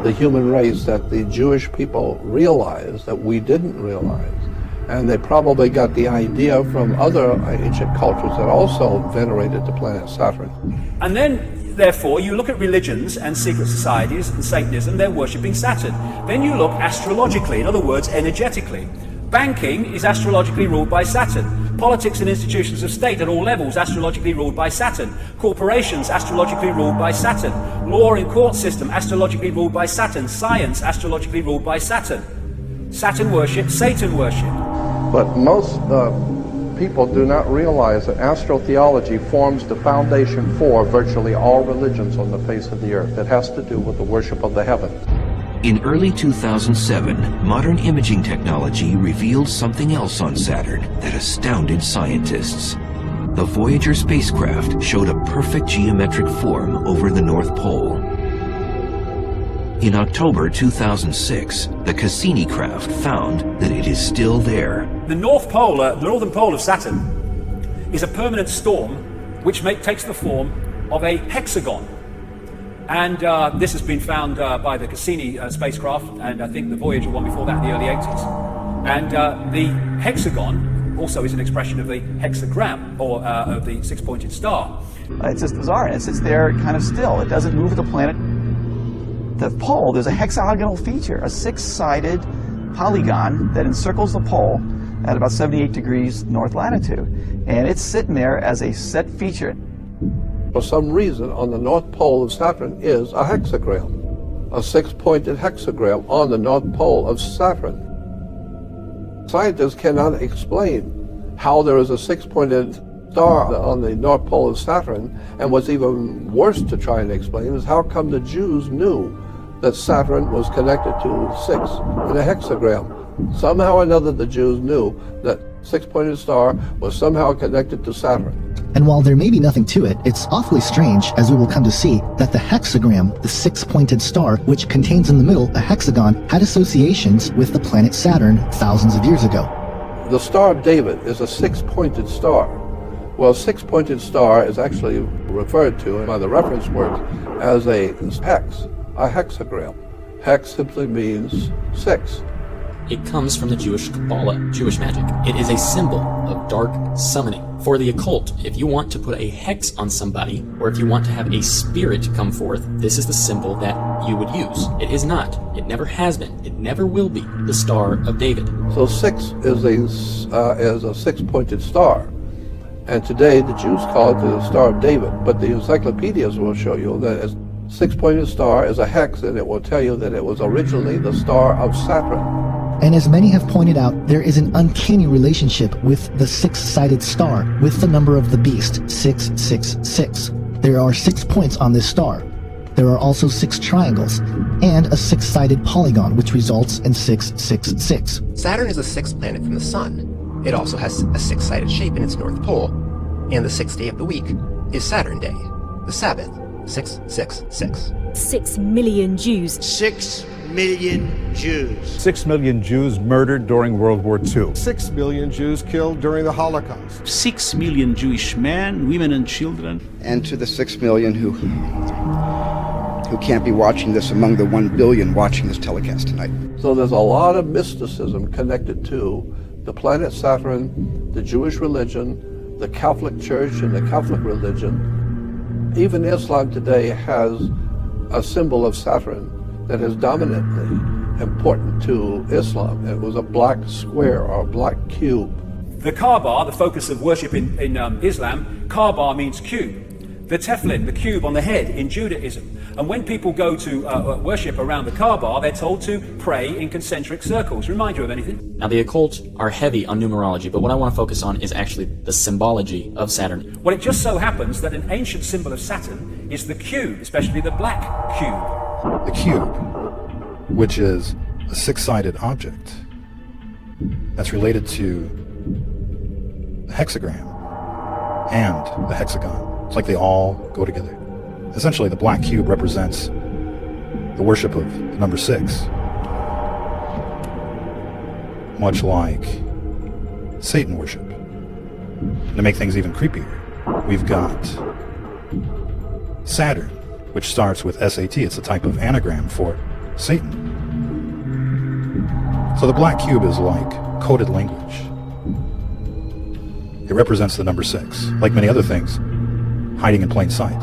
the human race that the Jewish people realize that we didn't realize. And they probably got the idea from other ancient cultures that also venerated the planet Saturn. And then, therefore, you look at religions and secret societies and Satanism, they're worshipping Saturn. Then you look astrologically, in other words, energetically. Banking is astrologically ruled by Saturn. Politics and institutions of state at all levels, astrologically ruled by Saturn. Corporations, astrologically ruled by Saturn. Law and court system, astrologically ruled by Saturn. Science, astrologically ruled by Saturn. Saturn worship, Satan worship. But most people do not realize that astrotheology forms the foundation for virtually all religions on the face of the earth. It has to do with the worship of the heavens. In early 2007, modern imaging technology revealed something else on Saturn that astounded scientists. The Voyager spacecraft showed a perfect geometric form over the North Pole. In October 2006, the Cassini craft found that it is still there. The North Pole, the northern pole of Saturn, is a permanent storm which takes the form of a hexagon. And this has been found by the Cassini spacecraft, and I think the Voyager one before that in the early 80s. And the hexagon also is an expression of the hexagram, or of the six-pointed star. It's just bizarre. It sits there kind of still. It doesn't move with the planet. The pole, there's a hexagonal feature, a six-sided polygon that encircles the pole at about 78 degrees north latitude. And it's sitting there as a set feature. For some reason, on the North Pole of Saturn is a hexagram, a six-pointed hexagram on the North Pole of Saturn. Scientists cannot explain how there is a six-pointed star on the North Pole of Saturn, and what's even worse to try and explain is how come the Jews knew that Saturn was connected to 6 in a hexagram. Somehow or another the Jews knew that six-pointed star was somehow connected to Saturn. And while there may be nothing to it, it's awfully strange, as we will come to see, that the hexagram, the six-pointed star, which contains in the middle a hexagon, had associations with the planet Saturn thousands of years ago. The Star of David is a six-pointed star. Well, six-pointed star is actually referred to by the reference works as a hex, a hexagram. Hex simply means 6. It comes from the Jewish Kabbalah, Jewish magic. It is a symbol of dark summoning. For the occult, if you want to put a hex on somebody, or if you want to have a spirit come forth, this is the symbol that you would use. It is not. It never has been. It never will be the Star of David. So 6 is a six-pointed star. And today the Jews call it the Star of David. But the encyclopedias will show you that a six-pointed star is a hex, and it will tell you that it was originally the Star of Saturn. And as many have pointed out, there is an uncanny relationship with the six-sided star, with the number of the beast, 666. There are 6 points on this star. There are also 6 triangles, and a six-sided polygon, which results in 666. Saturn is the 6th planet from the Sun. It also has a six-sided shape in its north pole. And the 6th day of the week is Saturn Day, the Sabbath, 666. 6 million Jews. 6 million Jews. 6 million Jews murdered during World War II. 6 million Jews killed during the Holocaust. 6 million Jewish men, women and children. And to the 6 million who can't be watching this among the 1 billion watching this telecast tonight. So there's a lot of mysticism connected to the planet Saturn, the Jewish religion, the Catholic Church and the Catholic religion. Even Islam today has a symbol of Saturn that is dominantly important to Islam. It was a black square or a black cube. The Kaaba, the focus of worship in Islam, Kaaba means cube. The tefillin, the cube on the head in Judaism. And when people go to worship around the Kaaba, they're told to pray in concentric circles. Remind you of anything? Now the occult are heavy on numerology, but what I want to focus on is actually the symbology of Saturn. Well, it just so happens that an ancient symbol of Saturn is the cube, especially the black cube. The cube, which is a six-sided object that's related to the hexagram and the hexagon. It's like they all go together. Essentially, the black cube represents the worship of the number 6. Much like Satan worship. And to make things even creepier, we've got Saturn, which starts with SAT. It's a type of anagram for Satan. So the black cube is like coded language. It represents the number 6, like many other things, hiding in plain sight.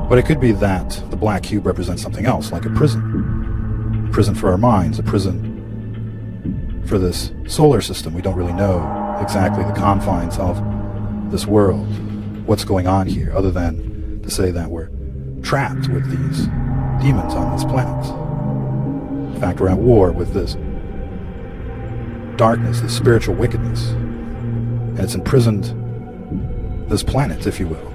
But it could be that the black cube represents something else, like a prison. A prison for our minds, a prison for this solar system. We don't really know exactly the confines of this world, what's going on here, other than to say that we're trapped with these demons on this planet. In fact, we're at war with this darkness, this spiritual wickedness, and it's imprisoned this planet, if you will,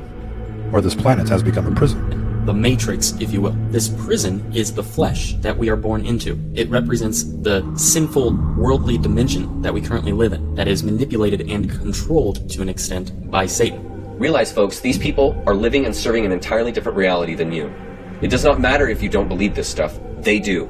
or this planet has become imprisoned. The matrix, if you will. This prison is the flesh that we are born into. It represents the sinful worldly dimension that we currently live in, that is manipulated and controlled to an extent by Satan. Realize, folks, these people are living and serving an entirely different reality than you. It does not matter if you don't believe this stuff. They do.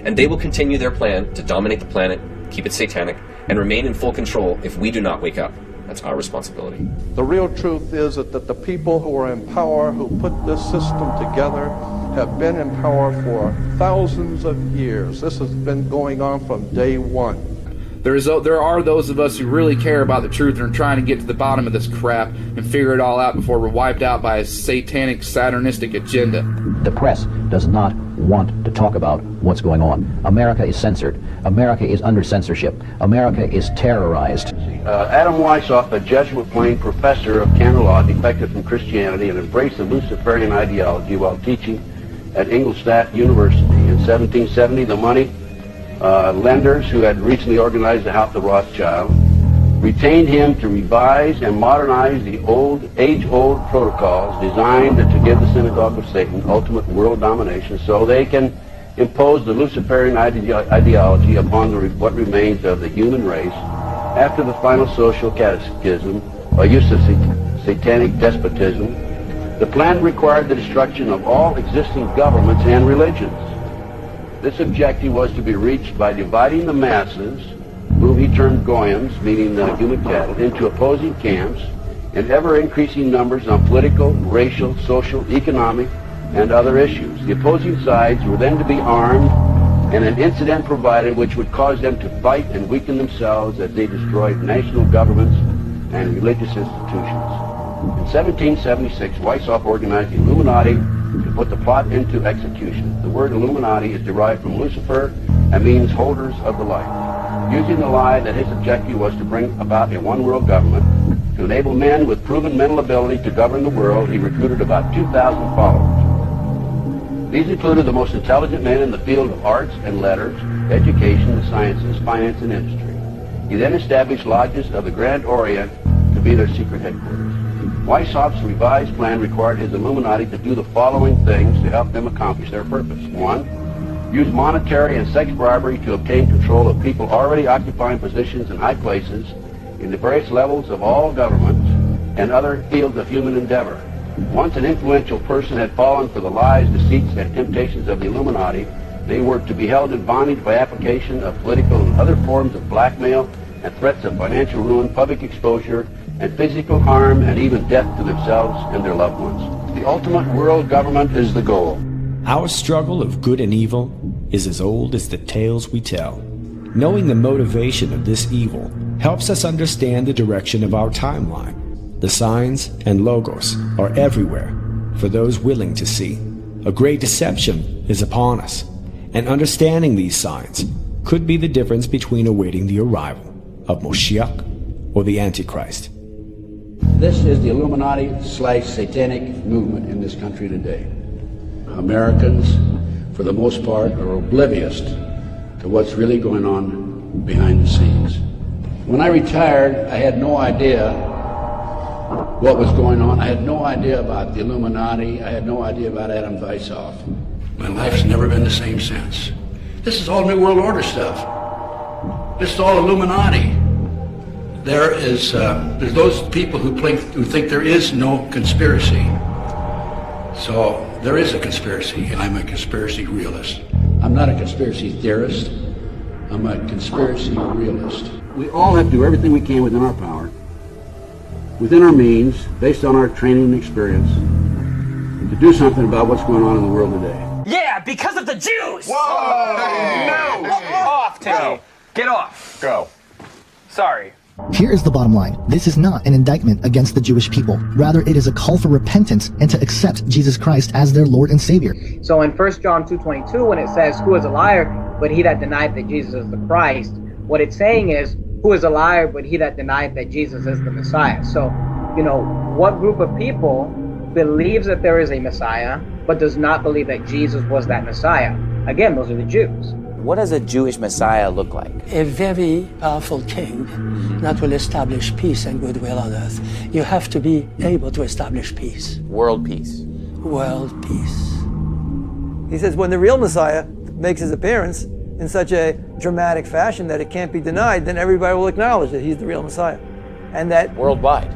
And they will continue their plan to dominate the planet, keep it satanic, and remain in full control if we do not wake up. That's our responsibility. The real truth is that the people who are in power, who put this system together, have been in power for thousands of years. This has been going on from day one. There are those of us who really care about the truth and are trying to get to the bottom of this crap and figure it all out before we're wiped out by a satanic, satanistic agenda. The press does not want to talk about what's going on. America is censored. America is under censorship. America is terrorized. Adam Weishaupt, a Jesuit-trained professor of canon law, defected from Christianity and embraced the Luciferian ideology while teaching at Ingolstadt University. In 1770, the money lenders who had recently organized the House of Rothschild retained him to revise and modernize the age-old protocols designed to give the synagogue of Satan ultimate world domination so they can impose the Luciferian ideology upon what remains of the human race after the final social cataclysm or use of satanic despotism. The plan required the destruction of all existing governments and religions. This objective was to be reached by dividing the masses, whom he termed goyim, meaning the human cattle, into opposing camps in ever-increasing numbers on political, racial, social, economic, and other issues. The opposing sides were then to be armed, and an incident provided which would cause them to fight and weaken themselves as they destroyed national governments and religious institutions. In 1776, Weishaupt organized the Illuminati to put the plot into execution. The word Illuminati is derived from Lucifer and means holders of the light. Using the lie that his objective was to bring about a one-world government, to enable men with proven mental ability to govern the world, he recruited about 2,000 followers. These included the most intelligent men in the field of arts and letters, education, the sciences, finance, and industry. He then established lodges of the Grand Orient to be their secret headquarters. Weishaupt's revised plan required his Illuminati to do the following things to help them accomplish their purpose. 1. Use monetary and sex bribery to obtain control of people already occupying positions in high places in the various levels of all governments and other fields of human endeavor. Once an influential person had fallen for the lies, deceits, and temptations of the Illuminati, they were to be held in bondage by application of political and other forms of blackmail and threats of financial ruin, public exposure, and physical harm, and even death to themselves and their loved ones. The ultimate world government is the goal. Our struggle of good and evil is as old as the tales we tell. Knowing the motivation of this evil helps us understand the direction of our timeline. The signs and logos are everywhere for those willing to see. A great deception is upon us, and understanding these signs could be the difference between awaiting the arrival of Moshiach or the Antichrist. This is the Illuminati/Satanic movement in this country today. Americans, for the most part, are oblivious to what's really going on behind the scenes. When I retired, I had no idea what was going on. I had no idea about the Illuminati. I had no idea about Adam Weishaupt. My life's never been the same since. This is all New World Order stuff. This is all Illuminati. There's those people who think there is no conspiracy. So there is a conspiracy, and I'm a conspiracy realist. I'm not a conspiracy theorist. I'm a conspiracy realist. We all have to do everything we can within our power, within our means, based on our training and experience, to do something about what's going on in the world today. Yeah, because of the Jews! Whoa! No! Off, Timmy! Get off! Go. Sorry. Here is the bottom line. This is not an indictment against the Jewish people. Rather, it is a call for repentance and to accept Jesus Christ as their Lord and Savior. So in 1 John 2:22, when it says, "Who is a liar but he that denieth that Jesus is the Christ," what it's saying is, who is a liar but he that denieth that Jesus is the Messiah. So, what group of people believes that there is a Messiah but does not believe that Jesus was that Messiah? Again, those are the Jews. What does a Jewish Messiah look like? A very powerful king that will establish peace and goodwill on earth. You have to be able to establish peace. World peace. World peace. He says when the real Messiah makes his appearance in such a dramatic fashion that it can't be denied, then everybody will acknowledge that he's the real Messiah. And that worldwide,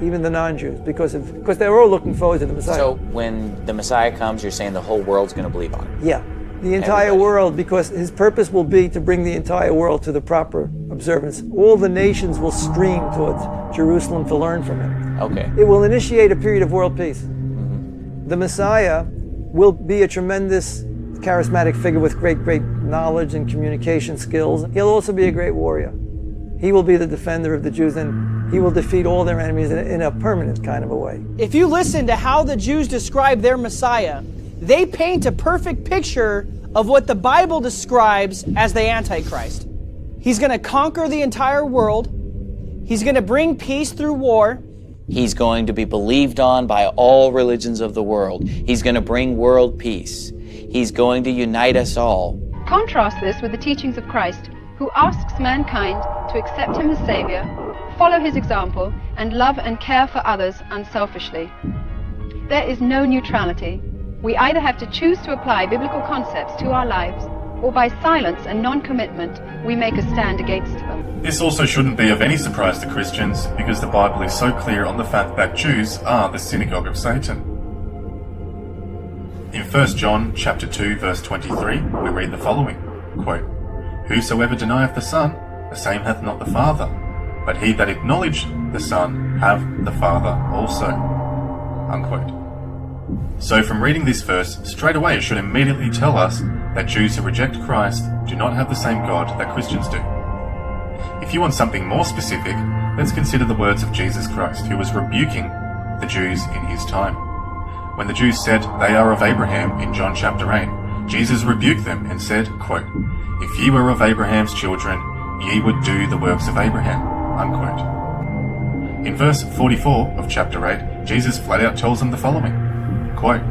even the non-Jews, because they're all looking forward to the Messiah. So when the Messiah comes, you're saying the whole world's going to believe on him? Yeah. The entire world, because his purpose will be to bring the entire world to the proper observance. All the nations will stream towards Jerusalem to learn from him. Okay. It will initiate a period of world peace. Mm-hmm. The Messiah will be a tremendous charismatic figure with great knowledge and communication skills. He'll also be a great warrior. He will be the defender of the Jews, and he will defeat all their enemies in a permanent kind of a way. If you listen to how the Jews describe their Messiah, they paint a perfect picture of what the Bible describes as the Antichrist. He's going to conquer the entire world. He's going to bring peace through war. He's going to be believed on by all religions of the world. He's going to bring world peace. He's going to unite us all. Contrast this with the teachings of Christ, who asks mankind to accept him as Savior, follow his example, and love and care for others unselfishly. There is no neutrality. We either have to choose to apply biblical concepts to our lives, or by silence and non-commitment, we make a stand against them. This also shouldn't be of any surprise to Christians, because the Bible is so clear on the fact that Jews are the synagogue of Satan. In 1 John chapter 2, verse 23, we read the following, quote, "Whosoever denieth the Son, the same hath not the Father, but he that acknowledgeth the Son hath the Father also." Unquote. So from reading this verse, straight away it should immediately tell us that Jews who reject Christ do not have the same God that Christians do. If you want something more specific, let's consider the words of Jesus Christ, who was rebuking the Jews in his time. When the Jews said they are of Abraham in John chapter 8, Jesus rebuked them and said, quote, "If ye were of Abraham's children, ye would do the works of Abraham." Unquote. In verse 44 of chapter 8, Jesus flat out tells them the following, quote,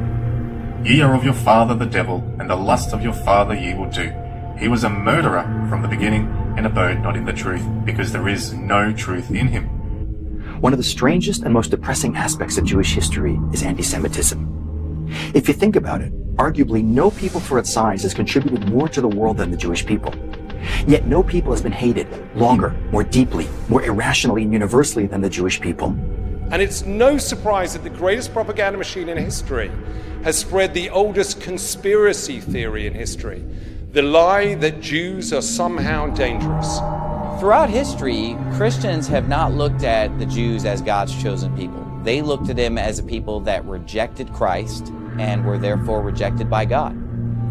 "Ye are of your father the devil, and the lust of your father ye will do. He was a murderer from the beginning, and abode not in the truth, because there is no truth in him." One of the strangest and most depressing aspects of Jewish history is anti-Semitism. If you think about it, arguably no people for its size has contributed more to the world than the Jewish people. Yet no people has been hated longer, more deeply, more irrationally and universally than the Jewish people. And it's no surprise that the greatest propaganda machine in history has spread the oldest conspiracy theory in history, the lie that Jews are somehow dangerous. Throughout history, Christians have not looked at the Jews as God's chosen people. They looked at them as a people that rejected Christ and were therefore rejected by God.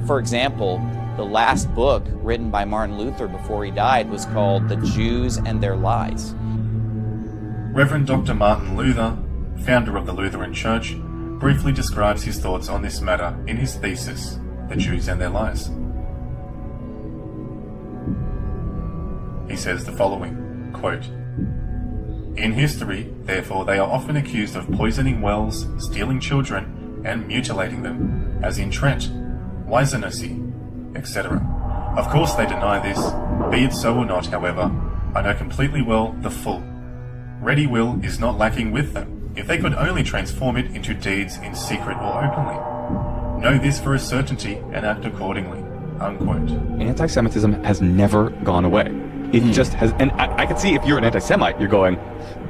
For example, the last book written by Martin Luther before he died was called The Jews and Their Lies. Reverend Dr. Martin Luther, founder of the Lutheran Church, briefly describes his thoughts on this matter in his thesis, The Jews and Their Lies. He says the following, quote, "In history, therefore, they are often accused of poisoning wells, stealing children, and mutilating them, as in Trent, Wisenessy, etc. Of course they deny this. Be it so or not, however, I know completely well the full. Ready will is not lacking with them, if they could only transform it into deeds in secret or openly. Know this for a certainty and act accordingly." Unquote. Anti-Semitism has never gone away. It just has, and I can see if you're an anti-Semite, you're going,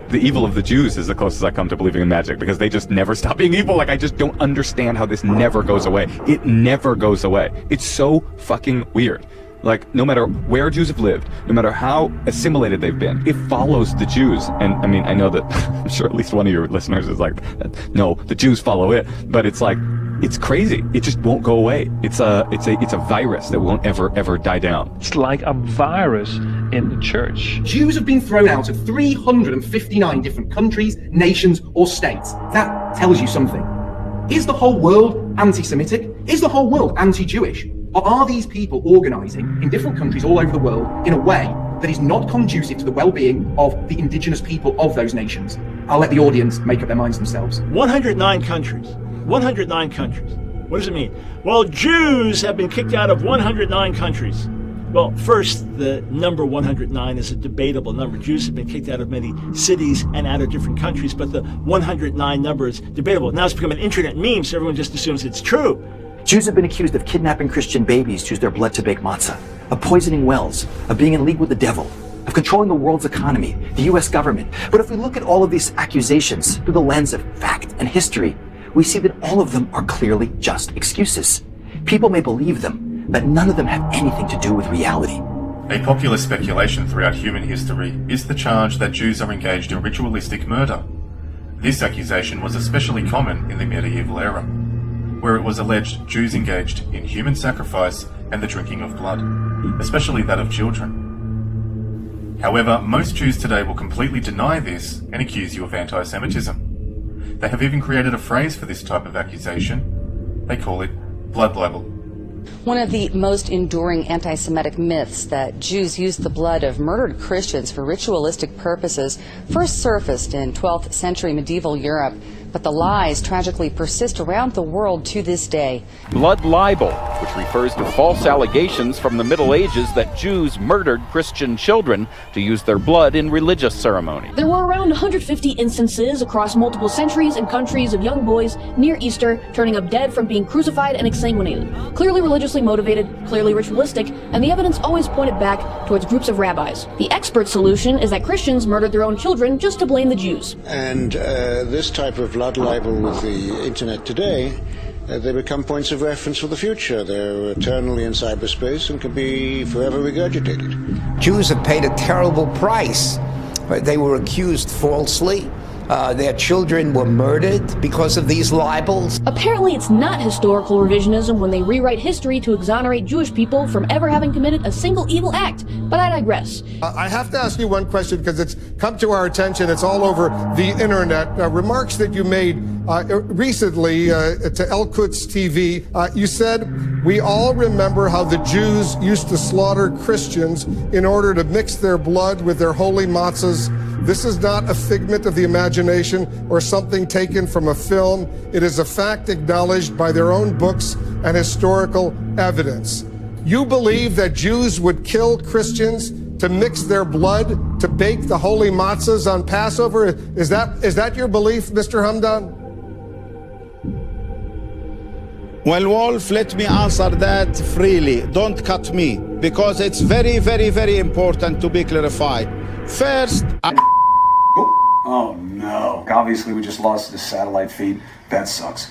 the evil of the Jews is the closest I come to believing in magic, because they just never stop being evil. Like, I just don't understand how this never goes away. It never goes away. It's so fucking weird. Like, no matter where Jews have lived, no matter how assimilated they've been, it follows the Jews. And I mean, I know that I'm sure at least one of your listeners is like, no, the Jews follow it. But it's like, it's crazy. It just won't go away. It's a virus that won't ever die down. It's like a virus in the church. Jews have been thrown out of 359 different countries, nations, or states. That tells you something. Is the whole world anti-Semitic? Is the whole world anti-Jewish? Or are these people organizing in different countries all over the world in a way that is not conducive to the well-being of the indigenous people of those nations. I'll let the audience make up their minds themselves. 109 countries. 109 countries. What does it mean? Well, Jews have been kicked out of 109 countries. Well, first, the number 109 is a debatable number. Jews have been kicked out of many cities and out of different countries, but the 109 number is debatable. Now it's become an internet meme, so everyone just assumes it's true. Jews have been accused of kidnapping Christian babies to use their blood to bake matzah, of poisoning wells, of being in league with the devil, of controlling the world's economy, the US government. But if we look at all of these accusations through the lens of fact and history, we see that all of them are clearly just excuses. People may believe them, but none of them have anything to do with reality. A popular speculation throughout human history is the charge that Jews are engaged in ritualistic murder. This accusation was especially common in the medieval era, where it was alleged Jews engaged in human sacrifice and the drinking of blood, especially that of children. However, most Jews today will completely deny this and accuse you of anti-Semitism. They have even created a phrase for this type of accusation. They call it blood libel. One of the most enduring anti-Semitic myths, that Jews used the blood of murdered Christians for ritualistic purposes, first surfaced in 12th century medieval Europe, but the lies tragically persist around the world to this day. Blood libel, which refers to false allegations from the Middle Ages that Jews murdered Christian children to use their blood in religious ceremonies. There were around 150 instances across multiple centuries and countries of young boys near Easter turning up dead from being crucified and exsanguinated. Clearly religiously motivated, clearly ritualistic, and the evidence always pointed back towards groups of rabbis. The expert solution is that Christians murdered their own children just to blame the Jews. And this type of blood libel with the internet today, they become points of reference for the future. They're eternally in cyberspace and can be forever regurgitated. Jews have paid a terrible price. They were accused falsely. Their children were murdered because of these libels. Apparently it's not historical revisionism when they rewrite history to exonerate Jewish people from ever having committed a single evil act, but I digress. I have to ask you one question because it's come to our attention. It's all over the internet. Remarks that you made recently to El Quds TV. You said, "We all remember how the Jews used to slaughter Christians in order to mix their blood with their holy matzahs. This is not a figment of the imagination or something taken from a film. It is a fact acknowledged by their own books and historical evidence." You believe that Jews would kill Christians to mix their blood to bake the holy matzahs on Passover? Is that your belief, Mr. Hamdan? Well, Wolf, let me answer that freely. Don't cut me, because it's very, very, very important to be clarified. First, Oh no. Obviously we just lost the satellite feed. That sucks.